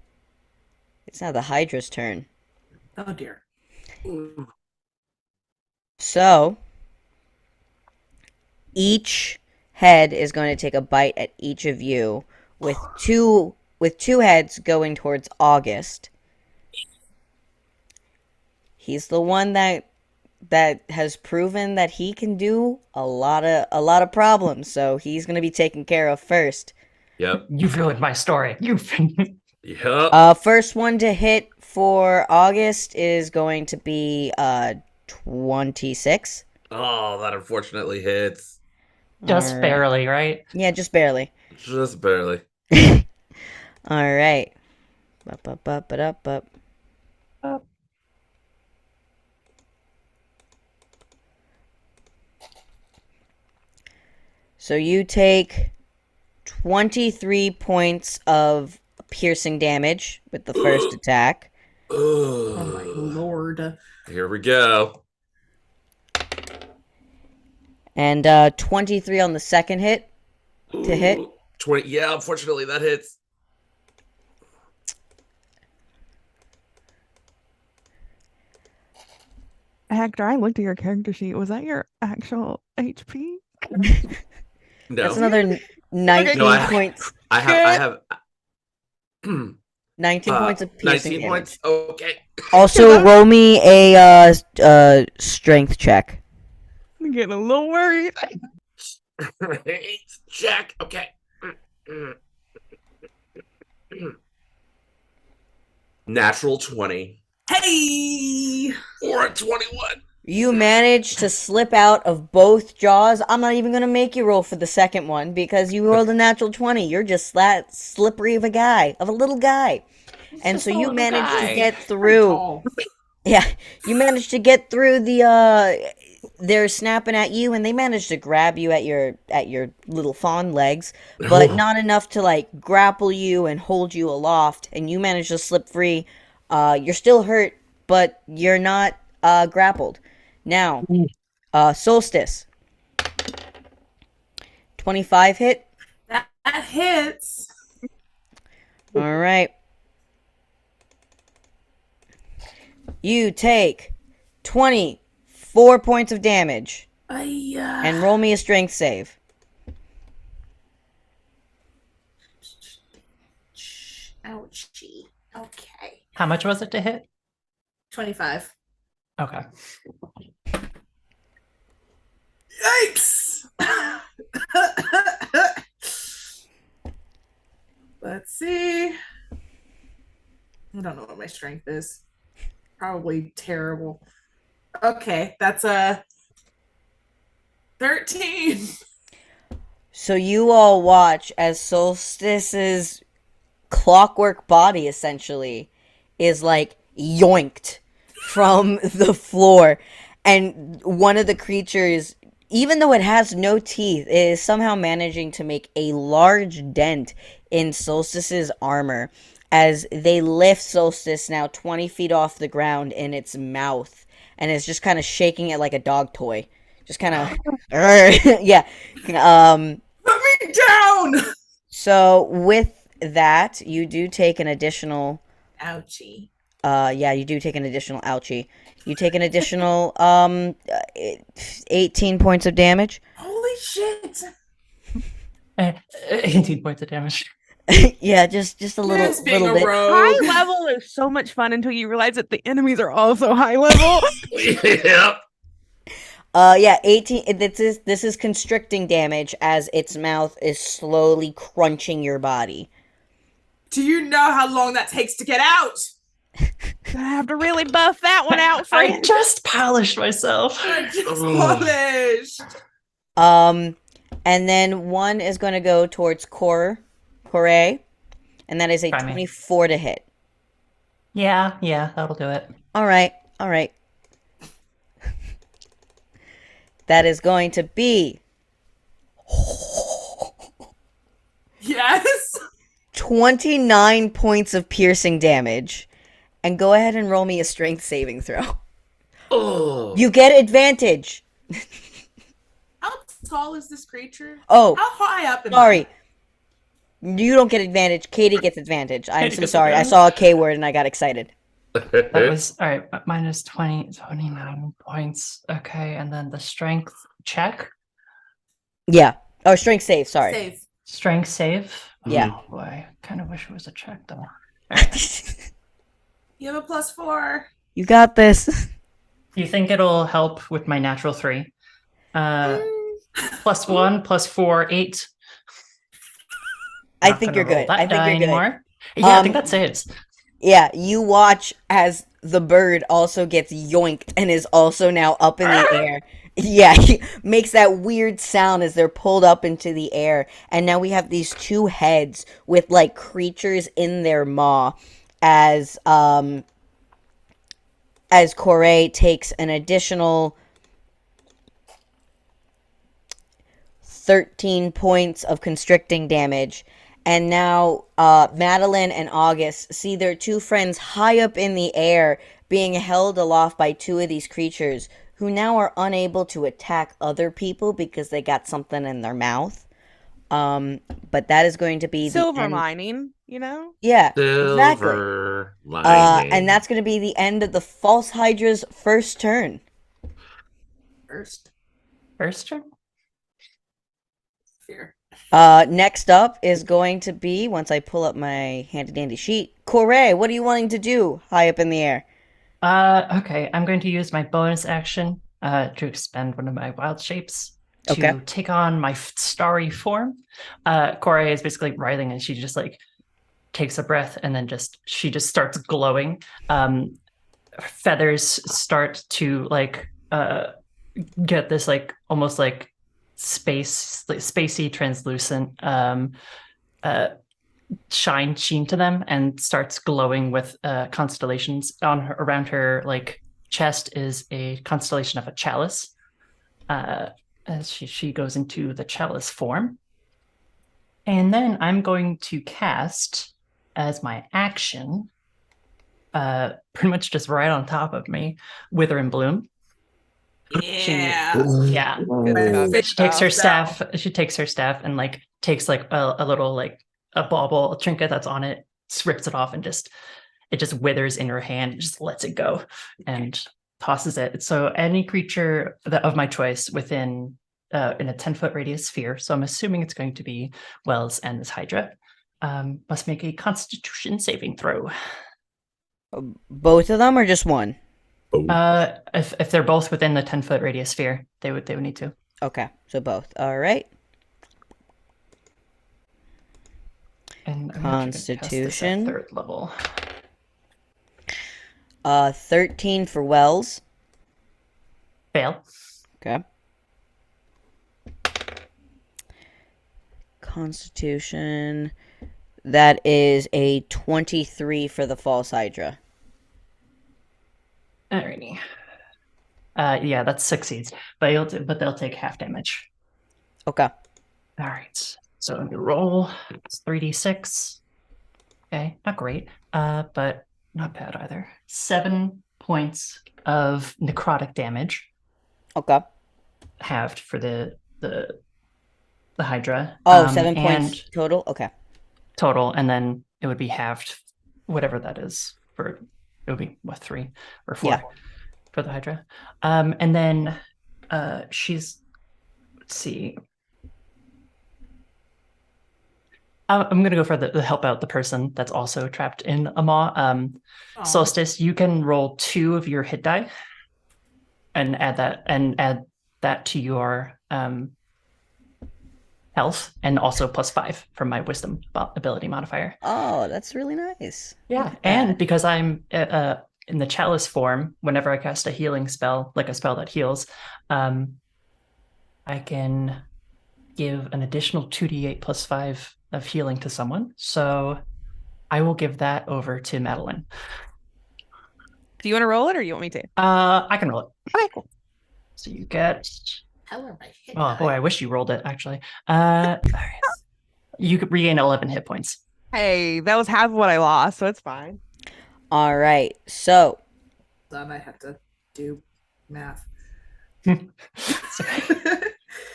it's now the Hydra's turn. Oh dear. So, each head is going to take a bite at each of you, with two heads going towards August. He's the one that has proven that he can do a lot of problems, so he's going to be taken care of first. Yep. You've ruined my story. Yep. First one to hit for August is going to be 26. Oh, that unfortunately hits. Just Alright. barely, right? Yeah, just barely. Just barely. All right. Up. So you take 23 points of piercing damage with the first attack. Oh my Ugh. lord. Here we go. And 23 on the second hit. To hit? 20. Yeah, unfortunately, that hits. Hector, I looked at your character sheet. Was that your actual HP? No. That's another 19 No, points. I have 19 points of piercing 19 damage. points. Okay. Also, roll me a strength check. I'm getting a little worried. Check. Okay. Natural 20. Hey! Or a 21. You managed to slip out of both jaws. I'm not even going to make you roll for the second one because you rolled a natural 20. You're just that slippery of a little guy. And so you managed to get through. Yeah, you managed to get through the they're snapping at you, and they managed to grab you at your little fawn legs, but not enough to like grapple you and hold you aloft, and you managed to slip free. You're still hurt, but you're not grappled. Now, Solstice. 25 hit. That hits. All right. You take 24 points of damage. And roll me a strength save. Ouchie. Okay. How much was it to hit? 25. Okay. Yikes! Let's see. I don't know what my strength is. Probably terrible. Okay, that's a 13. So you all watch as Solstice's clockwork body essentially is like yoinked from the floor, and one of the creatures, even though it has no teeth, is somehow managing to make a large dent in Solstice's armor as they lift Solstice now 20 feet off the ground in its mouth, and is just kind of shaking it like a dog toy, just kind of yeah. Put me down! So with that, you do take an additional. Ouchie. Yeah, you do take an additional ouchie. You take an additional 18 points of damage. Holy shit! 18 points of damage. Yeah, just a little Yes, being little a bit. rogue. High level is so much fun until you realize that the enemies are also high level. Yep. Yeah, 18. This is constricting damage as its mouth is slowly crunching your body. Do you know how long that takes to get out? Gonna have to really buff that one out, I friend. just polished myself. I just Ugh. polished. And then one is going to go towards Corey, and that is a Try me. 24 to hit. Yeah, that'll do it. All right. That is going to be Yes. 29 points of piercing damage. And go ahead and roll me a strength saving throw. Oh. You get advantage. How tall is this creature? Oh, How high up? sorry. You don't get advantage. Katie gets advantage. I'm Katy so gets sorry. I advantage. saw a K word and I got excited. That was all right. Minus 29 points. Okay, and then the strength check, Yeah. Oh, strength save. Sorry. Save. strength save. Yeah. Oh boy, kind of wish it was a check though. You have a +4. You got this. You think it'll help with my natural 3? +1, +4, 8. I Not think gonna you're roll good. that I think die you're good. anymore. Yeah, I think Um, that saves. Yeah, you watch as the bird also gets yoinked and is also now up in the air. Yeah, he makes that weird sound as they're pulled up into the air. And now we have these two heads with like creatures in their maw as Corey takes an additional 13 points of constricting damage. And now Madeline and August see their two friends high up in the air being held aloft by two of these creatures who now are unable to attack other people because they got something in their mouth. But that is going to be the Silver end. lining, you know? Yeah, exactly. Silver lining. And that's going to be the end of the False Hydra's first turn. First. First turn? Fear. Next up is going to be, once I pull up my handy dandy sheet, Corey, what are you wanting to do high up in the air? Okay, I'm going to use my bonus action to expend one of my wild shapes to Okay. take on my starry form. Corey is basically writhing and she just like takes a breath and then she just starts glowing. Feathers start to like get this like almost like spacey translucent sheen to them and starts glowing with constellations around her like chest is a constellation of a chalice as she goes into the chalice form. And then I'm going to cast as my action pretty much just right on top of me, Wither and Bloom. Yeah. Yeah. Good She takes her stuff. staff. She takes her staff and like takes like a little like a bauble, a trinket that's on it, rips it off, and it just withers in her hand. Just lets it go and tosses it. So any creature of my choice within in a 10-foot radius sphere. So I'm assuming it's going to be Wells and this Hydra. must make a Constitution saving throw. Both of them or just one? If they're both within the 10-foot radius sphere, they would need to. Okay, so both. All right. And Constitution. third level. 13 for Wells. Fail. Okay. Constitution. That is a 23 for the False Hydra. Alrighty. Yeah, that succeeds, but they'll take half damage. Okay. All right. So I'm gonna roll. It's 3d6. Okay, not great, but not bad either. 7 points of necrotic damage, Okay. halved for the Hydra. Oh, 7 points total? Okay. Total, and then it would be halved, whatever that is. It would be what, 3 or 4 Yeah. for the Hydra. And then let's see. I'm gonna go for the help out the person that's also trapped in a maw. Solstice, you can roll 2 of your hit die and add that to your health, and also +5 from my wisdom ability modifier. Oh, that's really nice. Yeah, and because I'm in the chalice form, whenever I cast a healing spell, like a spell that heals, I can give an additional 2d8 +5 of healing to someone. So I will give that over to Madeline. Do you want to roll it or you want me to? I can roll it. Okay, cool. So you get. Hell, my hit Oh boy, I wish you rolled it actually. All right. You could regain 11 hit points. Hey, that was half of what I lost, so it's fine. All right. So, Then I have to do math.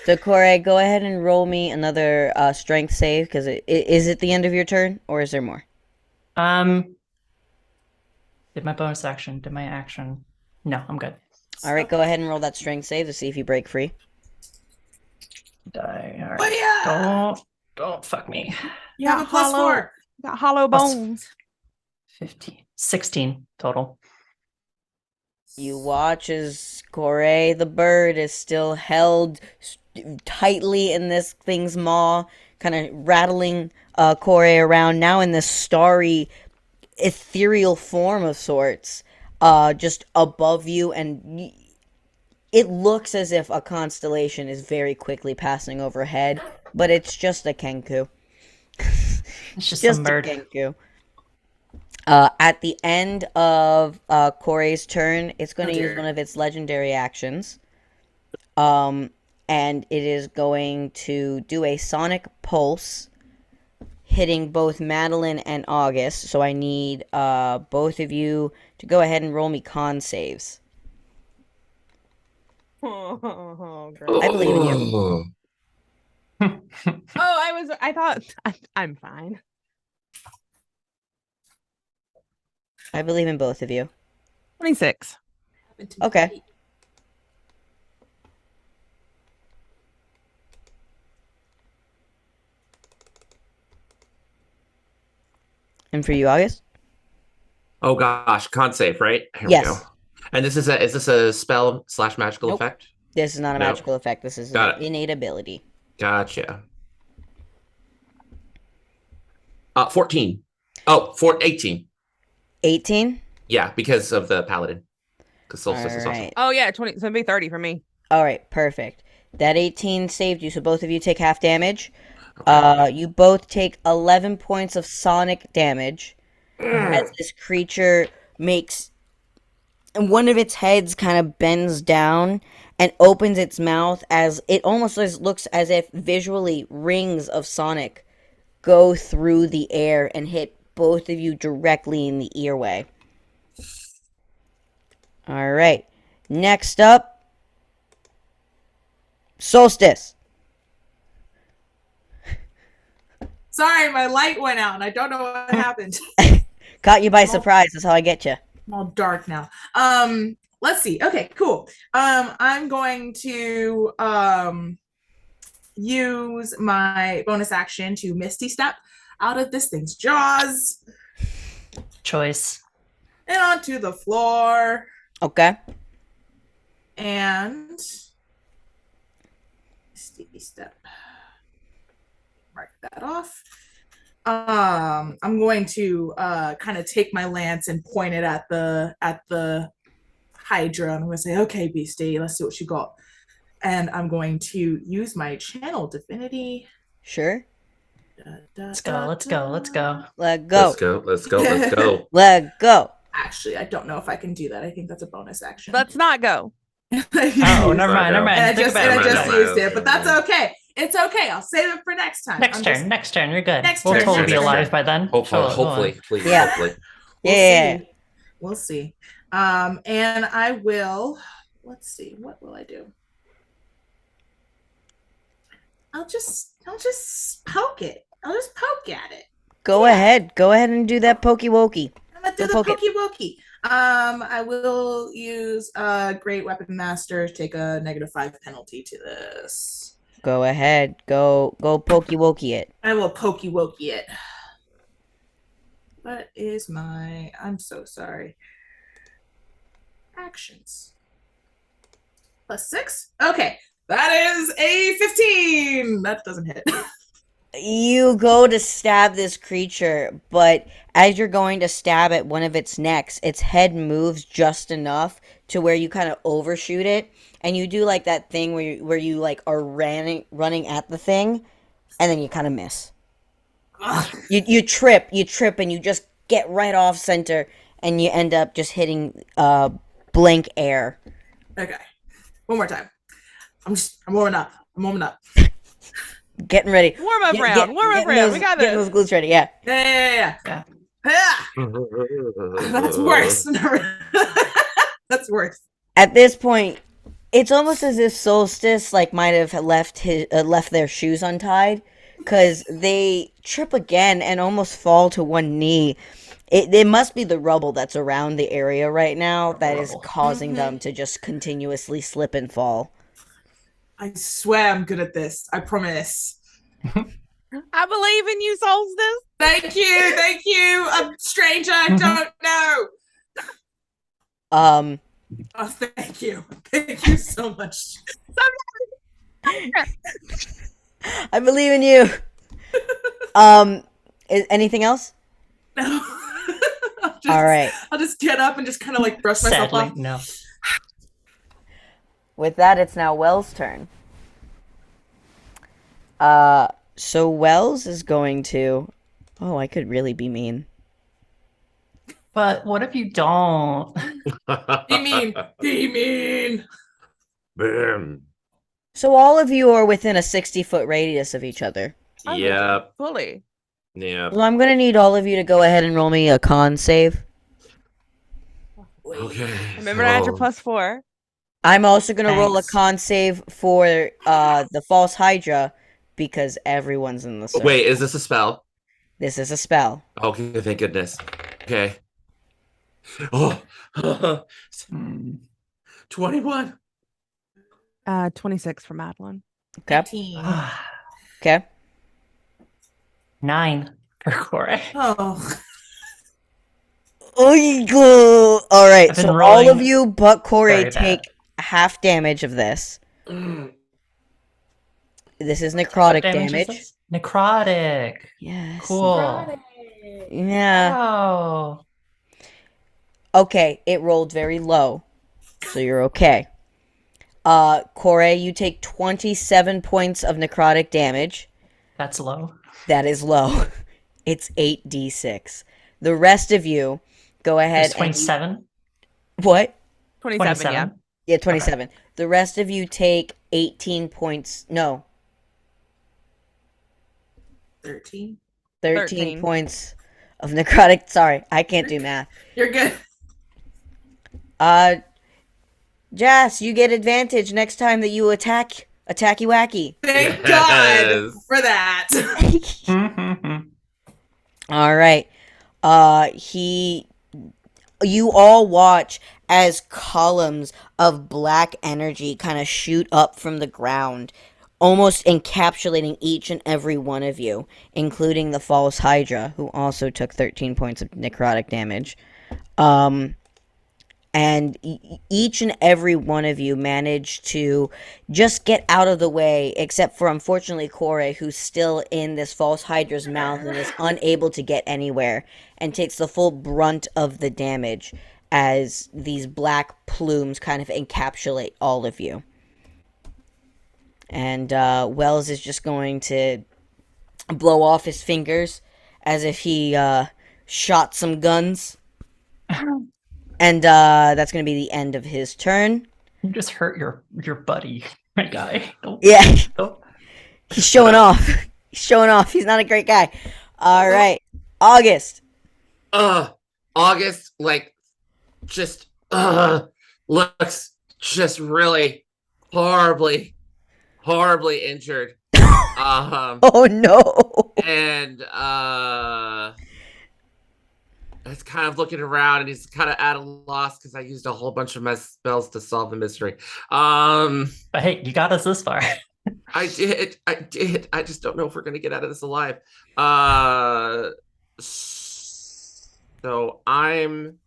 so Corey, go ahead and roll me another strength save, because is it the end of your turn, or is there more? Did my bonus action? Did my action? No, I'm good. All right, go ahead and roll that strength save to see if you break free. Die. All right. Oh, yeah. Don't fuck me. You have a +4. Got hollow Plus- bones. 16 total. You watch as Corey the bird is still held tightly in this thing's maw, kind of rattling Corey around, now in this starry, ethereal form of sorts, just above you, and it looks as if a constellation is very quickly passing overhead, but it's just a Kenku. It's just Just some a bird. Kenku. At the end of Corey's turn, it's going to use dear. one of its legendary actions. And it is going to do a sonic pulse, hitting both Madeline and August. So I need both of you to go ahead and roll me con saves. Oh, I believe in you. I thought I'm fine. I believe in both of you. 26. Okay. And for you, August? Oh gosh, con save, right? Here Yes. we go. And is this a spell / magical Nope. effect? This is not a No. magical effect. This is Got an it. innate ability. Gotcha. 14. Oh, 18. 18? Yeah, because of the paladin. Because solstice is All awesome. right. Oh yeah, 20. So it'd be 30 for me. All right, perfect. That 18 saved you, so both of you take half damage. Okay. You both take 11 points of sonic damage as this creature makes one of its heads kind of bends down and opens its mouth, as it almost looks as if visually rings of sonic go through the air and hit both of you directly in the earway. All right. Next up, Solstice. Sorry, my light went out and I don't know what happened. Caught you by surprise. That's how I get you. I'm all dark now. Let's see. Okay, cool. I'm going to use my bonus action to Misty Step. out of this thing's jaws Choice. and onto the floor. Okay. And sticky step. Mark that off. I'm going to kind of take my lance and point it at the Hydra. I'm going to say, "Okay, Beastie, let's see what you got." And I'm going to use my channel divinity. Sure. Let's go. Let's go. Let's go. Let go. Let's go. Let's go. Let's go. Let go. Actually, I don't know if I can do that. I think that's a bonus action. Let's not go. Oh, never mind. Never mind. And I Think just, about and I it. just Never used mind. it, but that's okay. It's okay. I'll save it for next time. Next I'm turn. just- Next turn. You're good. Next We'll turn, totally next be turn. alive by then. Hopefully, please, Yeah. hopefully. We'll Yeah. see. We'll see. And I will. Let's see. What will I do? I'll just poke it. I'll just poke at it. Go ahead. Go ahead and do that pokey wokey. I'm gonna do Go the poke it. pokey wokey. I will use Great Weapon Master. Take a -5 penalty to this. Go ahead. Go pokey wokey it. I will pokey wokey it. What is my? I'm so sorry. Actions. +6. Okay, that is a 15. That doesn't hit. You go to stab this creature, but as you're going to stab at one of its necks, its head moves just enough to where you kind of overshoot it, and you do like that thing where you like are running at the thing, and then you kind of miss. You trip, and you just get right off center, and you end up just hitting blank air. Okay, one more time. I'm warming up. Getting ready. Warm up round. We got Getting those this. glutes ready. Yeah. Yeah. Yeah. That's worse. That's worse. At this point, it's almost as if Solstice like might have left their shoes untied, because they trip again and almost fall to one knee. It must be the rubble that's around the area right now that is Rubble. causing them to just continuously slip and fall. I swear I'm good at this. I promise. I believe in you, Solstice. Thank you. A stranger I don't know. Um, Oh, thank you so much. I believe in you. Anything else? No. All right. I'll just get up and just kind of like brush myself Sadly, off. no. With that, it's now Wells' turn. So Wells is going to. Oh, I could really be mean. But what if you don't? Be mean. Boom. So all of you are within a 60-foot radius of each other. Yep. Fully. Yep. Well, I'm going to need all of you to go ahead and roll me a con save. Okay. Remember to add your so- +4. I'm also going to roll a Thanks. con save for the false Hydra because everyone's in the circle. Wait, is this a spell? This is a spell. Okay, thank goodness. Okay. Oh, Hmm. 21. 26 for Madeline. Okay. 18. Okay. 9 for Corey. Oh. All right. I've been So all rolling of you but Corey very take bad. half damage of this. Mm. This is What necrotic damage is damage. this? Necrotic. Yes. Cool. Yeah. Oh. Okay, it rolled very low, so you're okay. Corey, you take 27 points of necrotic damage. That's low. That is low. It's 8d6. The rest of you, go ahead There's 27. What? 27, yeah. Yeah, 27. The rest of you take 18 points. No, 13. 13 points of necrotic. Sorry, I can't do math. You're good. Jas, you get advantage next time that you attacky wacky. Thank Yes. God for that. All right. You all watch as columns of black energy kind of shoot up from the ground, almost encapsulating each and every one of you, including the false Hydra, who also took 13 points of necrotic damage. And each and every one of you managed to just get out of the way, except for, unfortunately, Kore, who's still in this false Hydra's mouth and is unable to get anywhere, and takes the full brunt of the damage as these black plumes kind of encapsulate all of you. And Wells is just going to blow off his fingers as if he shot some guns. And that's going to be the end of his turn. You just hurt your buddy, my guy. Don't, Yeah. don't. He's showing off. He's showing off. He's not a great guy. All right. August. August, like, just looks just really horribly injured. Oh, no. And it's kind of looking around, and he's kind of at a loss because I used a whole bunch of my spells to solve the mystery. But hey, you got us this far. I did. I just don't know if we're gonna get out of this alive. So I'm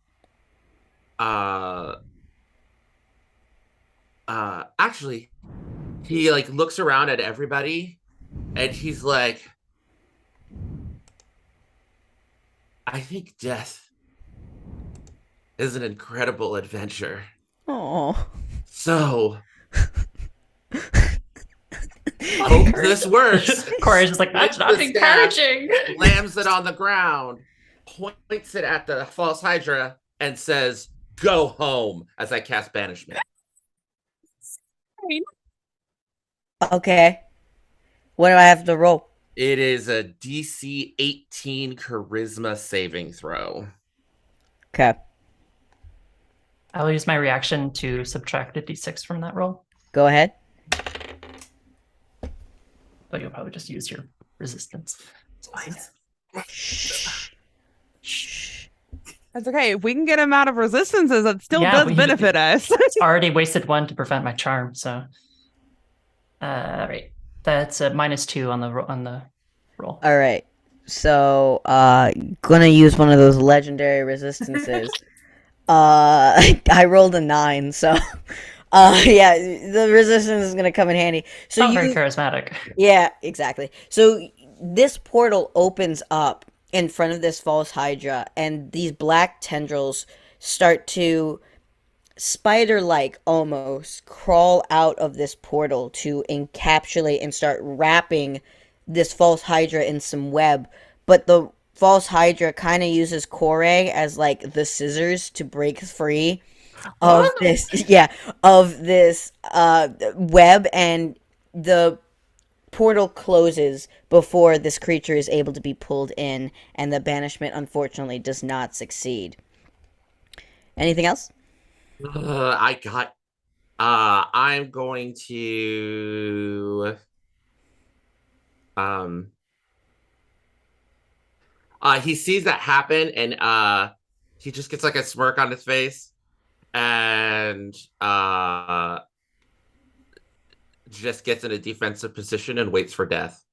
actually, he like looks around at everybody, and he's like, I think death is an incredible adventure. Oh. So hope this works. Core's just like, that's Takes not the staff, encouraging. Slams it on the ground, points it at the false Hydra, and says, "Go home," as I cast banishment. Okay. What do I have to roll? It is a DC 18 charisma saving throw. Okay. I'll use my reaction to subtract a d6 from that roll. Go ahead. But you'll probably just use your resistance. That's okay. If we can get him out of resistances, it still Yeah, does benefit us. Already wasted one to prevent my charm, so right. That's a -2 on the roll. All right. So, gonna use one of those legendary resistances. I rolled a 9, so yeah, the resistance is gonna come in handy. So Not very charismatic. Yeah, exactly. So this portal opens up in front of this false Hydra, and these black tendrils start to spider-like almost crawl out of this portal to encapsulate and start wrapping this false Hydra in some web. But the false Hydra kind of uses Kore as like the scissors to break free of this web, and the portal closes before this creature is able to be pulled in, and the banishment unfortunately does not succeed. Anything else? I'm going to he sees that happen, and he just gets like a smirk on his face, and just gets in a defensive position and waits for death.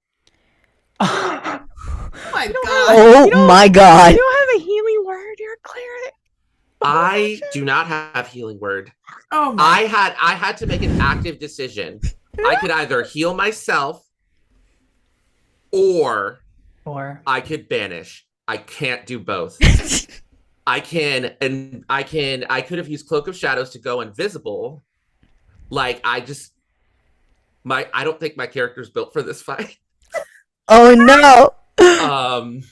Oh my god. Oh my god. You don't have a healing word. You're a cleric. I do not have healing word. Oh my. I had to make an active decision. I could either heal myself or I could banish. I can't do both. I could have used Cloak of Shadows to go invisible. Like I don't think my character's built for this fight. Oh no. I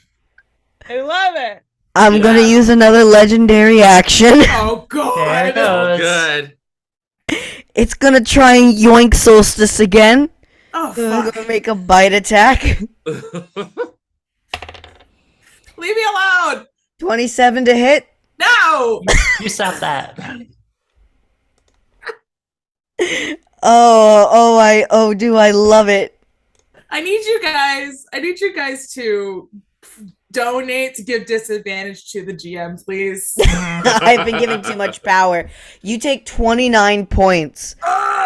love it. I'm gonna use another legendary action. Oh god. There it goes. Good. It's gonna try and yoink Solstice again. Oh I'm fuck. gonna make a bite attack. Leave me alone. 27 to hit. No. You stop that. Do I love it. I need you guys to donate to give disadvantage to the GM, please? I've been giving too much power. You take 29 points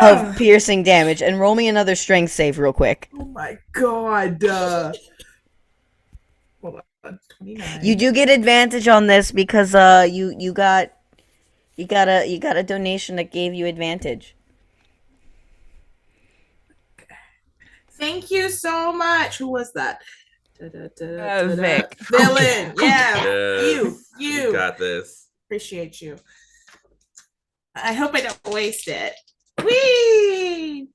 of piercing damage, and roll me another strength save real quick. Oh my god. Hold on, 29. You do get advantage on this because you got a donation that gave you advantage. Thank you so much. Who was that? Vic. Villain. Yeah. Yes. You. got this. Appreciate you. I hope I don't waste it. Whee!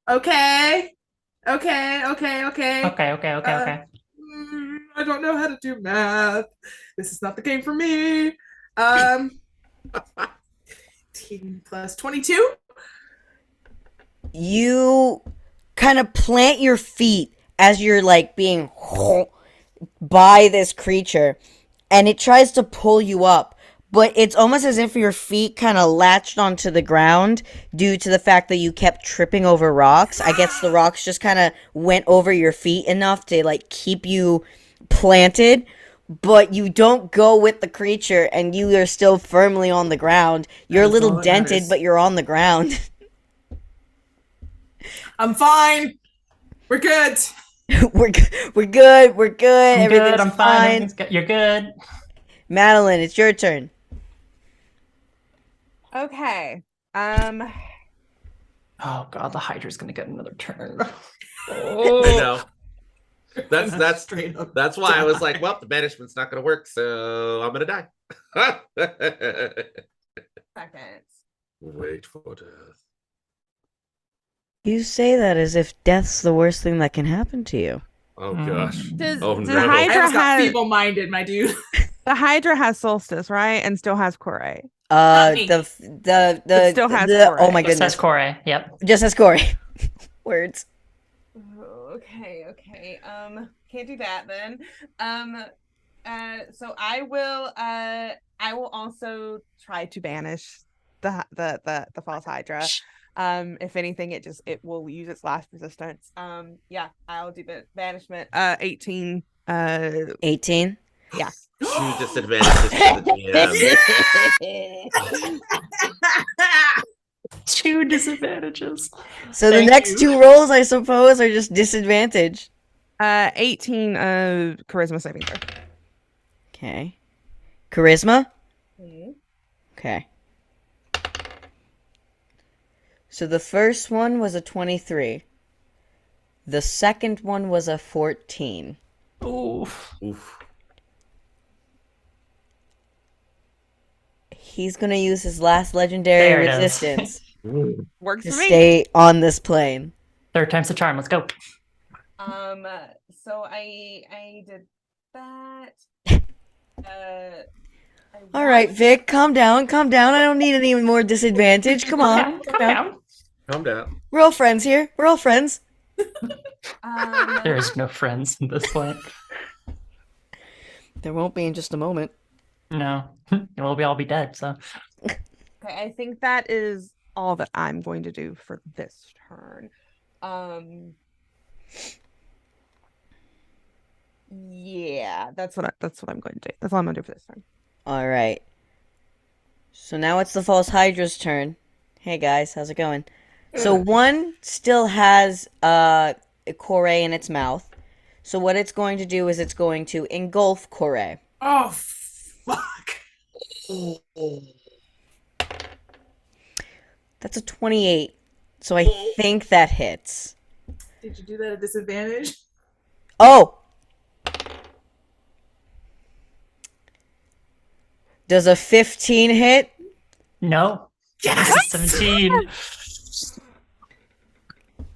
Okay. Okay. I don't know how to do math. This is not the game for me. 18 plus 22. You kind of plant your feet as you're like being by this creature, and it tries to pull you up, but it's almost as if your feet kind of latched onto the ground due to the fact that you kept tripping over rocks. I guess the rocks just kind of went over your feet enough to like keep you planted, but you don't go with the creature, and you are still firmly on the ground. You're a That's little all that dented, matters. but you're on the ground. I'm fine. We're good. we're good. We're good. I'm Everything's good. I'm fine. Everything's good. You're good. Madeline, it's your turn. Okay. Oh god, the Hydra's gonna get another turn. I know. That's Straight up. That's why I was like, well, the banishment's not going to work, so I'm going to die. Seconds. Wait for death. You say that as if death's the worst thing that can happen to you. Oh gosh. Does Oh the no. I Hydra just got has feeble-minded, my dude. the Hydra has Solstice, right? And still has Corey. me. The It still has oh my Corey. Just goodness, says Corey. Yep. just as Corey. Words. Okay. Can't do that then. So I will also try to banish the false Hydra. If anything, it will use its last resistance. Yeah, I'll do the banishment. 18. 18. Yeah. Two disadvantages to the GM. Two disadvantages. So the Thank next you. two rolls, I suppose, are just disadvantage. 18 charisma saving throw. Okay. Charisma. Okay. So the first one was a 23. The second one was a 14. Oof. Oof. He's He's gonna use his last legendary There it is. resistance works to for me. stay on this plane. Third time's the charm. Let's go. So I did that. All right, Vic, calm down, calm down. I don't need any more disadvantage. Come on, Calm down. Calm down. We're all friends here. We're all friends. There's no friends at this point. There won't be in just a moment. No. We'll all be dead, so. Okay, I think that is all that I'm going to do for this turn. Yeah, that's what I'm going to do. That's all I'm going to do for this turn. All right. So now it's the false Hydra's turn. Hey guys, how's it going? So one still has Corey in its mouth. So what it's going to do is it's going to engulf Corey. Oh, fuck. That's a 28. So I think that hits. Did you do that at disadvantage? Oh! Does a 15 hit? No. Yes! 17.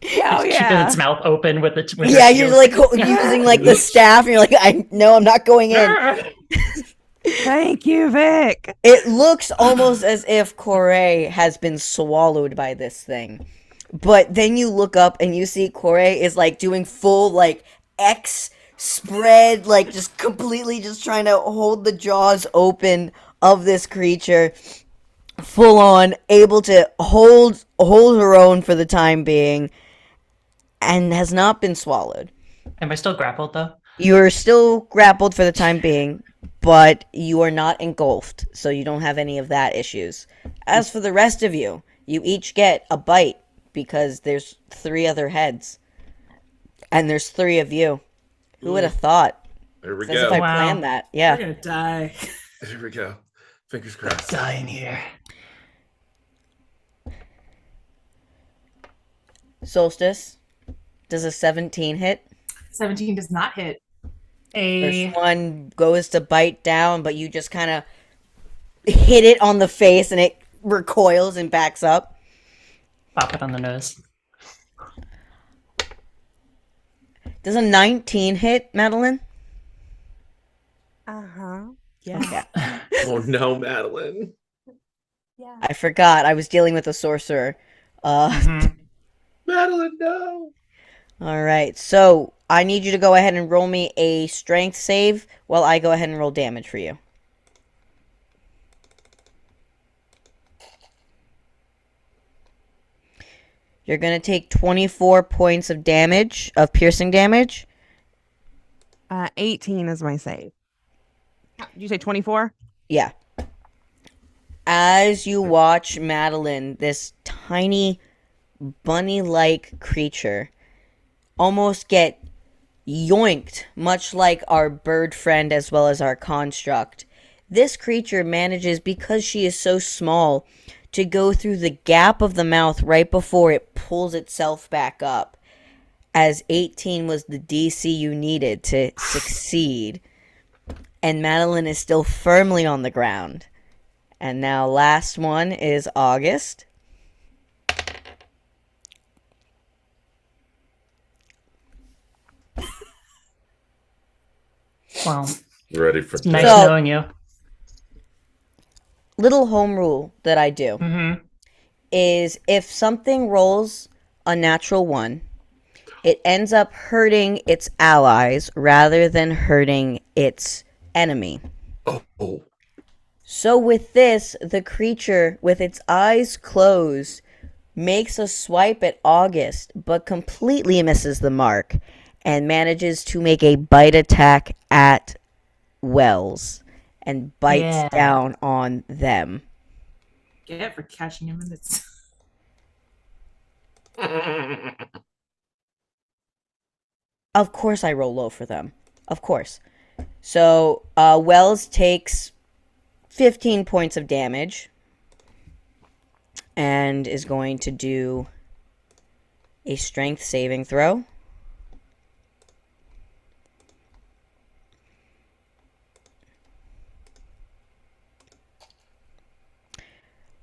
Hell Keeping yeah! its mouth open with the. With Yeah, its you're heels. like using like the staff, and you're like, I'm not going in. Thank you, Vic. It looks almost as if Corey has been swallowed by this thing. But then you look up and you see Corey is like doing full like X spread, like just completely just trying to hold the jaws open of this creature. Full on, able to hold her own for the time being, and has not been swallowed. Am I still grappled though? You're still grappled for the time being, but you are not engulfed, so you don't have any of that issues. As for the rest of you, you each get a bite because there's 3 other heads. And there's 3 of you. Who would have thought? There we It's as if go. I Wow. planned that. We're Yeah. gonna die. There we go. Fingers crossed. Dying here. Solstice, does a 17 hit? 17 does not hit. First one goes to bite down, but you just kind of hit it on the face and it recoils and backs up. Pop it on the nose. Does a 19 hit, Madeline? Uh-huh. Yeah. Oh no, Madeline. Yeah. I forgot. I was dealing with a sorcerer. Mhm. Madeline, no. All right. So I need you to go ahead and roll me a strength save while I go ahead and roll damage for you. You're going to take 24 points of damage, of piercing damage. 18 is my save. Did you say 24? Yeah. As you watch Madeline, this tiny bunny-like creature, almost get yoinked, much like our bird friend as well as our construct. This creature manages, because she is so small, to go through the gap of the mouth right before it pulls itself back up, as 18 was the DC you needed to succeed. And Madeline is still firmly on the ground. And now last one is August. Well, Ready for it's nice So- knowing you. Little home rule that I do Mm-hmm. is if something rolls a natural 1, it ends up hurting its allies rather than hurting its enemy. Oh. So with this, the creature, with its eyes closed, makes a swipe at August, but completely misses the mark, and manages to make a bite attack at Wells, and bites Yeah. down on them. Get it for catching him in its. Of course I roll low for them. Of course. So, Wells takes 15 points of damage and is going to do a strength saving throw.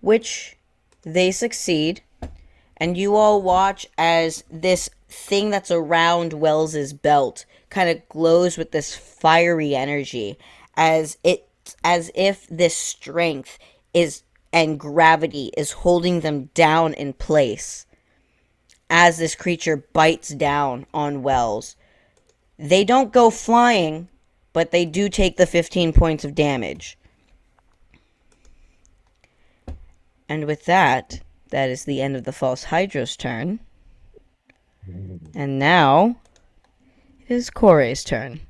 Which they succeed, and you all watch as this thing that's around Wells's belt kind of glows with this fiery energy, as if this strength is and gravity is holding them down in place as this creature bites down on Wells. They don't go flying, but they do take the 15 points of damage. And with that, that is the end of the False Hydra's turn. And now, it is Corey's turn.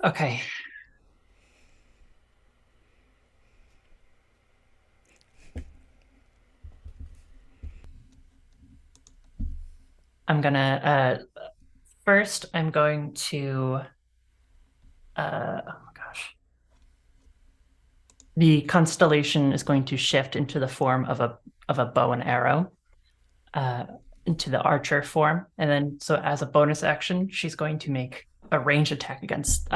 Okay. I'm gonna first I'm going to oh gosh. The constellation is going to shift into the form of a bow and arrow, into the archer form, and then so as a bonus action, she's going to make a range attack against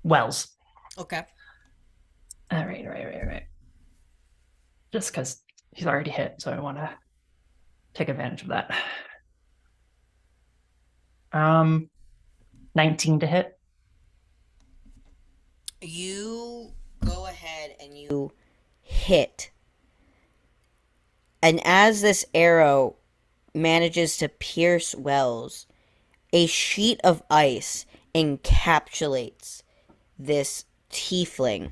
Wells. Okay. All right. Just because he's already hit, so I want to take advantage of that. 19 to hit. You go ahead and you hit. And as this arrow manages to pierce Wells, a sheet of ice encapsulates this tiefling.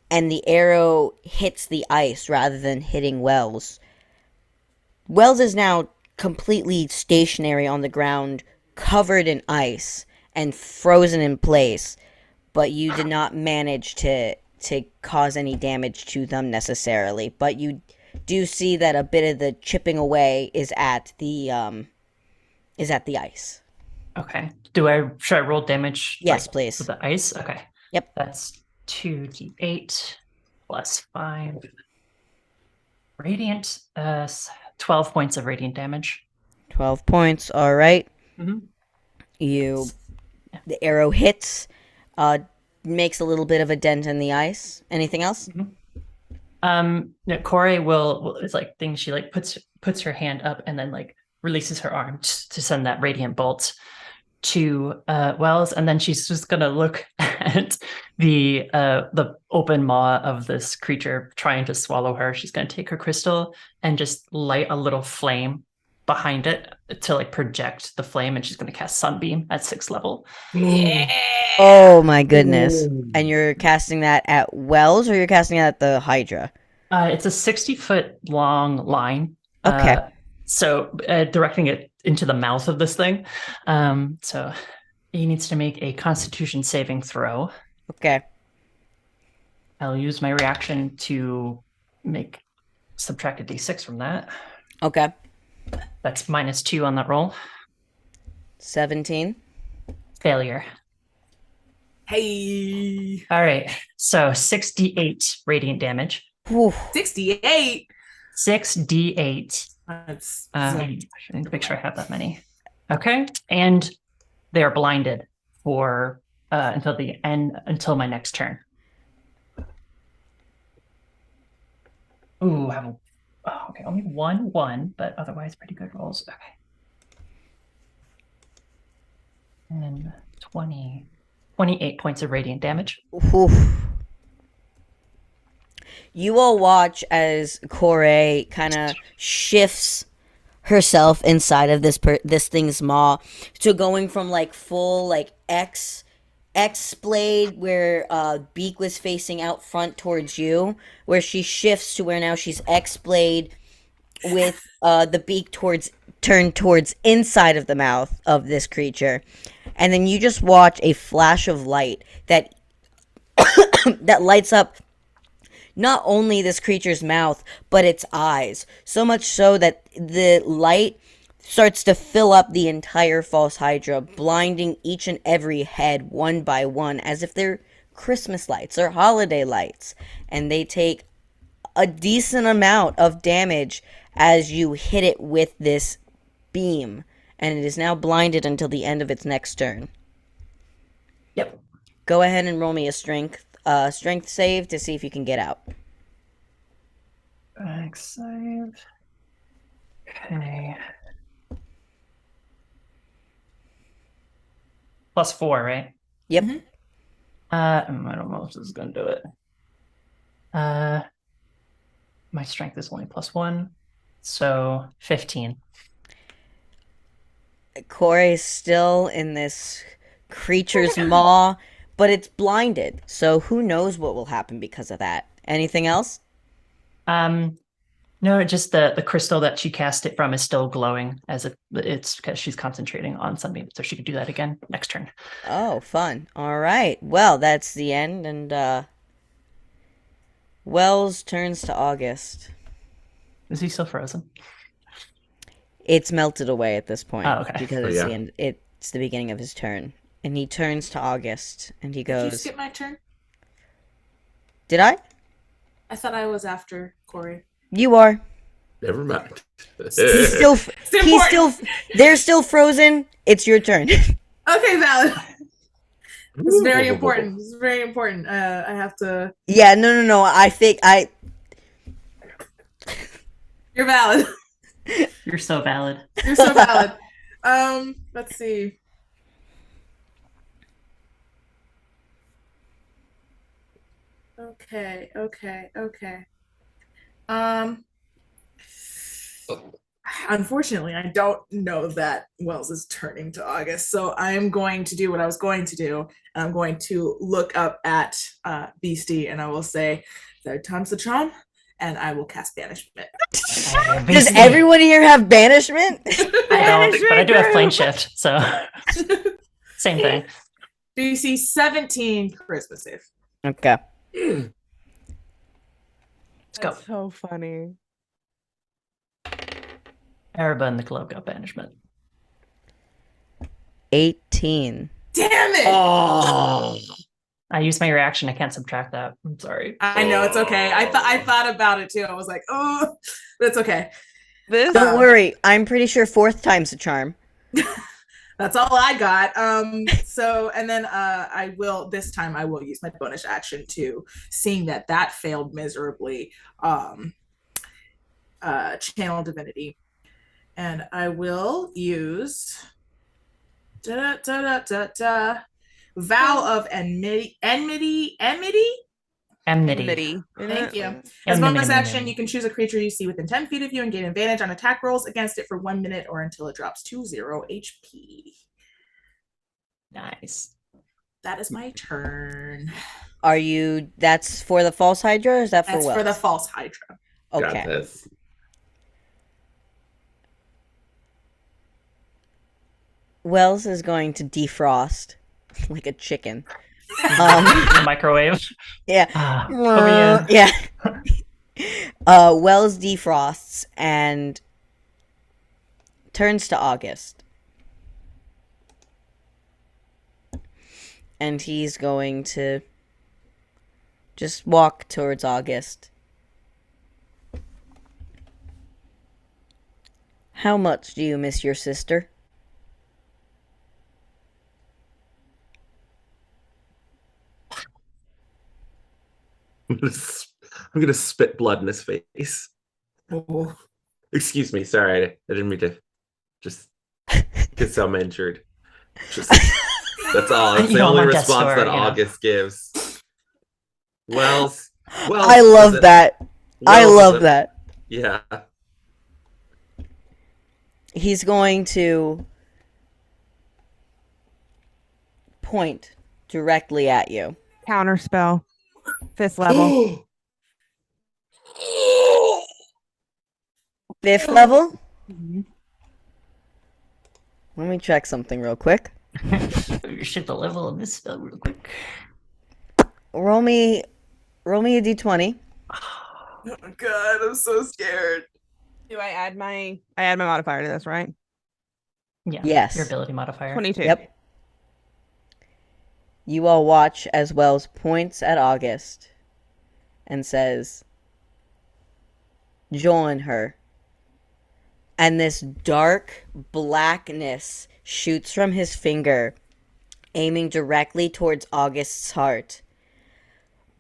And the arrow hits the ice rather than hitting Wells. Wells is now completely stationary on the ground, covered in ice and frozen in place, but you did not manage to cause any damage to them necessarily. But you do see that a bit of the chipping away is at the ice. Okay. Should I roll damage? Yes, like, please. with the ice? Okay. Yep. That's 2d8 plus 5. Radiant, 12 points of radiant damage. 12 points. All right. Mm-hmm. The arrow hits, makes a little bit of a dent in the ice. Anything else? Corey will it's like thing. She like puts her hand up and then like releases her arm to send that radiant bolt to Wells, and then she's just gonna look at the open maw of this creature trying to swallow her. She's gonna take her crystal and just light a little flame behind it to like project the flame, and she's gonna cast Sunbeam at 6th level. Oh my goodness. And you're casting that at Wells, or you're casting it at the Hydra? It's a 60-foot long line. Okay. So directing it into the mouth of this thing. So he needs to make a Constitution saving throw. Okay. I'll use my reaction to subtract a d6 from that. Okay. That's -2 on that roll. 17. Failure. Hey. All right. So 6d8 radiant damage. Whew. 68. 6d8. That's I need to make sure I have that many. Okay. And they are blinded for until my next turn. Ooh, okay, only 1, but otherwise pretty good rolls. Okay. And 28 points of radiant damage. Whew. You all watch as Corey kind of shifts herself inside of this thing's maw to going from like full like X blade where beak was facing out front towards you, where she shifts to where now she's X blade with the beak turned towards inside of the mouth of this creature. And then you just watch a flash of light that that lights up not only this creature's mouth, but its eyes. So much so that the light starts to fill up the entire false Hydra, blinding each and every head one by one, as if they're Christmas lights or holiday lights. And they take a decent amount of damage as you hit it with this beam. And it is now blinded until the end of its next turn. Yep. Go ahead and roll me a strength save to see if you can get out. Save. Okay. +4, right? Yep. Mm-hmm. I don't know if this is gonna do it. My strength is only +1, so 15. Corey's still in this creature's maw, but it's blinded. So who knows what will happen because of that. Anything else? No, just the crystal that she cast it from is still glowing, as if it's because she's concentrating on Sunbeam, so she could do that again next turn. Oh, fun. All right. Well, that's the end, and Wells turns to August. Is he still frozen? It's melted away at this point. Oh, okay. Because it's the end. It's the beginning of his turn, and he turns to August, and he goes. Did you skip my turn? Did I? I thought I was after Corey. You are. Never mind. He's still. They're still frozen. It's your turn. Okay, valid. It's very important. It's very important. I have to. Yeah. No. You're valid. You're so valid. You're so valid. Let's see. Okay. Unfortunately, I don't know that Wells is turning to August, so I am going to do what I was going to do, and I'm going to look up at Beastie, and I will say, "Third time's the charm," and I will cast banishment. Does everyone here have banishment? I don't, but I do have plane shift, so same thing. DC 17 charisma save. Okay. Let's go. That's so funny. Araba and the club got banishment. 18. Damn it! Oh, I used my reaction. I can't subtract that. I'm sorry. I know, it's okay. I thought about it too. I was like, oh, that's okay. This Don't worry. I'm pretty sure 4th time's a charm. That's all I got. So, and then this time I will use my bonus action to, seeing that failed miserably, channel divinity. And I will use vow of enmity. enmity. Thank you. As bonus action, you can choose a creature you see within 10 feet of you and gain advantage on attack rolls against it for 1 minute or until it drops to 0 HP. Nice. That is my turn. That's for the false Hydra, or is that for That's Wells? for the false Hydra. got Okay. this. Wells is going to defrost like a chicken. The microwave. Yeah. Put me in. Yeah. Wells defrosts and turns to August. And he's going to just walk towards August. How much do you miss your sister? I'm gonna spit blood in his face. Oh. Excuse me, sorry, I didn't mean to just get some injured. Just that's all. It's You the know, I'm only on death's response door, that you know. August gives. Wells, I love that. I love that. Yeah. He's going to point directly at you. Counter spell. 5th level. 5th level? Mhm. Let me check something real quick. Shift the level of this spell real quick. Roll me a d20. Oh god, I'm so scared. Do I add my modifier to this, right? Yeah. Yes. Your ability modifier. 22. Yep. You all watch as Wells points at August and says, "Join her." And this dark blackness shoots from his finger, aiming directly towards August's heart.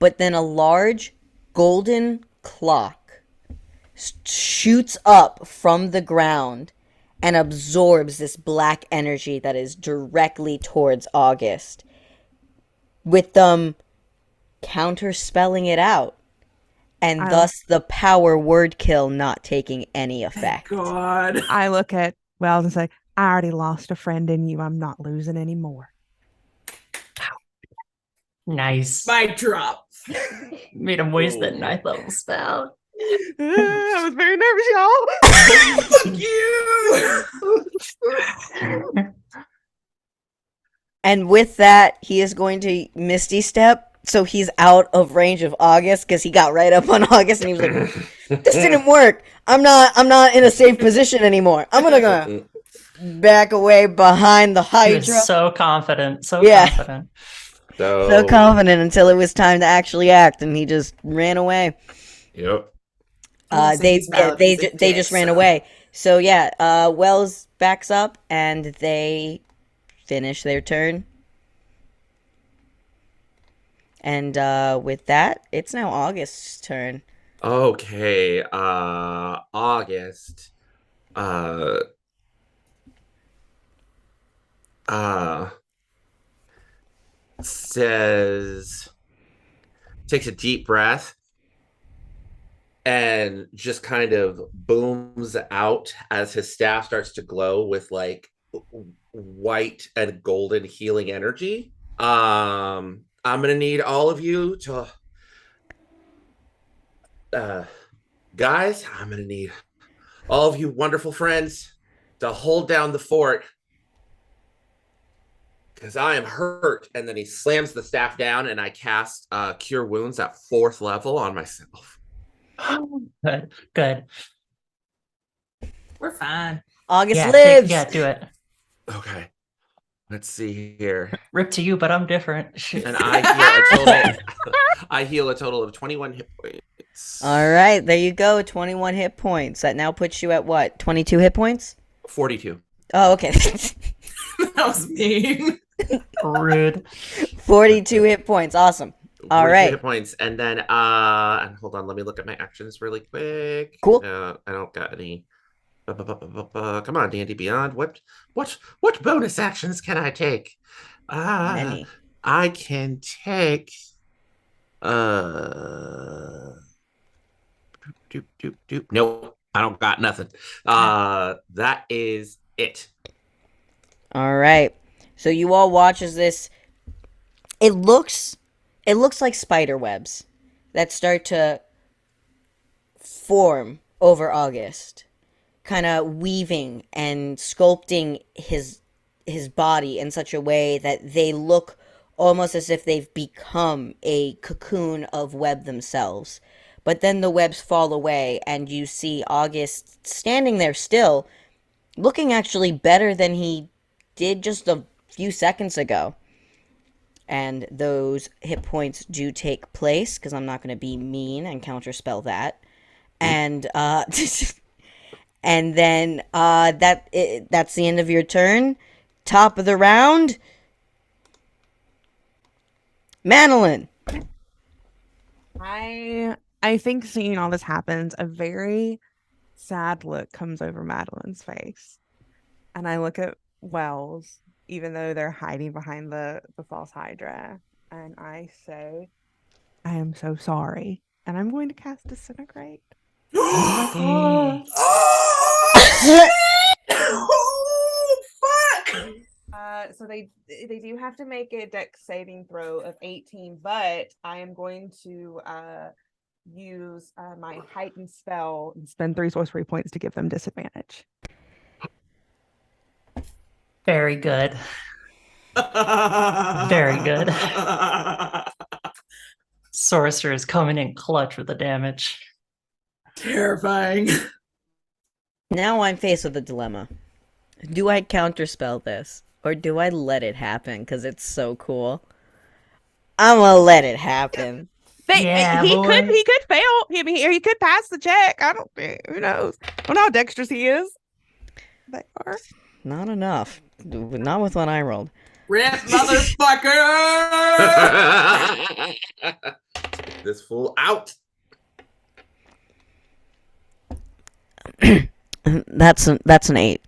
But then a large golden clock shoots up from the ground and absorbs this black energy that is directly towards August, with them counterspelling it out, and thus the power word kill not taking any effect. God. I look at Wells and say, I already lost a friend in you. I'm not losing anymore. Nice. Mic drop. Made him waste that 9th level spell. I was very nervous, y'all. Fuck you. And with that, he is going to Misty Step, so he's out of range of August, because he got right up on August and he was like, "This didn't work. I'm not in a safe position anymore. I'm gonna back away behind the He Hydra." was so confident. So Yeah. confident. So confident until it was time to actually act, and he just ran away. Yep. They just ran away. So yeah, Wells backs up and they finish their turn. And with that, it's now August's turn. Okay. August. Says, takes a deep breath and just kind of booms out as his staff starts to glow with like white and golden healing energy. I'm gonna need all of you to Guys, I'm going to need all of you wonderful friends to hold down the fort because I am hurt. And then he slams the staff down, and I cast Cure Wounds at 4th level on myself. Good, good. We're fine. August lives. Do it. Okay. Let's see here. Rip to you, but I'm different. And I heal a total of 21 hit points. All right, there you go. 21 hit points. That now puts you at what? 22 hit points? 42. Oh, okay. That was mean. Rude. 42 hit points. Awesome. All 42 right. hit points. And then and hold on, let me look at my actions really quick. Cool. I don't got any. Come on, D&D Beyond. What bonus actions can I take? Many. I can take Nope, I don't got nothing. That is it. All right. So you all watch as this. It looks like spider webs that start to form over August, kind of weaving and sculpting his body in such a way that they look almost as if they've become a cocoon of web themselves. But then the webs fall away, and you see August standing there still, looking actually better than he did just a few seconds ago. And those hit points do take place, because I'm not going to be mean and counterspell that. And and then that's the end of your turn. Top of the round, Madeline. I think seeing all this happens, a very sad look comes over Madeline's face. And I look at Wells, even though they're hiding behind the false Hydra, and I say, I am so sorry. And I'm going to cast Disintegrate. Oh, fuck! So they do have to make a dex saving throw of 18, but I am going to use my heightened spell and spend 3 sorcery points to give them disadvantage. Very good. Very good. Sorcerer is coming in clutch with the damage. Terrifying. Now I'm faced with a dilemma. Do I counterspell this, or do I let it happen because it's so cool? I'm gonna let it happen. Yeah, he boy. could fail. He could pass the check. I don't think. Who knows? I don't know how dexterous he is. They are Not enough. Not with what I rolled. Rip, motherfucker! This fool out. That's an 8.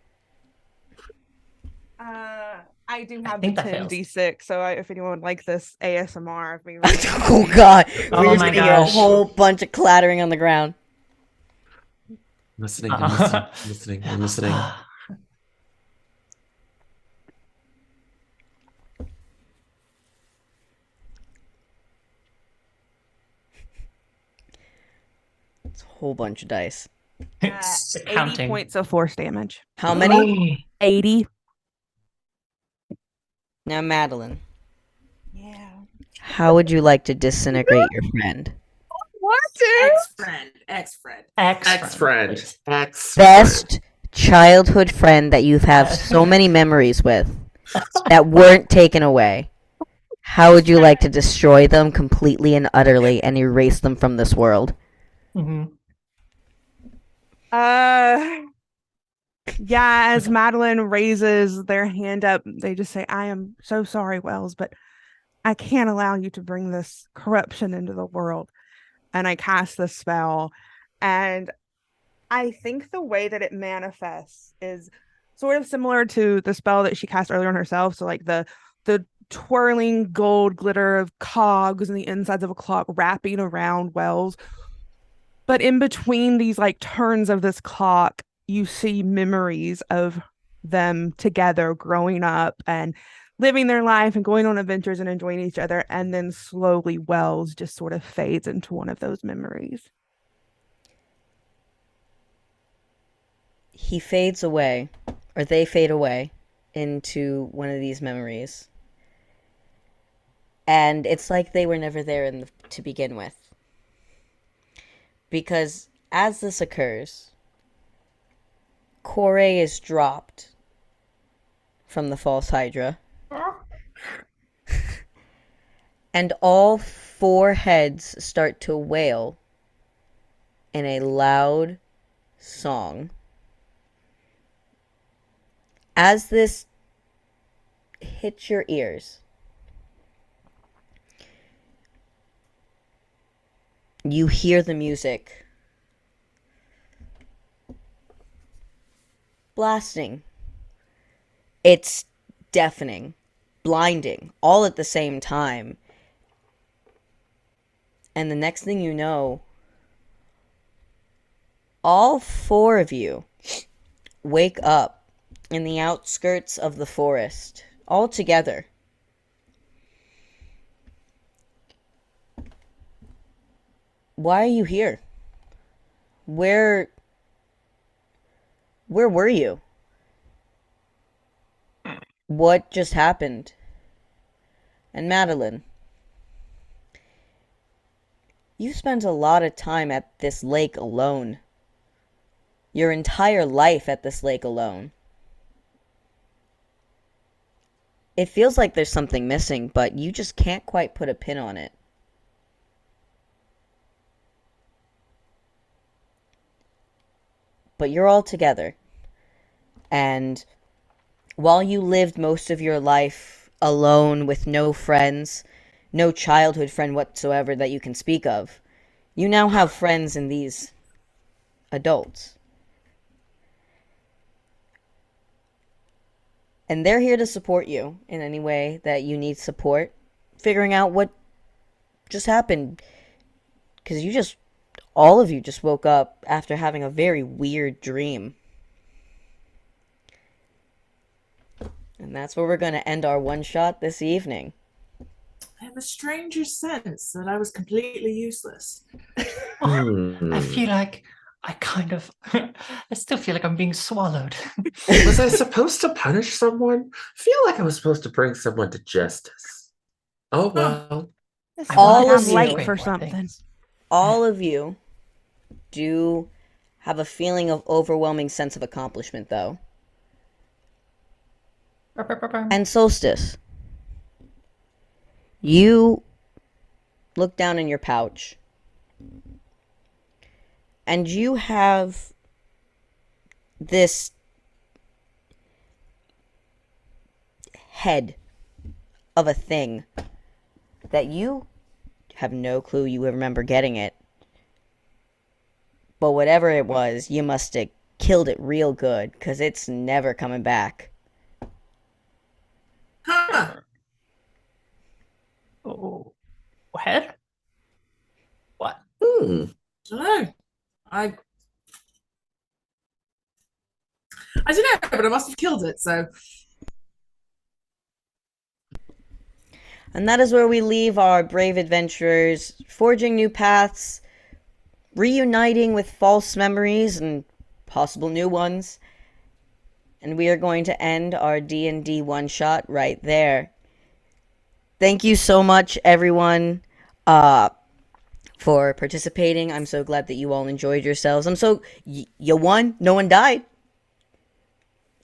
I do have the think that fails. 10d6, so if anyone would like this ASMR of me. Oh god, Oh we're just my gonna hear a gosh. whole bunch of clattering on the ground. Listening. I'm listening. It's a whole bunch of dice. It's 80 counting. points of force damage. How many? 80. Now, Madeline, Yeah. how would you like to disintegrate your friend? What, dude? Ex-friend. Ex-friend. Best childhood friend that you have so many memories with that weren't taken away. How would you like to destroy them completely and utterly and erase them from this world? Mhm. Yeah, as Madeline raises their hand up, they just say, I am so sorry, Wells, but I can't allow you to bring this corruption into the world. And I cast the spell. And I think the way that it manifests is sort of similar to the spell that she cast earlier on herself. So like the twirling gold glitter of cogs and the insides of a clock wrapping around Wells. But in between these like turns of this clock, you see memories of them together growing up and living their life and going on adventures and enjoying each other. And then slowly Wells just sort of fades into one of those memories. he fades away, or they fade away into one of these memories. And it's like they were never there to begin with. Because as this occurs, Corey is dropped from the false Hydra. And all 4 heads start to wail in a loud song. As this hits your ears, you hear the music blasting. It's deafening, blinding, all at the same time. And the next thing you know, all 4 of you wake up in the outskirts of the forest, all together. Why are you here? Where were you? What just happened? And Madeline, you spent a lot of time at this lake alone. Your entire life at this lake alone. It feels like there's something missing, but you just can't quite put a pin on it. But you're all together. And while you lived most of your life alone with no friends, no childhood friend whatsoever that you can speak of, you now have friends in these adults. And they're here to support you in any way that you need support, figuring out what just happened. Because all of you just woke up after having a very weird dream. And that's where we're going to end our one-shot this evening. I have a stranger sense that I was completely useless. I feel like I still feel like I'm being swallowed. Was I supposed to punish someone? I feel like I was supposed to bring someone to justice. Oh, well. This I is All like of I'm you- late Wait, for more something. things. All of you do have a feeling of overwhelming sense of accomplishment, though. And Solstice, you look down in your pouch, and you have this head of a thing that you have no clue you remember getting it. But whatever it was, you must have killed it real good, because it's never coming back. Huh. Oh, head? What? Hmm. Don't know. I don't know, but I must have killed it, so And that is where we leave our brave adventurers, forging new paths, reuniting with false memories and possible new ones. And we are going to end our D&D one-shot right there. Thank you so much, everyone, for participating. I'm so glad that you all enjoyed yourselves. You won. No one died.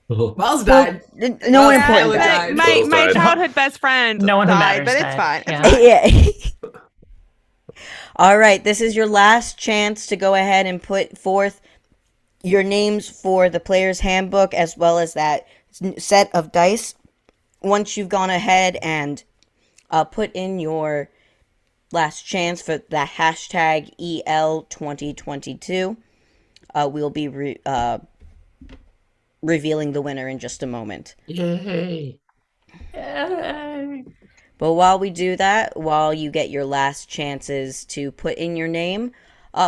Wells died. No one Yeah, important Ellen died. died. My Died. childhood best friend No one who died, matters but it's died. fine. Yeah. Yeah. All right, this is your last chance to go ahead and put forth your names for the player's handbook as well as that set of dice. Once you've gone ahead and put in your last chance for the hashtag EL2022, we'll be revealing the winner in just a moment. Yay. Yay. But while we do that, while you get your last chances to put in your name,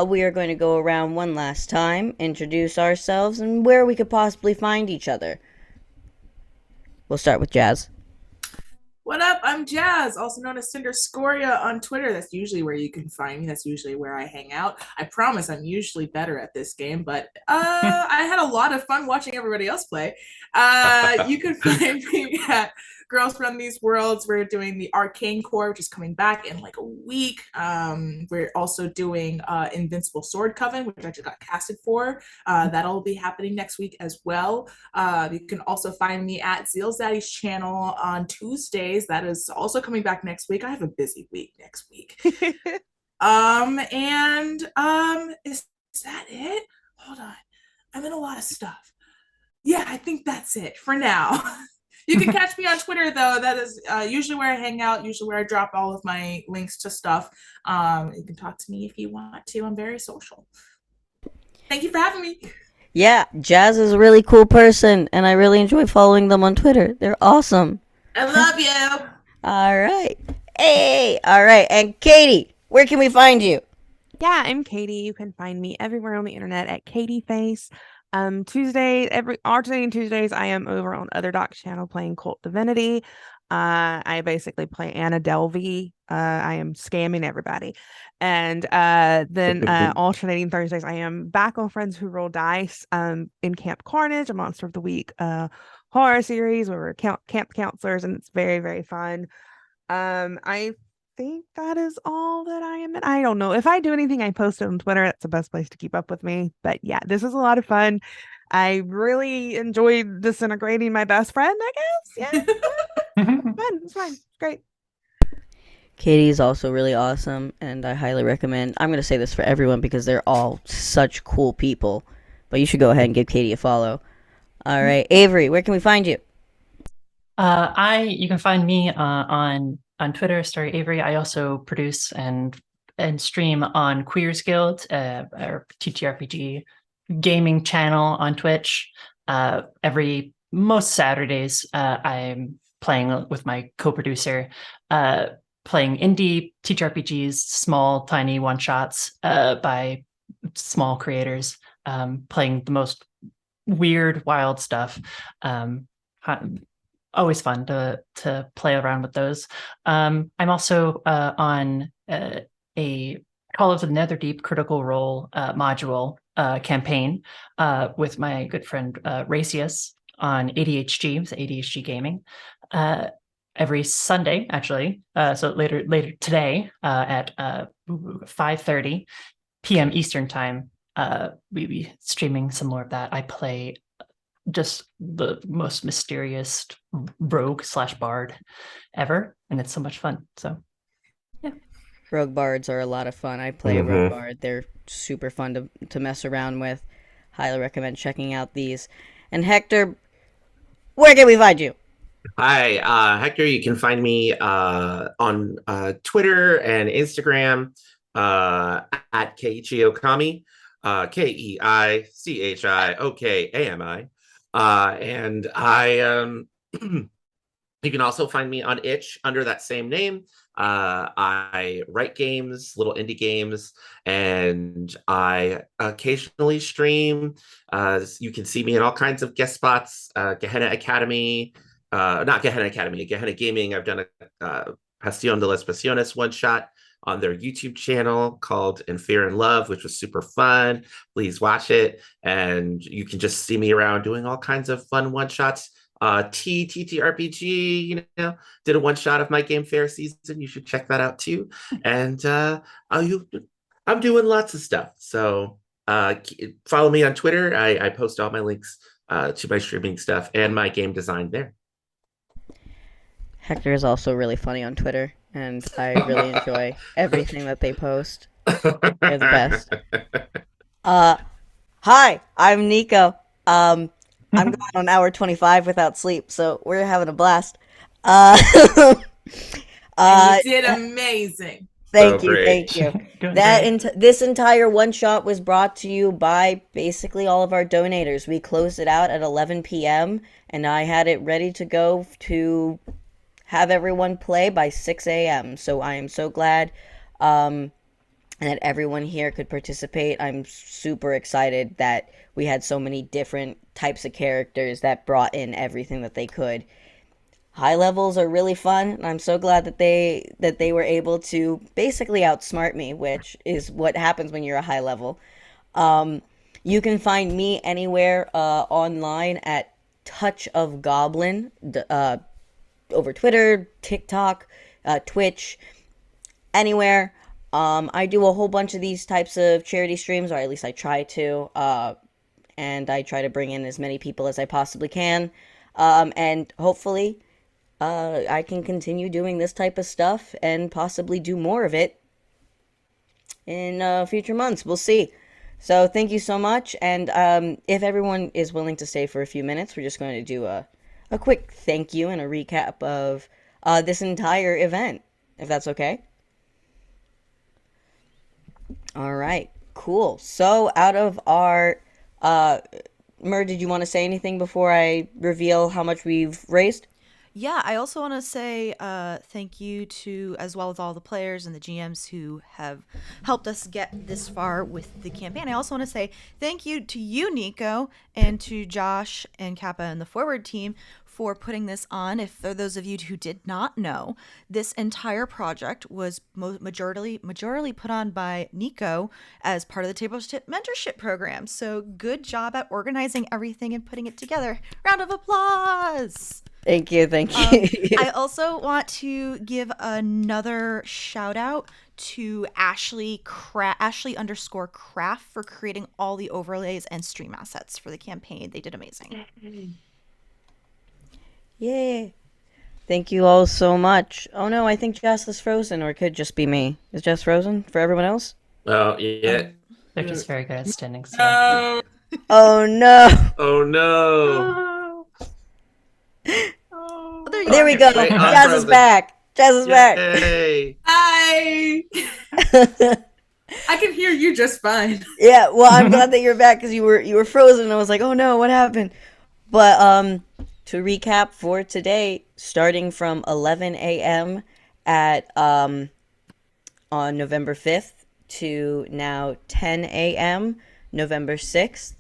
we are going to go around one last time, introduce ourselves, and where we could possibly find each other. We'll start with Jazz. What up? I'm I'm Jazz, also known as Cinder Scoria on Twitter. That's usually where you can find me. That's usually where I hang out. I promise I'm usually better at this game, but I had a lot of fun watching everybody else play. You can find me at Girls Run These Worlds. We're doing the Arcane Core, which is coming back in like a week. We're also doing Invincible Sword Coven, which I just got casted for. That'll be happening next week as well. You can also find me at Zeal Zaddy's channel on Tuesdays. That is also coming back next week. I have a busy week next week. Is that it? Hold on. I'm in a lot of stuff. Yeah, I think that's it for now. You can catch me on Twitter, though. That is usually where I hang out, usually where I drop all of my links to stuff. You can talk to me if you want to. I'm very social. Thank you for having me. Yeah, Jazz is a really cool person, and I really enjoy following them on Twitter. They're awesome. I love you. All right. Hey, all right. And Katy, where can we find you? Yeah, I'm Katy. You can find me everywhere on the internet at Katyface. Alternating Tuesdays, I am over on Other Doc's channel playing Cult Divinity. I basically play Anna Delvey. I am scamming everybody. And then alternating Thursdays, I am back on Friends Who Roll Dice in Camp Carnage, a Monster of the Week horror series where we're camp counselors, and it's very, very fun. I think that is all that I am in. I don't know. If I do anything, I post it on Twitter. That's the best place to keep up with me. But yeah, this is a lot of fun. I really enjoyed disintegrating my best friend, I guess. Yeah. Fun. It's fine. It's great. Katy is also really awesome, and I highly recommend. I'm going to say this for everyone because they're all such cool people. But you should go ahead and give Katy a follow. All right. Avery, where can we find you? You can find me on Twitter, Story Avery. I also produce and stream on Queers Guild, our TTRPG gaming channel on Twitch. Most Saturdays, I'm playing with my co-producer, playing indie TTRPGs, small, tiny one-shots by small creators, playing the most weird, wild stuff. Always fun to play around with those. I'm also on a Call of the Netherdeep Critical Role module campaign with my good friend Racius on ADHG, it's ADHG Gaming, every Sunday, actually. So later today at 5:30 p.m. Eastern Time, we'll be streaming some more of that. I play just the most mysterious rogue / bard ever, and it's so much fun. So yeah, Rogue bards are a lot of fun. I play a rogue bard. They're super fun to mess around with. Highly recommend checking out these. And Hector, where can we find you? Hi, Hector. You can find me on Twitter and Instagram at Keiichi Okami, KeichiOkami. And you can also find me on Itch under that same name. I write games, little indie games, and I occasionally stream. You can see me in all kinds of guest spots. Gehenna Academy, not Gehenna Academy, Gehenna Gaming. I've done a Passion de las Pasiones one shot on their YouTube channel called In Fear and Love, which was super fun. Please watch it. And you can just see me around doing all kinds of fun one-shots. TTRPG, did a one-shot of my Game Fair season. You should check that out too. And I'm doing lots of stuff. So follow me on Twitter. I post all my links to my streaming stuff and my game design there. Hector is also really funny on Twitter, and I really enjoy everything that they post. They're the best. Hi, I'm Nico. I'm going on hour 25 without sleep, so we're having a blast. You did amazing. Thank So you. This entire one shot was brought to you by basically all of our donators. We closed it out at 11 p.m. and I had it ready to go to have everyone play by 6 a.m. So I am so glad that everyone here could participate. I'm super excited that we had so many different types of characters that brought in everything that they could. high levels are really fun, and I'm so glad that they were able to basically outsmart me, which is what happens when you're a high level. Um, you can find me anywhere online at Touch of Goblin, over Twitter, TikTok, Twitch, anywhere. I do a whole bunch of these types of charity streams, or at least I try to, and I try to bring in as many people as I possibly can. And hopefully, I can continue doing this type of stuff and possibly do more of it in future months. We'll see. So thank you so much. And if everyone is willing to stay for a few minutes, we're just going to do a quick thank you and a recap of this entire event, if that's okay. All right, cool. So out of our Mer, did you want to say anything before I reveal how much we've raised? Yeah, I also want to say thank you to, as well as all the players and the GMs who have helped us get this far with the campaign. I also want to say thank you to you, Nico, and to Josh and Kappa and the Forward team for putting this on. If for those of you who did not know, this entire project was majorly put on by Nico as part of the Tabletop Mentorship Program. So good job at organizing everything and putting it together. Round of applause. Thank you, thank you. I also want to give another shout out to Ashley underscore craft for creating all the overlays and stream assets for the campaign. They did amazing. Yay. Thank you all so much. Oh no, I think Jess is frozen, or it could just be me. Is Jess frozen for everyone else? Oh, yeah. They're just very good at standing still. Oh no. Oh, no. Oh, there you There are. we go. Wait, I'm Jazz is frozen. back. Jazz is back. Yay. Hi. I can hear you just fine. Yeah, well, I'm glad that you're back because you were frozen. I was like, oh no, what happened? But to recap for today, starting from 11 a.m. at on November 5th to now 10 a.m. November 6th,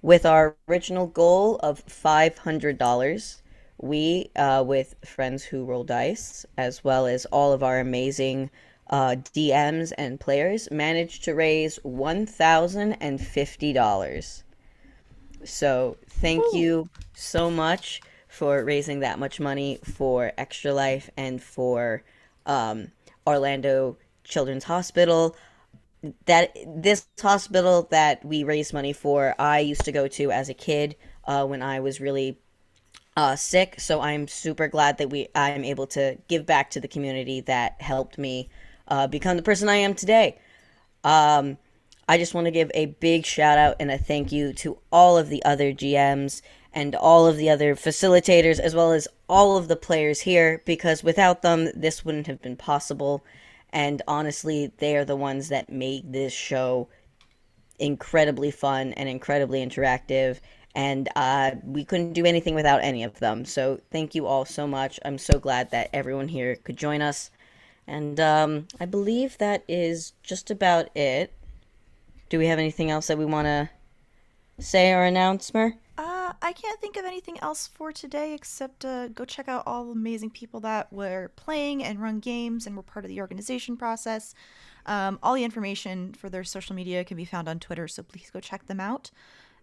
with our original goal of $500. We, with friends who roll dice, as well as all of our amazing DMs and players, managed to raise $1,050. So thank you so much for raising that much money for Extra Life and for Orlando Children's Hospital. That this hospital that we raised money for, I used to go to as a kid when I was really sick. So I'm super glad that I'm able to give back to the community that helped me become the person I am today. I just want to give a big shout out and a thank you to all of the other GMs and all of the other facilitators, as well as all of the players here, because without them, this wouldn't have been possible. And honestly, they are the ones that made this show incredibly fun and incredibly interactive. And we couldn't do anything without any of them. So thank you all so much. I'm so glad that everyone here could join us. And I believe that is just about it. Do we have anything else that we want to say or announce, Mer? I can't think of anything else for today except go check out all the amazing people that were playing and run games and were part of the organization process. All the information for their social media can be found on Twitter, so please go check them out.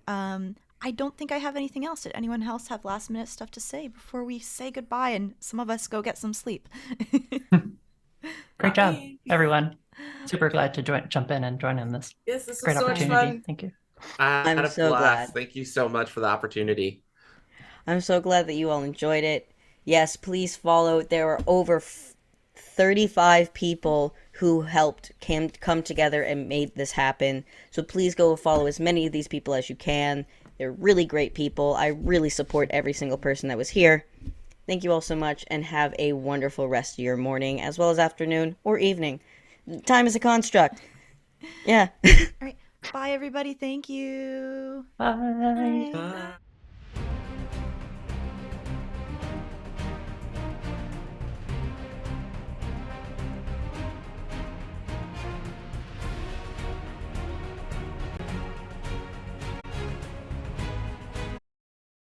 I don't think I have anything else. Did anyone else have last minute stuff to say before we say goodbye and some of us go get some sleep? Great job, everyone. Super glad to jump in and join in this. Yes, this was Great so much opportunity. fun. Thank you. I had I'm a so blast. glad. Thank you so much for the opportunity. I'm so glad that you all enjoyed it. Yes, please follow. There are over 35 people who helped come together and made this happen. So please go follow as many of these people as you can. They're really great people. I really support every single person that was here. Thank you all so much, and have a wonderful rest of your morning, as well as afternoon or evening. Time is a construct. Yeah. All right. Bye, everybody. Thank you. Bye. Bye. Bye.